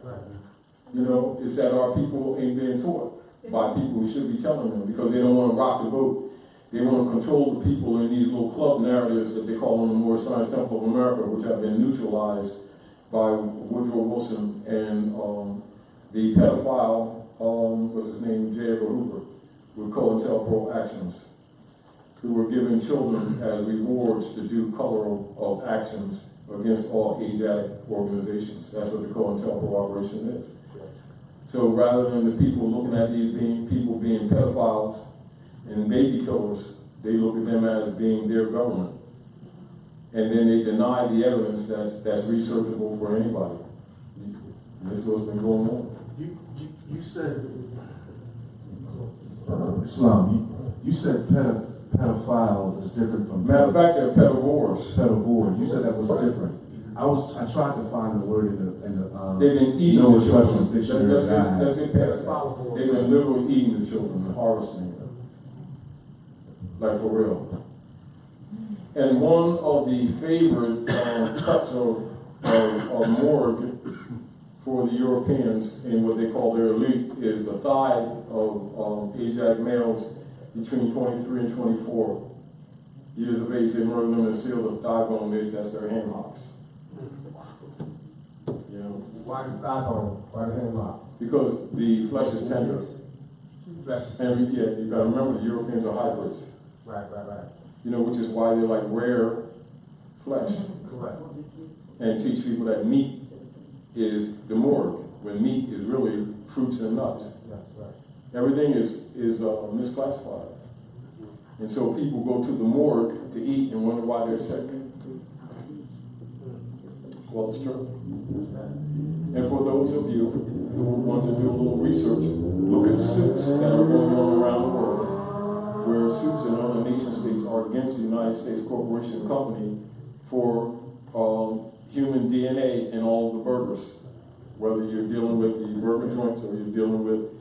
Speaker 1: You know, it's that our people ain't being taught by people who should be telling them because they don't want to rock the boat. They want to control the people in these little club narratives that they call in the Moorish Science Temple of America, which have been neutralized by Woodrow Wilson and the pedophile, what's his name, J. Edgar Hoover, with COINTELPRO actions, who were given children as rewards to do color of actions against all Asiatic organizations. That's what the COINTELPRO operation is. So rather than the people looking at these people being pedophiles and baby killers, they look at them as being their government. And then they deny the evidence that's researchable for anybody. This is what's been going on.
Speaker 6: You said Islam, you said pedophile is different from
Speaker 1: Matter of fact, they're pedivores.
Speaker 6: pedivore. You said that was different. I tried to find the word in the
Speaker 1: They've been eating
Speaker 6: no
Speaker 1: the
Speaker 6: exceptions
Speaker 1: children.
Speaker 6: dictionary.
Speaker 1: Let's get past that. They've been literally eating the children and harvesting them. Like for real. And one of the favorite cuts of morgue for the Europeans in what they call their elite is the thigh of Asiatic males between 23 and 24 years of age. They murder them and steal the thigh bone. That's their hand hocks. You know,
Speaker 11: Why the thigh bone? Why the hemlock?
Speaker 1: because the flesh is tender. And yeah, you gotta remember the Europeans are hybrids.
Speaker 11: Right.
Speaker 1: You know, which is why they're like rare flesh.
Speaker 11: Correct.
Speaker 1: And teach people that meat is the morgue, when meat is really fruits and nuts.
Speaker 11: That's right.
Speaker 1: Everything is misclassified. And so people go to the morgue to eat and wonder why they're sick. Well, it's true. And for those of you who want to do a little research, look at suits that are going on around the world, where suits in other nation states are against the United States Corporation Company for human DNA in all of the burgers. Whether you're dealing with the burger joints or you're dealing with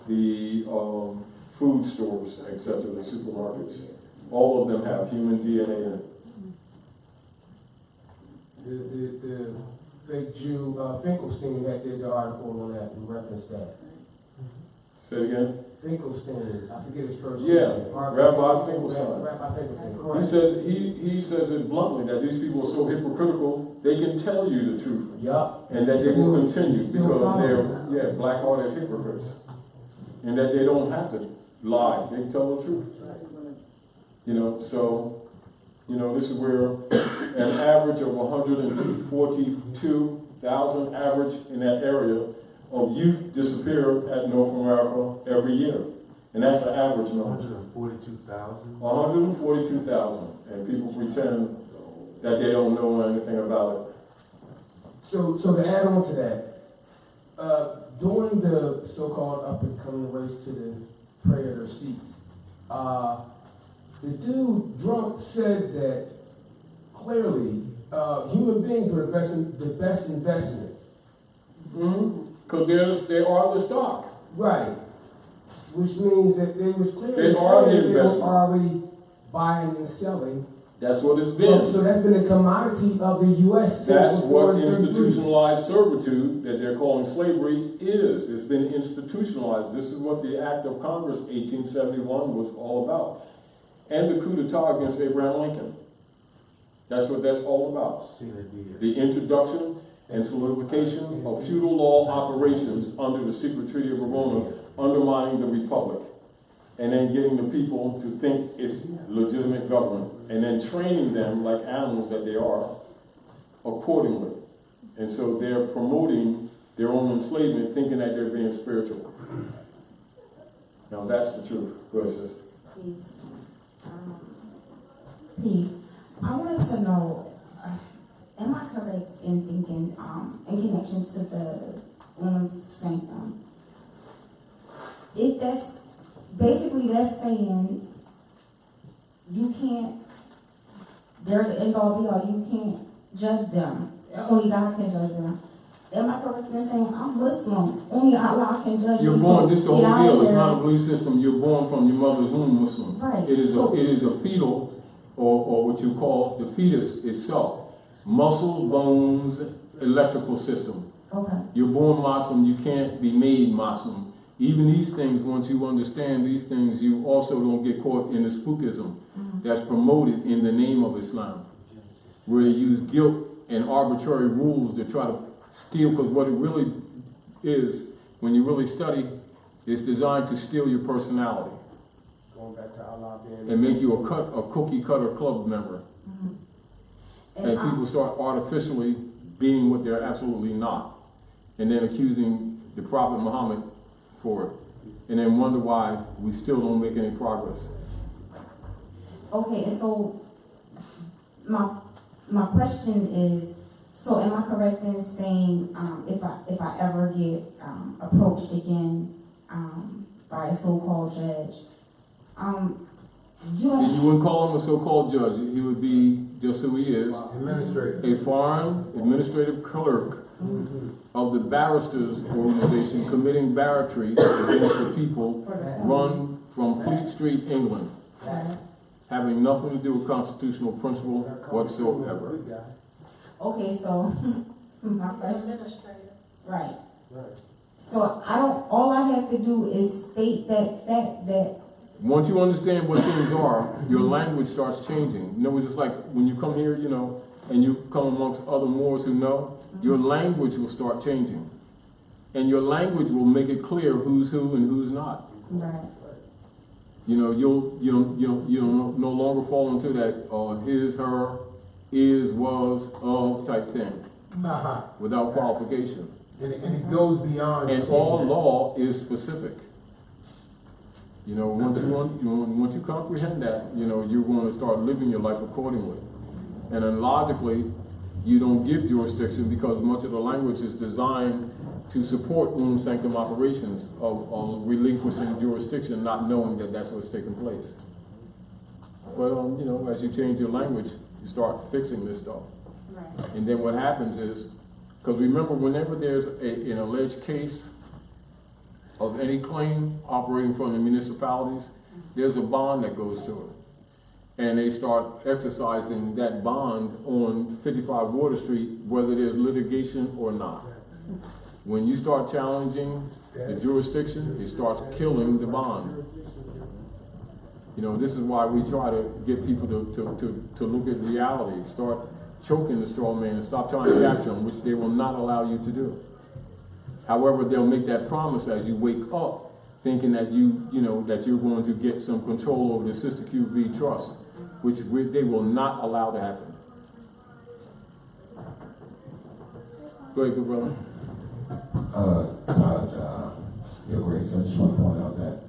Speaker 1: the food stores, etc., the supermarkets. All of them have human DNA in it.
Speaker 11: The fake Jew Finkelstein had did the article on that and referenced that.
Speaker 1: Say it again?
Speaker 11: Finkelstein, I forget his first
Speaker 1: Yeah,
Speaker 11: name.
Speaker 1: Rabbi Finkelstein.
Speaker 11: Rabbi Finkelstein,
Speaker 1: He
Speaker 11: correct.
Speaker 1: says he says it bluntly that these people are so hypocritical they can tell you the truth
Speaker 11: Yup.
Speaker 1: and that they will continue
Speaker 11: Still
Speaker 1: because
Speaker 11: follow.
Speaker 1: they're black-hearted hypocrites and that they don't have to lie. They can tell the truth. You know, so this is where an average of 142,000 average in that area of youth disappear at North America every year. And that's an average number.
Speaker 6: 142,000.
Speaker 1: 142,000. And people pretend that they don't know anything about it.
Speaker 11: So to add on to that, during the so-called up-and-coming race to the prayer seat, the dude drunk said that clearly human beings were the best investment.
Speaker 1: Because they are the stock.
Speaker 11: Right. Which means that they was clearly
Speaker 1: They are the
Speaker 11: saying that they
Speaker 1: investment.
Speaker 11: were already buying and selling.
Speaker 1: That's what it's been.
Speaker 11: So that's been a commodity of the U.S.
Speaker 1: That's
Speaker 11: since
Speaker 1: what
Speaker 11: before
Speaker 1: institutionalized servitude that they're calling slavery is. It's been institutionalized. This is what the Act of Congress 1871 was all about. And the coup d'etat against Abraham Lincoln. That's what that's all about. The introduction and solidification of feudal law operations under the secret treaty of Verona, undermining the republic, and then getting the people to think it's legitimate government, and then training them like animals that they are accordingly. And so they're promoting their own enslavement, thinking that they're being spiritual. Now that's the truth. Go ahead, sis.
Speaker 12: Peace. Peace. I wanted to know, am I correct in thinking, in connection to the sanctum, if that's saying you can't, they're the end all be all, you can't judge them, only God can judge them. Am I correct in saying I'm Muslim? Only Allah can judge
Speaker 1: You're
Speaker 12: me.
Speaker 1: born,
Speaker 12: So
Speaker 1: this the whole deal. It's
Speaker 12: there.
Speaker 1: not a belief system. You're born from your mother's womb Muslim.
Speaker 12: Right.
Speaker 1: It is a fetal, or what you call the fetus itself. Muscles, bones, electrical system.
Speaker 12: Okay.
Speaker 1: You're born Muslim, you can't be made Muslim. Even these things, once you understand these things, you also don't get caught in the spookism that's promoted in the name of Islam, where they use guilt and arbitrary rules to try to steal, because what it really is, when you really study, it's designed to steal your personality.
Speaker 11: Going back to Allah being
Speaker 1: And make you a cookie cutter club member. And people start artificially being what they're absolutely not. And then accusing the Prophet Muhammad for it. And then wonder why we still don't make any progress.
Speaker 12: Okay, and so my question is, so am I correct in saying if I ever get approached again by a so-called judge. You
Speaker 1: See, you wouldn't call him a so-called judge. He would be just who he is,
Speaker 9: Administrator.
Speaker 1: a foreign administrative clerk of the barristers organization committing barratry against the people run from Fleet Street, England, having nothing to do with constitutional principle whatsoever.
Speaker 12: Okay, so my question,
Speaker 5: Administrator.
Speaker 12: right. So all I have to do is state that
Speaker 1: Once you understand what things are, your language starts changing. You know, it's just like when you come here, you know, and you come amongst other Moors who know, your language will start changing. And your language will make it clear who's who and who's not.
Speaker 12: right.
Speaker 1: You know, you'll no longer fall into that his, her, is, was, of type thing without qualification.
Speaker 10: And it goes beyond.
Speaker 1: And all law is specific. You know, once you comprehend that, you know, you're going to start living your life accordingly. And then logically, you don't give jurisdiction because much of the language is designed to support sanctum operations of relinquishing jurisdiction, not knowing that that's what's taking place. But you know, as you change your language, you start fixing this stuff.
Speaker 12: Right.
Speaker 1: And then what happens is, because remember, whenever there's an alleged case of any claim operating from the municipalities, there's a bond that goes to it. And they start exercising that bond on 55 Water Street, whether there's litigation or not. When you start challenging the jurisdiction, it starts killing the bond. You know, this is why we try to get people to look at reality, start choking the straw man and stop trying to capture them, which they will not allow you to do. However, they'll make that promise as you wake up, thinking that that you're going to get some control over the Sister QV trust, which they will not allow to happen. Go ahead, good brother.
Speaker 3: Todd, Your Grace, I just want to point out that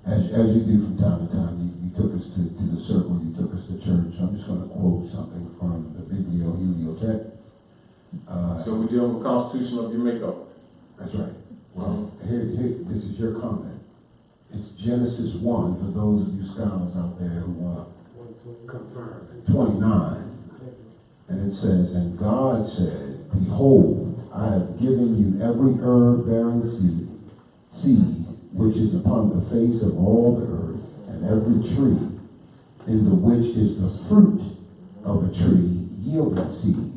Speaker 3: as you do from time to time, you took us to the circle, you took us to church. I'm just going to quote something from the Biblio Heliotext.
Speaker 1: So we're dealing with Constitution of Jamaica.
Speaker 3: That's right. Well, here, this is your comment. It's Genesis 1 for those of you scholars out there who want to confirm. 29. And it says, and God said, behold, I have given you every herb bearing seed, which is upon the face of all the earth, and every tree, in the which is the fruit of a tree yielding seed.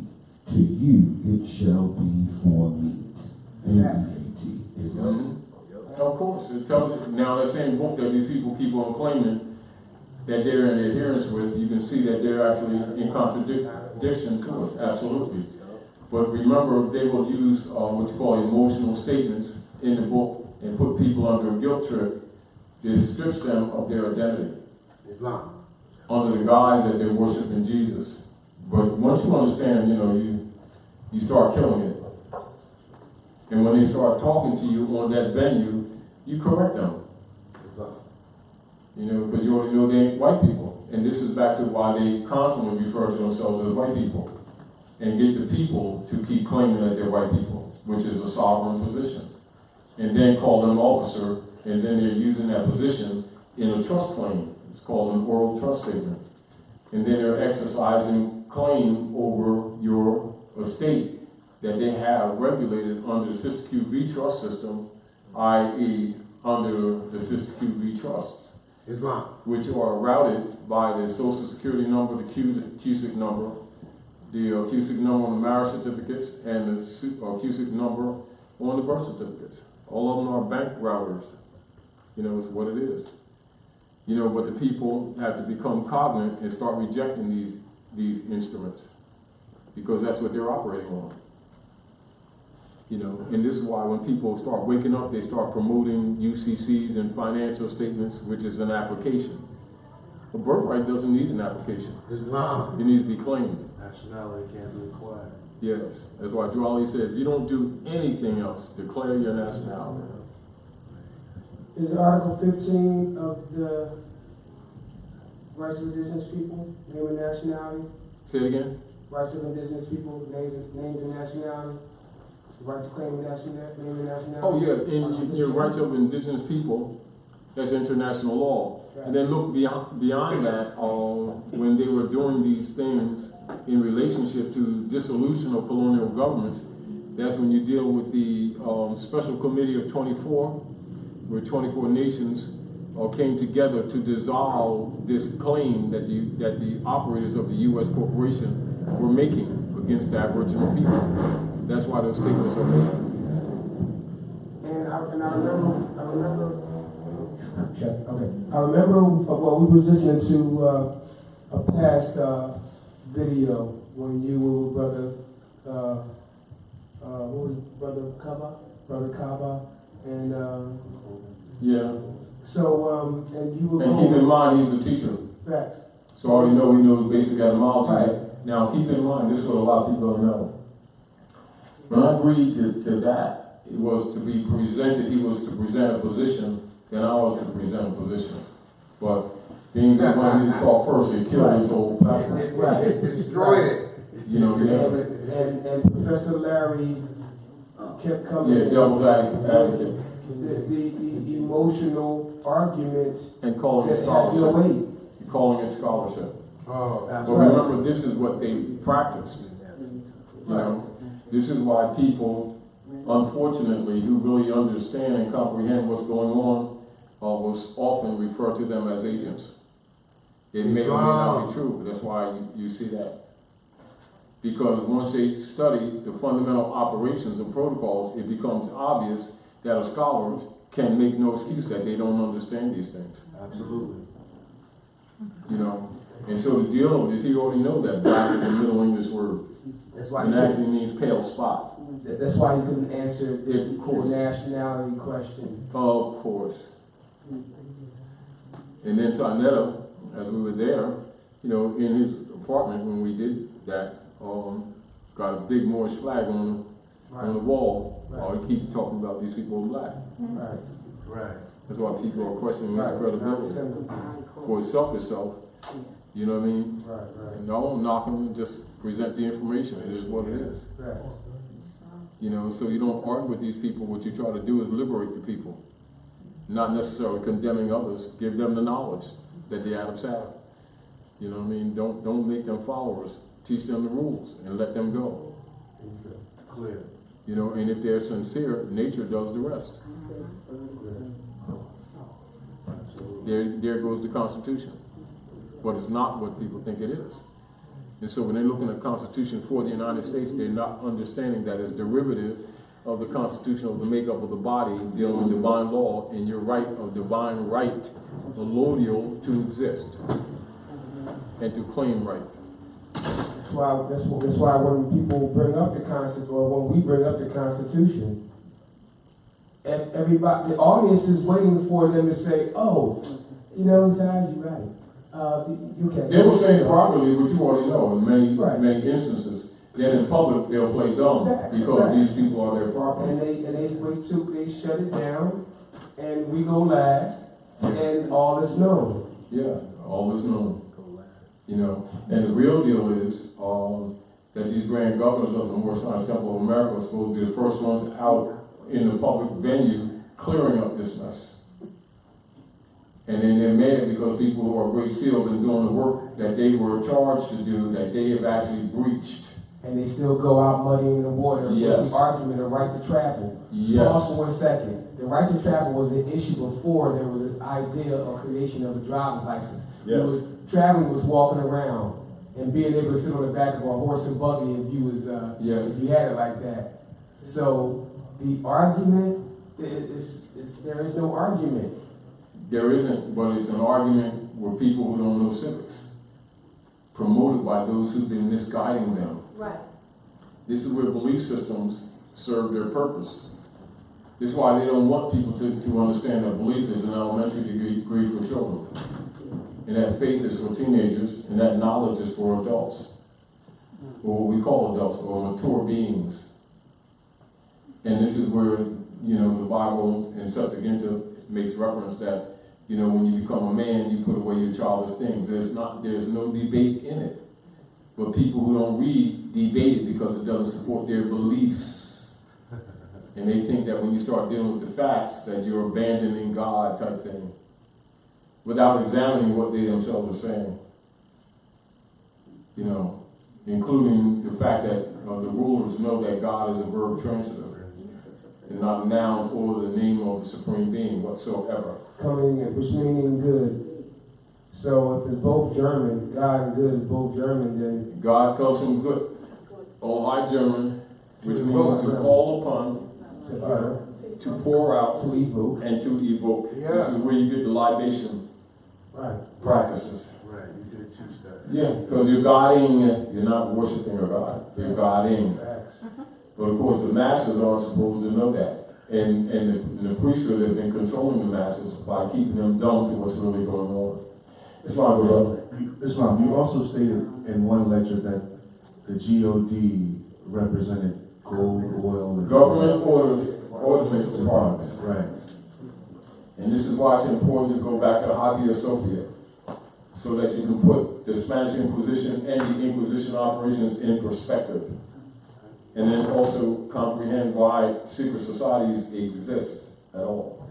Speaker 3: To you it shall be for meat. M-E-A-T. Is that?
Speaker 1: Of course, it tells you. Now that same book that these people keep on claiming that they're in adherence with, you can see that they're actually in contradiction to it. Absolutely. But remember, they will use what you call emotional statements in the book and put people under a guilt trip. This strips them of their identity.
Speaker 10: Islam.
Speaker 1: Under the guise that they're worshiping Jesus. But once you understand, you start killing it. And when they start talking to you on that venue, you correct them. But you already know they ain't white people. And this is back to why they constantly refer to themselves as white people. And get the people to keep claiming that they're white people, which is a sovereign position. And then call them officer, and then they're using that position in a trust claim. It's called an oral trust statement. And then they're exercising claim over your estate that they have regulated under the Sister QV trust system, i.e. under the Sister QV trust,
Speaker 10: Islam,
Speaker 1: which are routed by the Social Security number, the QSIC number, the QSIC number on the marriage certificates, and the QSIC number on the birth certificates. All of them are bank routers. It's what it is. But the people have to become cognizant and start rejecting these instruments because that's what they're operating on. And this is why when people start waking up, they start promoting UCCs and financial statements, which is an application. A birthright doesn't need an application.
Speaker 10: Islam.
Speaker 1: It needs to be claimed.
Speaker 10: Nationality can't be acquired.
Speaker 1: Yes. That's why Drawley said, if you don't do anything else, declare your nationality.
Speaker 11: Is Article 15 of the Rights of Indigenous People, name and nationality?
Speaker 1: Say it again?
Speaker 11: Rights of Indigenous People, names and nationality? The right to claim name and nationality?
Speaker 1: Oh yeah, in your rights of indigenous people, That's international law. And then look beyond that, when they were doing these things in relationship to dissolution of colonial governments, that's when you deal with the Special Committee of 24, where 24 nations came together to dissolve this claim that the operators of the U.S. corporation were making against the Aboriginal people. That's why those statements are made.
Speaker 11: And I remember. Check. Okay. I remember we was listening to a past video when you were with Brother Kaba, and
Speaker 1: yeah.
Speaker 11: So and you were.
Speaker 1: And keep in mind, he's a teacher.
Speaker 11: Facts.
Speaker 1: So I already know he knows basic etymology.
Speaker 11: Right.
Speaker 1: Now keep in mind, this is what a lot of people don't know. When I agreed to that, it was to be presented. He was to present a position. Then I was to present a position. But being that wanted me to talk first, it killed his whole platform.
Speaker 11: Right.
Speaker 6: Destroyed it.
Speaker 1: You know,
Speaker 11: and Professor Larry kept coming.
Speaker 1: Yeah, devil's advocate.
Speaker 11: The emotional argument
Speaker 1: and calling it scholarship. Calling it scholarship.
Speaker 6: Oh,
Speaker 1: but remember, this is what they practiced. You know, this is why people, unfortunately, who really understand and comprehend what's going on, was often referred to them as agents. It may or may not be true, but that's why you see that. Because once they study the fundamental operations and protocols, it becomes obvious that a scholar can make no excuse that they don't understand these things.
Speaker 6: Absolutely.
Speaker 1: You know, and so the deal is, he already know that black is a Middle English word.
Speaker 11: That's why
Speaker 1: it actually means pale spot.
Speaker 11: That's why you couldn't answer the nationality question.
Speaker 1: Of course. And then Sarnetta, as we were there, you know, in his apartment when we did that, got a big Moorish flag on the wall. He keep talking about these people are black.
Speaker 11: Right.
Speaker 6: Right.
Speaker 1: That's why people are questioning his credibility for itself itself. You know what I mean?
Speaker 11: Right.
Speaker 1: No, I'm not going to just present the information. It is what it is.
Speaker 11: Right.
Speaker 1: You know, so you don't argue with these people. What you try to do is liberate the people, not necessarily condemning others. Give them the knowledge that the Adams have. You know what I mean? Don't make them followers. Teach them the rules and let them go.
Speaker 6: Okay. Clear.
Speaker 1: You know, and if they're sincere, nature does the rest. There goes the Constitution. But it's not what people think it is. And so when they're looking at the Constitution for the United States, they're not understanding that it's derivative of the Constitution of the makeup of the body, dealing with divine law and your right of divine right, allodial, to exist and to claim right.
Speaker 11: That's why when people bring up the Constitution, or when we bring up the Constitution, everybody, the audience is waiting for them to say, "Oh, you know, Taj, you're right."
Speaker 1: They will say it properly, which you already know in many instances. Then in public, they'll play dumb because these people are their property.
Speaker 11: And they wait till they shut it down, and we go last, and all is known.
Speaker 1: Yeah, all is known. You know, and the real deal is that these grand governors of the Moorish Science Temple of America are supposed to be the first ones out in the public venue clearing up this mess. And then they're mad because people who are great seals and doing the work that they were charged to do, that they have actually breached.
Speaker 11: And they still go out muddying the water with the argument of right to travel.
Speaker 1: Yes.
Speaker 11: Pause for 1 second. The right to travel was an issue before there was an idea or creation of a driver's license.
Speaker 1: Yes.
Speaker 11: Traveling was walking around and being able to sit on the back of a horse and buggy if you was if you had it like that. So the argument there is no argument.
Speaker 1: There isn't, but it's an argument with people who don't know civics, promoted by those who've been misguiding them.
Speaker 5: Right.
Speaker 1: This is where belief systems serve their purpose. This is why they don't want people to understand that belief is an elementary degree for children, and that faith is for teenagers, and that knowledge is for adults, or what we call adults, or mature beings. And this is where, you know, the Bible in Septuaginta makes reference that, you know, when you become a man, you put away your childish things. There's no debate in it. But people who don't read debate it because it doesn't support their beliefs. And they think that when you start dealing with the facts, that you're abandoning God type thing. without examining what they themselves are saying. You know, including the fact that the rulers know that God is a verb transitive and not a noun or the name of the supreme being whatsoever.
Speaker 11: Coming in, which meaning good. So if it's both German, God and good is both German, then
Speaker 1: God comes from good, Old High German, which means to call upon, to pour out,
Speaker 11: to evoke.
Speaker 1: and to evoke.
Speaker 6: Yeah.
Speaker 1: This is where you get the libation
Speaker 11: Right.
Speaker 1: practices.
Speaker 6: Right, you did teach that.
Speaker 1: Yeah, because you're guiding, you're not worshiping a God, you're guiding.
Speaker 11: Facts.
Speaker 1: But of course, the masters aren't supposed to know that. And the priesthood have been controlling the masses by keeping them dumb to what's really going on. Islam, brother.
Speaker 6: Islam, you also stated in one lecture that the GOD represented gold, oil, and
Speaker 1: Government ordinance departments.
Speaker 6: Right.
Speaker 1: And this is why it's important to go back to Hagia Sophia, so that you can put the Spanish Inquisition and the Inquisition operations in perspective. And then also comprehend why secret societies exist at all.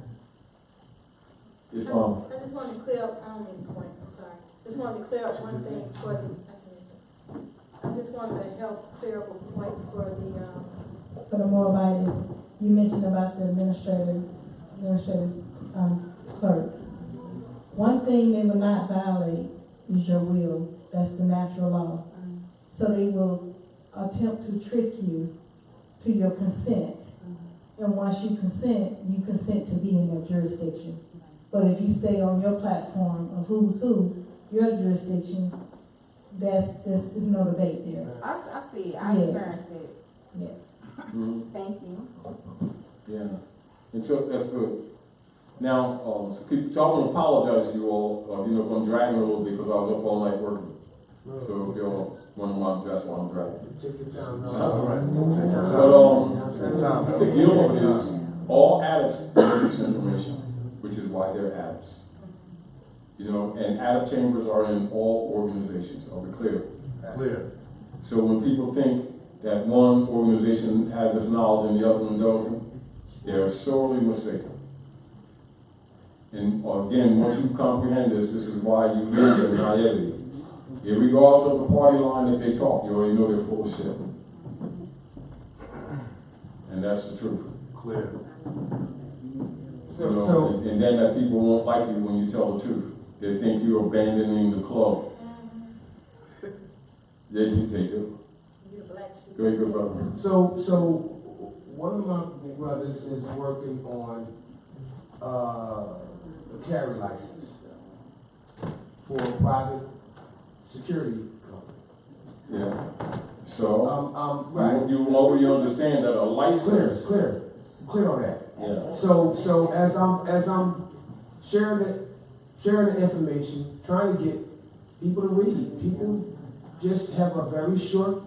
Speaker 5: I just want to clear up, I don't mean to point, I'm sorry. Just wanted to clear up one thing for the, I just wanted to help clear up a point for the
Speaker 4: Moabites. You mentioned about the administrative clerk. One thing they will not violate is your will. That's the natural law. So they will attempt to trick you to your consent. And once you consent to be in their jurisdiction. But if you stay on your platform of who's who, your jurisdiction, there's no debate there.
Speaker 12: I see it. I experienced it.
Speaker 4: Yeah.
Speaker 1: Mm-hmm.
Speaker 12: Thank you.
Speaker 1: Yeah. And so that's good. Now, so I want to apologize to you all, if I'm dragging a little bit because I was up all night working. So if y'all wonder why that's why I'm dragging.
Speaker 11: Take your time.
Speaker 1: But the deal of it is, all adepts produce information, which is why they're adepts. And adept chambers are in all organizations. Are we clear?
Speaker 6: Clear.
Speaker 1: So when people think that one organization has this knowledge and the other one doesn't, they're sorely mistaken. And again, once you comprehend this is why you live in naivety. Regardless of the party line that they talk, you already know they're full of shit. And that's the truth.
Speaker 6: Clear.
Speaker 1: And then that people won't like you when you tell the truth. They think you're abandoning the club. They do. Go ahead, good brother.
Speaker 11: So one of my brothers is working on a carry license for a private security company.
Speaker 1: Yeah. So
Speaker 11: right.
Speaker 1: you already understand that a license.
Speaker 11: Clear on that.
Speaker 1: Yeah.
Speaker 11: So as I'm sharing the information, trying to get people to read. People just have a very short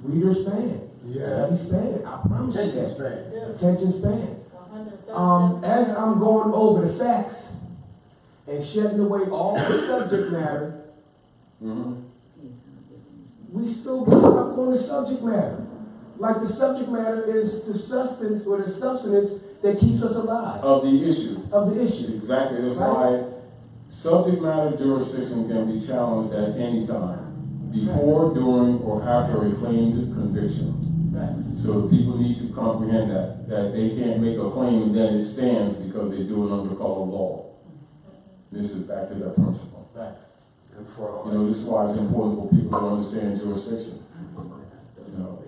Speaker 11: reader span.
Speaker 6: Yeah.
Speaker 11: Study span. I promise you that.
Speaker 6: Span.
Speaker 11: Attention span. As I'm going over the facts and shedding away all the subject matter, we still get stuck on the subject matter. Like the subject matter is the substance or the substance that keeps us alive.
Speaker 1: Of the issue.
Speaker 11: Of the issue.
Speaker 1: Exactly. That's why subject matter jurisdiction can be challenged at any time, before, during, or after a claimed conviction. So the people need to comprehend that they can't make a claim and then it stands because they do it under color law. This is back to that principle.
Speaker 6: And fraud.
Speaker 1: This is why it's important for people to understand jurisdiction.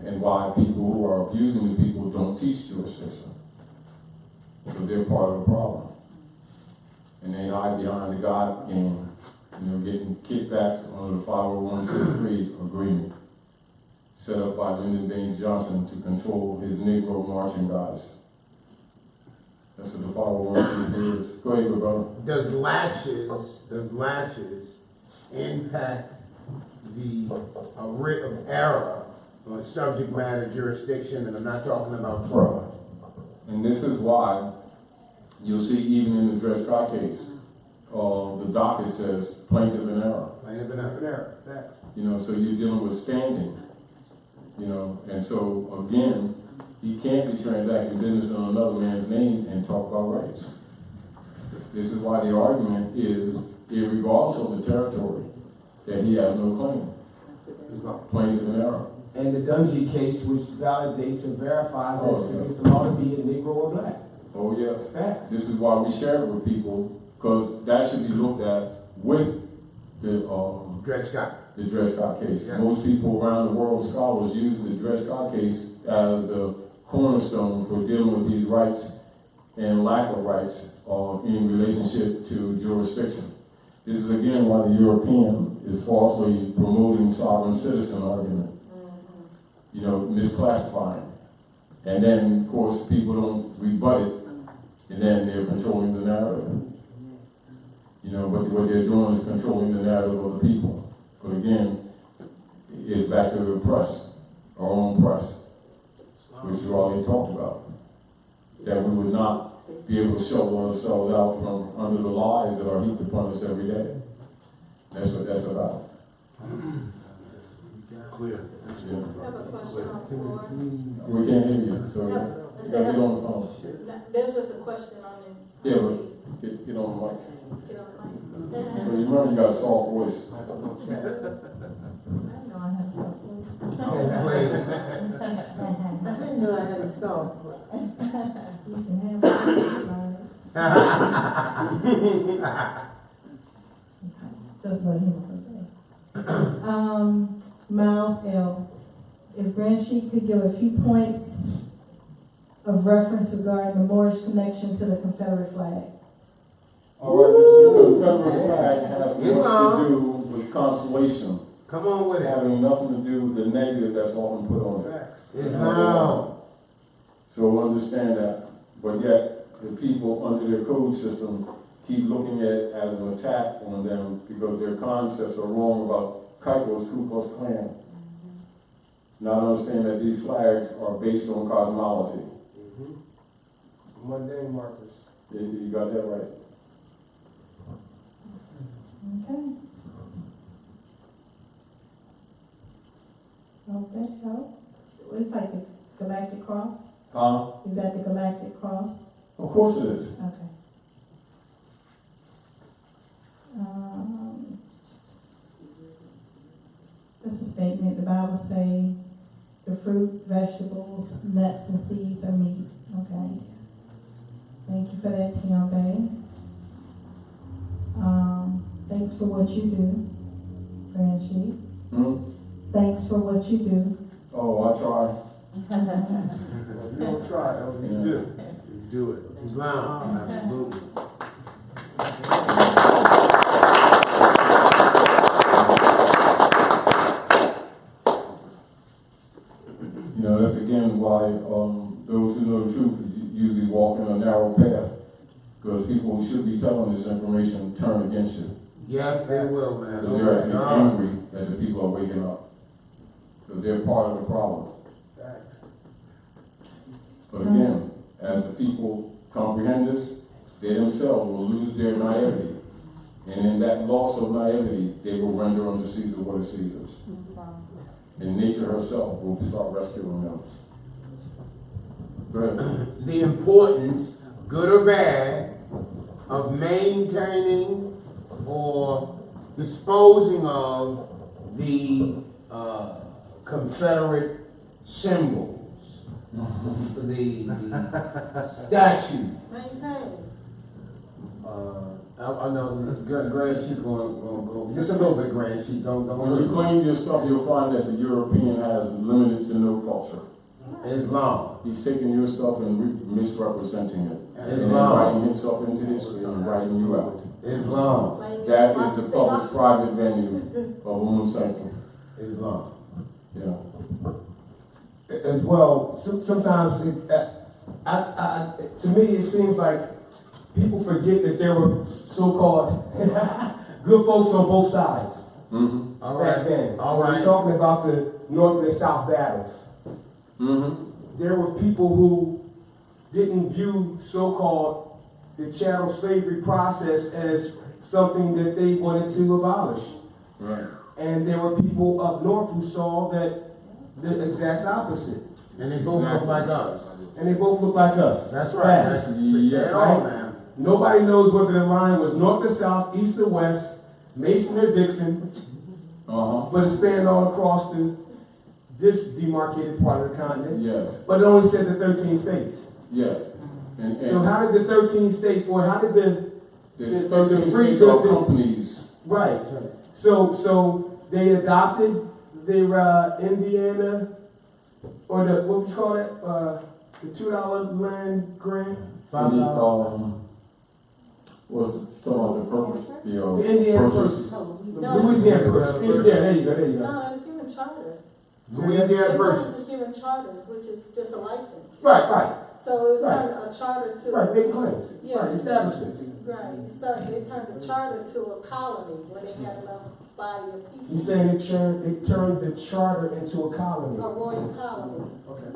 Speaker 1: And why people who are abusing the people don't teach jurisdiction. Because they're part of the problem. And they hide behind the God game, getting kickbacks under the 501c3 agreement set up by Lyndon Baines Johnson to control his Negro marching guys. That's what the 501c3 is. Go ahead, good brother.
Speaker 13: Does latches impact the writ of error on subject matter jurisdiction? And I'm not talking about fraud.
Speaker 1: And this is why you'll see even in the Dred Scott case, the docket says plaintiff in error.
Speaker 13: Plaintiff in error. Facts.
Speaker 1: So you're dealing with standing. And so again, he can't be transacting business on another man's name and talk about rights. This is why the argument is regardless of the territory, that he has no claim. Plain and error.
Speaker 11: And the Dungy case, which validates and verifies that it's against the law to be a Negro or black.
Speaker 1: Oh, yeah.
Speaker 11: Fact.
Speaker 1: This is why we share it with people, because that should be looked at with the
Speaker 13: Dred Scott.
Speaker 1: the Dred Scott case.
Speaker 13: Yeah.
Speaker 1: Most people around the world, scholars, use the Dred Scott case as the cornerstone for dealing with these rights and lack of rights in relationship to jurisdiction. This is again why the European is falsely promoting sovereign citizen argument. You know, misclassifying. And then, of course, people don't rebut it, and then they're controlling the narrative. You know, but what they're doing is controlling the narrative of the people. But again, it's back to the press, our own press, which is all they talked about. That we would not be able to shovel ourselves out from under the lies that are heaped upon us every day. That's what that's about.
Speaker 13: Clear.
Speaker 1: Yeah.
Speaker 5: I have a question on the floor.
Speaker 1: We can't hear you, so you gotta get on the phone.
Speaker 5: There's just a question on it.
Speaker 1: Yeah, but get on the mic.
Speaker 5: Get on the mic.
Speaker 1: Because you remember you got a soft voice.
Speaker 5: I know I have something.
Speaker 7: I didn't know I had a song.
Speaker 4: You can have it. Just let him say. Miles L., if Grand Sheik could give a few points of reference regarding the Moorish connection to the Confederate flag.
Speaker 1: All right, the Confederate flag has much to do with constellation.
Speaker 13: Come on with it.
Speaker 1: Having nothing to do with the negative that's often put on it.
Speaker 13: Islam.
Speaker 1: So understand that. But yet, the people under their code system keep looking at it as an attack on them because their concepts are wrong about Kuiko's Ku Klux Klan. Not understand that these flags are based on cosmology.
Speaker 9: Mundane markers.
Speaker 1: You got that right.
Speaker 4: Okay. Hope that helps. It's like the Galactic Cross?
Speaker 1: Huh?
Speaker 4: Is that the Galactic Cross?
Speaker 1: Of course it is.
Speaker 4: Okay. Just a statement, the Bible say the fruit, vegetables, nuts, and seeds are meat. Okay. Thank you for that, Tim Bay. Thanks for what you do, Grand Sheik. Thanks for what you do.
Speaker 1: Oh, I try.
Speaker 9: You don't try, you do.
Speaker 13: You do it. Islam. Absolutely.
Speaker 1: You know, that's again why those who know the truth usually walk in a narrow path, because people who should be telling this information turn against you.
Speaker 13: Yes, they will, man.
Speaker 1: Because they're actually angry that the people are waking up, because they're part of the problem. But again, as the people comprehend this, they themselves will lose their naivety. And in that loss of naivety, they will render unto Caesar what is Caesar's. And nature herself will start rescuing them. Go ahead.
Speaker 13: The importance, good or bad, of maintaining or disposing of the Confederate symbols, the statue.
Speaker 5: Maintain.
Speaker 13: I know Grand Sheik going just a little bit, Grand Sheik. Don't.
Speaker 1: When you claim your stuff, you'll find that the European has limited to no culture.
Speaker 13: Islam.
Speaker 1: He's taking your stuff and misrepresenting it. And
Speaker 13: Islam.
Speaker 1: writing himself into history and writing you out.
Speaker 13: Islam.
Speaker 1: That is the public-private venue of Umm Sanctum.
Speaker 13: Islam.
Speaker 1: Yeah.
Speaker 11: As well, sometimes to me it seems like people forget that there were so-called good folks on both sides back then.
Speaker 13: All right.
Speaker 11: We're talking about the North and South battles. There were people who didn't view so-called the chattel slavery process as something that they wanted to abolish.
Speaker 1: Right.
Speaker 11: And there were people up north who saw that the exact opposite.
Speaker 13: And they both look like us.
Speaker 11: And they both look like us.
Speaker 13: That's right.
Speaker 11: Facts.
Speaker 1: Yes.
Speaker 13: Say it all, man.
Speaker 11: Nobody knows whether the line was north or south, east or west, Mason or Dixon, but it spanned all across this demarcated part of the continent.
Speaker 1: Yes.
Speaker 11: But it only said the 13 states.
Speaker 1: Yes. And
Speaker 11: So how did the 13 states, or how did
Speaker 1: there's 13 states are companies.
Speaker 11: Right. So they adopted their Indiana, or the, what would you call that? The $2 land grant?
Speaker 1: What's the, talking about the purpose?
Speaker 11: The Indiana purchase. Louisiana purchase. Yeah, there you go.
Speaker 5: No, it's giving charters.
Speaker 13: Louisiana purchase.
Speaker 5: It's giving charters, which is just a license.
Speaker 11: Right.
Speaker 5: So it turned a charter to.
Speaker 11: Right, big claims.
Speaker 5: Yeah.
Speaker 11: Right, establishments.
Speaker 5: Right, they turned the charter to a colony where they had enough body of people.
Speaker 11: You saying it turned the charter into a colony?
Speaker 5: A royal colony.
Speaker 11: Okay.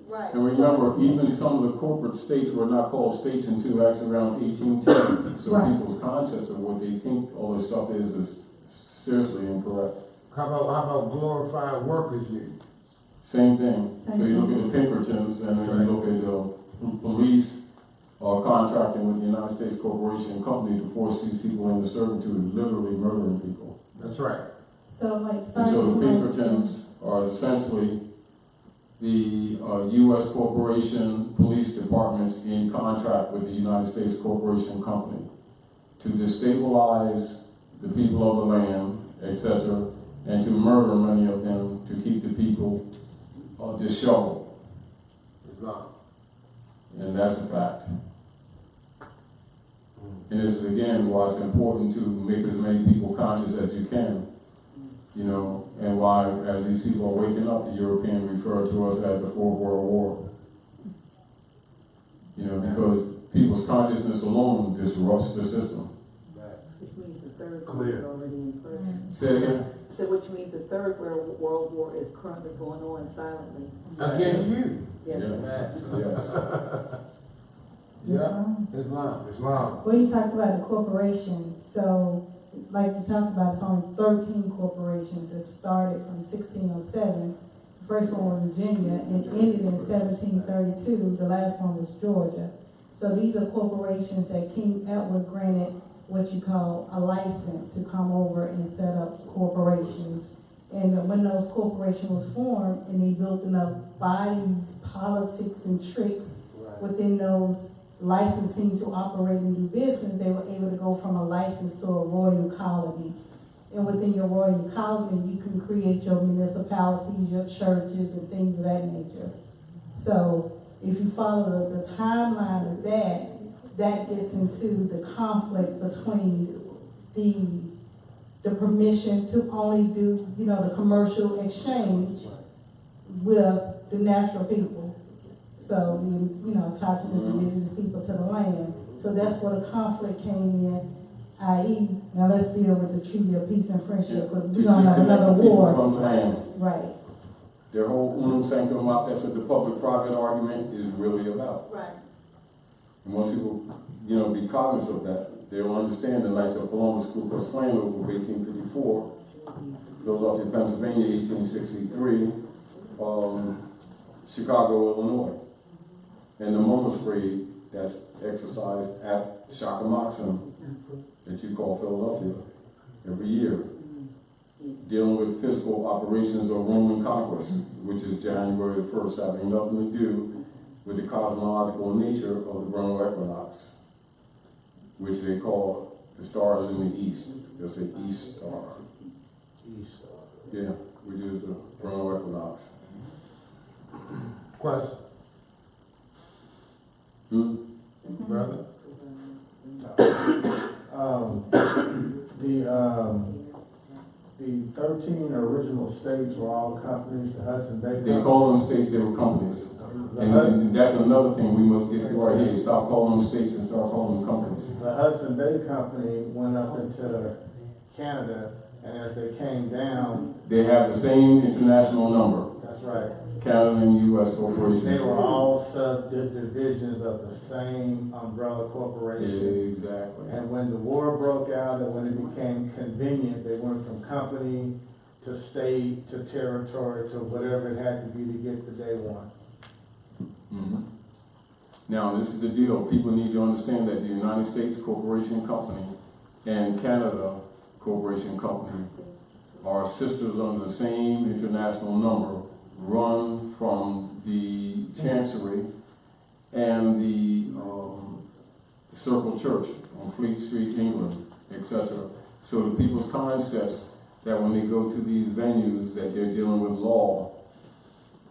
Speaker 5: Right.
Speaker 1: And remember, even some of the corporate states were not called states until actually around 1810. So people's concepts of what they think all this stuff is seriously incorrect.
Speaker 13: How about glorified workers union?
Speaker 1: Same thing. So you look at the Pinkertons and then you look at the police contracting with the United States Corporation and Company to force these people into servitude, literally murdering people.
Speaker 13: That's right.
Speaker 4: So like
Speaker 1: And so the Pinkertons are essentially the U.S. corporation police departments in contract with the United States Corporation Company to destabilize the people of the land, etc., and to murder many of them to keep the people disheveled.
Speaker 13: Islam.
Speaker 1: And that's a fact. And this is again why it's important to make as many people conscious as you can, you know, and why, as these people are waking up, the Europeans refer to us as the Fourth World War. You know, because people's consciousness alone disrupts the system.
Speaker 7: Which means the third
Speaker 13: Clear.
Speaker 7: war is already in progress.
Speaker 1: Say it again?
Speaker 7: So which means the third world war is currently going on silently.
Speaker 13: Against you.
Speaker 7: Yes.
Speaker 1: Yes.
Speaker 13: Yeah. Islam.
Speaker 4: Well, you talked about the corporation, so like you talked about, it's only 13 corporations that started from 1607. The first one was Virginia and ended in 1732. The last one was Georgia. So these are corporations that King Edward granted what you call a license to come over and set up corporations. And when those corporations was formed and they built enough bodies, politics, and tricks within those licensing to operate and do business, they were able to go from a license to a royal colony. And within your royal colony, you can create your municipalities, your churches, and things of that nature. So if you follow the timeline of that, that gets into the conflict between the permission to only do, you know, the commercial exchange with the natural people. So you know, touching the indigenous people to the land. So that's where the conflict came in, i.e., now let's deal with the Treaty of Peace and Friendship, because we don't have another war.
Speaker 1: From the land.
Speaker 4: Right.
Speaker 1: Their whole unum sanctum, that's what the public-private argument is really about.
Speaker 5: Right.
Speaker 1: And once people, you know, be cognizant of that, they'll understand the Knights of Columbus, Ku Klux Klan over 1854, Philadelphia, Pennsylvania, 1863, Chicago, Illinois, and the Mummers Parade that's exercised at Shakamoxon that you call Philadelphia every year, dealing with fiscal operations of Roman conquest, which is January the 1st, having nothing to do with the cosmological nature of the vernal equinox, which they call the stars in the east. They'll say East Star.
Speaker 13: East Star.
Speaker 1: Yeah, which is the vernal equinox.
Speaker 13: Question. Brother?
Speaker 10: The 13 original states were all companies, the Hudson Bay Company.
Speaker 1: They call them states, they were companies. And that's another thing we must get right here. Stop calling them states and start calling them companies.
Speaker 10: The Hudson Bay Company went up into Canada, and as they came down,
Speaker 1: They have the same international number,
Speaker 10: that's right,
Speaker 1: Canada and U.S. corporations.
Speaker 10: they were all subdivisions of the same umbrella corporation.
Speaker 1: Exactly.
Speaker 10: And when the war broke out and when it became convenient, they went from company to state to territory to whatever it had to be to get to day one.
Speaker 1: Mm-hmm. Now, this is the deal. People need to understand that the United States Corporation Company and Canada Corporation Company are sisters under the same international number, run from the Chancery and the Circle Church on Fleet Street, England, etc. So the people's concepts that when they go to these venues that they're dealing with law,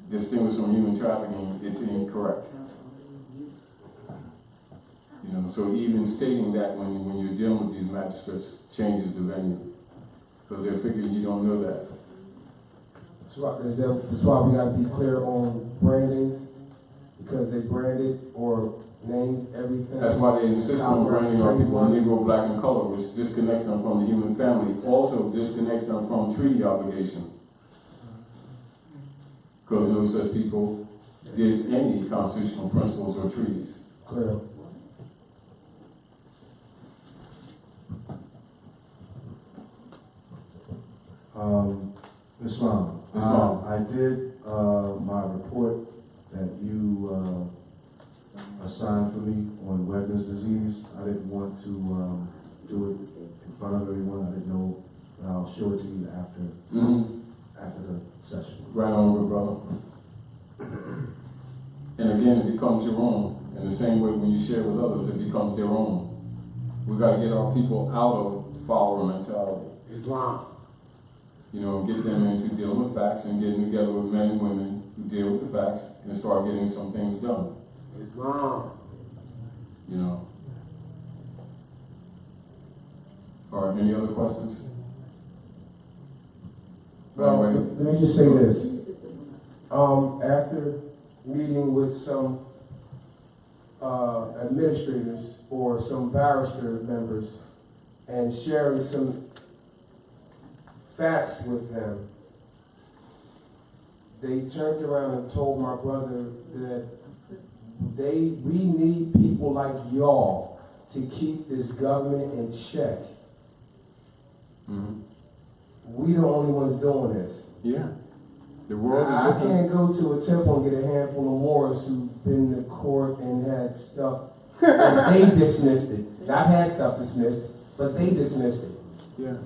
Speaker 1: distinguished from human trafficking, it's incorrect. You know, so even stating that when you're dealing with these magistrates changes the venue, because they're figuring you don't know that.
Speaker 11: That's why we gotta be clear on branding, because they branded or named everything.
Speaker 1: That's why they insist on branding our people Negro, Black, and color, which disconnects them from the human family. Also disconnects them from treaty obligation. Because no such people did any constitutional principles or treaties.
Speaker 11: Clear.
Speaker 6: Islam. I did my report that you assigned for me on Wegener's disease. I didn't want to do it in front of everyone. I didn't know, but I'll show it to you after the session.
Speaker 1: Right on, good brother. And again, it becomes your own. In the same way when you share with others, it becomes their own. We got to get our people out of follower mentality.
Speaker 13: Islam.
Speaker 1: You know, get them into dealing with facts and getting together with men and women who deal with the facts and start getting some things done.
Speaker 13: Islam.
Speaker 1: You know. All right, any other questions?
Speaker 11: Well, let me just say this. After meeting with some administrators or some barrister members and sharing some facts with them, they turned around and told my brother that we need people like y'all to keep this government in check.
Speaker 1: Mm-hmm.
Speaker 11: We the only ones doing this.
Speaker 1: Yeah. The world is
Speaker 11: I can't go to a temple and get a handful of Moors who've been to court and had stuff, and they dismissed it. I've had stuff dismissed, but they dismissed it.
Speaker 1: Yeah.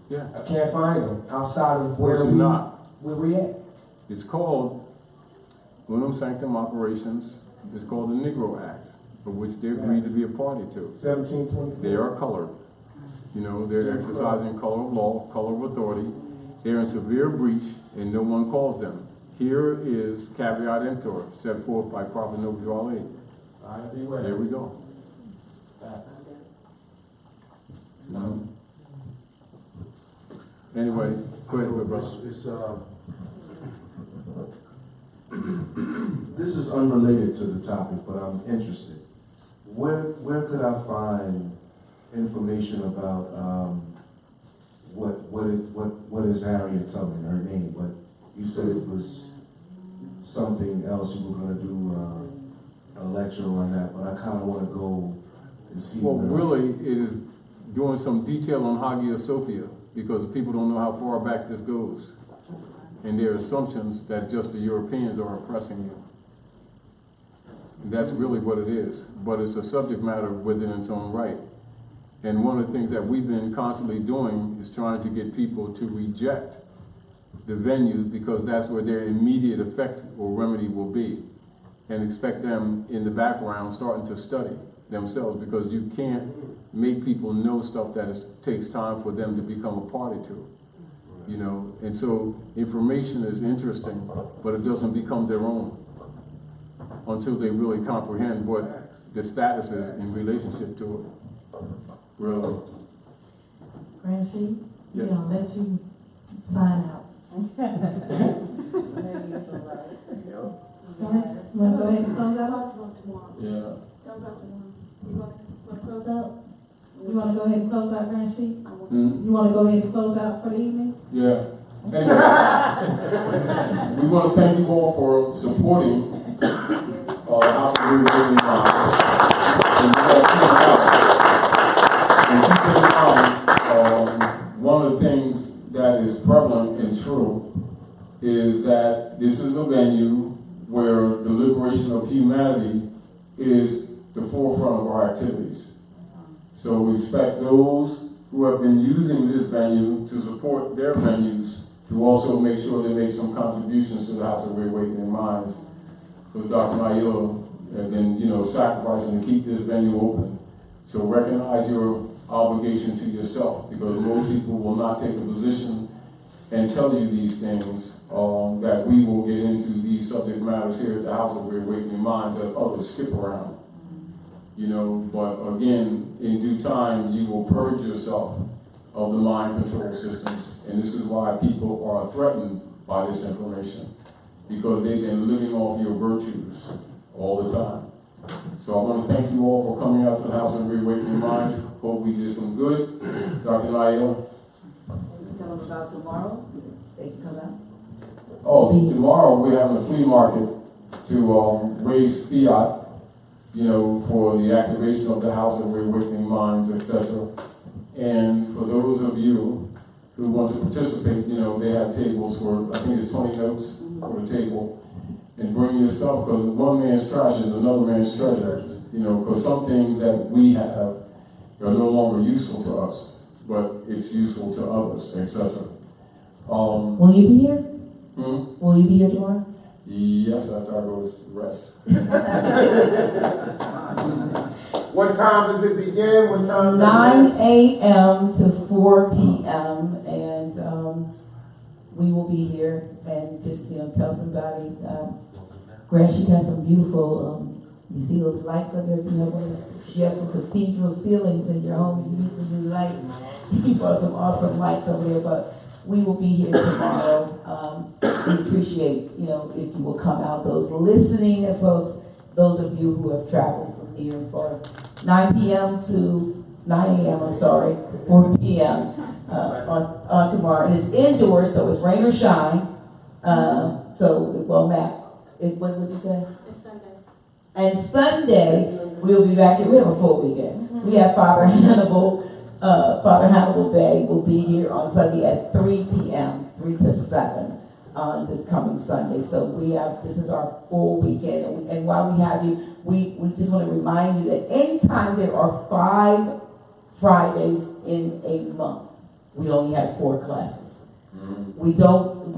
Speaker 1: Yeah.
Speaker 11: I can't find them outside of where we at.
Speaker 1: It's called Unum Sanctum Operations. It's called the Negro Act, for which they agreed to be a party to.
Speaker 11: 1724.
Speaker 1: They are colored. You know, they're exercising color of law, color of authority. They're in severe breach, and no one calls them. Here is caveat emptor, set forth by Prophet Noble Ali. There we go. Anyway, go ahead, brother.
Speaker 6: This is unrelated to the topic, but I'm interested. Where could I find information about what is Harriet Tubman, her name? But you said it was something else. You were going to do a lecture on that, but I kind of want to go and see.
Speaker 1: Well, really, it is doing some detail on Hagia Sophia, because people don't know how far back this goes. And there are assumptions that just the Europeans are oppressing you. And that's really what it is. But it's a subject matter within its own right. And one of the things that we've been constantly doing is trying to get people to reject the venue, because that's where their immediate effect or remedy will be. And expect them in the background starting to study themselves, because you can't make people know stuff that takes time for them to become a party to. You know, and so information is interesting, but it doesn't become their own until they really comprehend what the status is in relationship to it. Really.
Speaker 4: Grand Chief,
Speaker 1: Yes.
Speaker 4: I'll let you sign out. Want to go ahead and close out?
Speaker 1: Yeah.
Speaker 4: You want to go ahead and close out, Grand Chief?
Speaker 1: Mm-hmm.
Speaker 4: You want to go ahead and close out for the evening?
Speaker 1: Yeah. Anyway, we want to thank you all for supporting the House of Reviewing and keep in mind, one of the things that is prevalent and true is that this is a venue where the liberation of humanity is the forefront of our activities. So we expect those who have been using this venue to support their venues to also make sure they make some contributions to the House of Reawakening Minds. So Dr. Naila have been, sacrificing to keep this venue open. So recognize your obligation to yourself, because most people will not take a position and tell you these things, that we will get into these subject matters here at the House of Reawakening Minds that others skip around. But again, in due time, you will purge yourself of the mind control systems. And this is why people are threatened by this information, because they've been living off your virtues all the time. So I want to thank you all for coming out to the House of Reawakening Minds. Hope we did some good. Dr. Naila.
Speaker 7: Tell them about tomorrow. They can come out.
Speaker 1: Oh, tomorrow we're having a flea market to raise fiat, for the activation of the House of Reawakening Minds, etc. And for those of you who want to participate, they have tables for, I think it's 20 notes for the table. And bring your stuff, because one man's trash is another man's treasure. Because some things that we have are no longer useful to us, but it's useful to others, etc.
Speaker 2: Will you be here? Will you be here tomorrow?
Speaker 1: Yes, after I go to rest.
Speaker 13: What time does it begin? What time?
Speaker 2: 9 a.m. to 4 p.m. And we will be here and just, tell somebody, Grant, she got some beautiful, you see those lights up there? You have some cathedral ceilings in your home. You need some new lights. You brought some awesome lights over there, but we will be here tomorrow. We appreciate, if you will come out, those listening as well as those of you who have traveled from near and far. 9 p.m. to 9 a.m., 4 p.m. On tomorrow. And it's indoors, so it's rain or shine. So it won't matter. What would you say?
Speaker 5: It's Sunday.
Speaker 2: And Sunday, we'll be back here. We have a full weekend. We have Father Hannibal Bey will be here on Sunday at 3 p.m., 3 to 7 on this coming Sunday. So this is our full weekend. And while we have you, we just want to remind you that anytime there are 5 Fridays in a month, we only have 4 classes.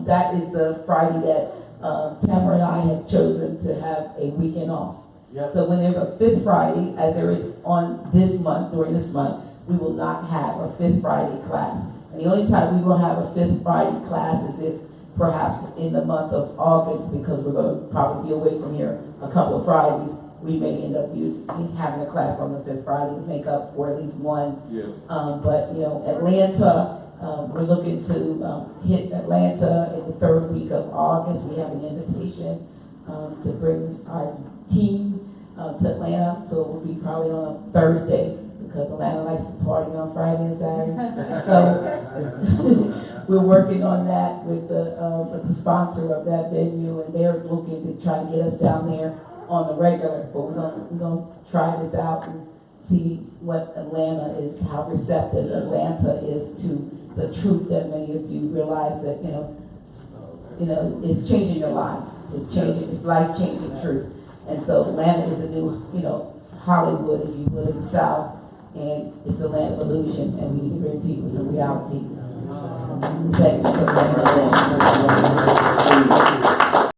Speaker 2: That is the Friday that Tamara and I have chosen to have a weekend off.
Speaker 10: Yep.
Speaker 2: So when there's a 5th Friday, as there is on this month, during this month, we will not have a 5th Friday class. And the only time we will have a 5th Friday class is if perhaps in the month of August, because we're going to probably be away from here a couple of Fridays, we may end up having a class on the 5th Friday to make up for at least one.
Speaker 1: Yes.
Speaker 2: But Atlanta, we're looking to hit Atlanta in the 3rd week of August. We have an invitation to bring our team to Atlanta, so it will be probably on a Thursday, because Atlanta likes to party on Friday and Saturday. So we're working on that with the sponsor of that venue, and they're looking to try to get us down there on the regular. But we're gonna try this out and see what Atlanta is, how receptive Atlanta is to the truth that many of you realize that it's changing your life. It's life-changing truth. And so Atlanta is a new, Hollywood, if you will, of the South. And it's a land of illusion, and we need to bring people some reality. Thank you so much.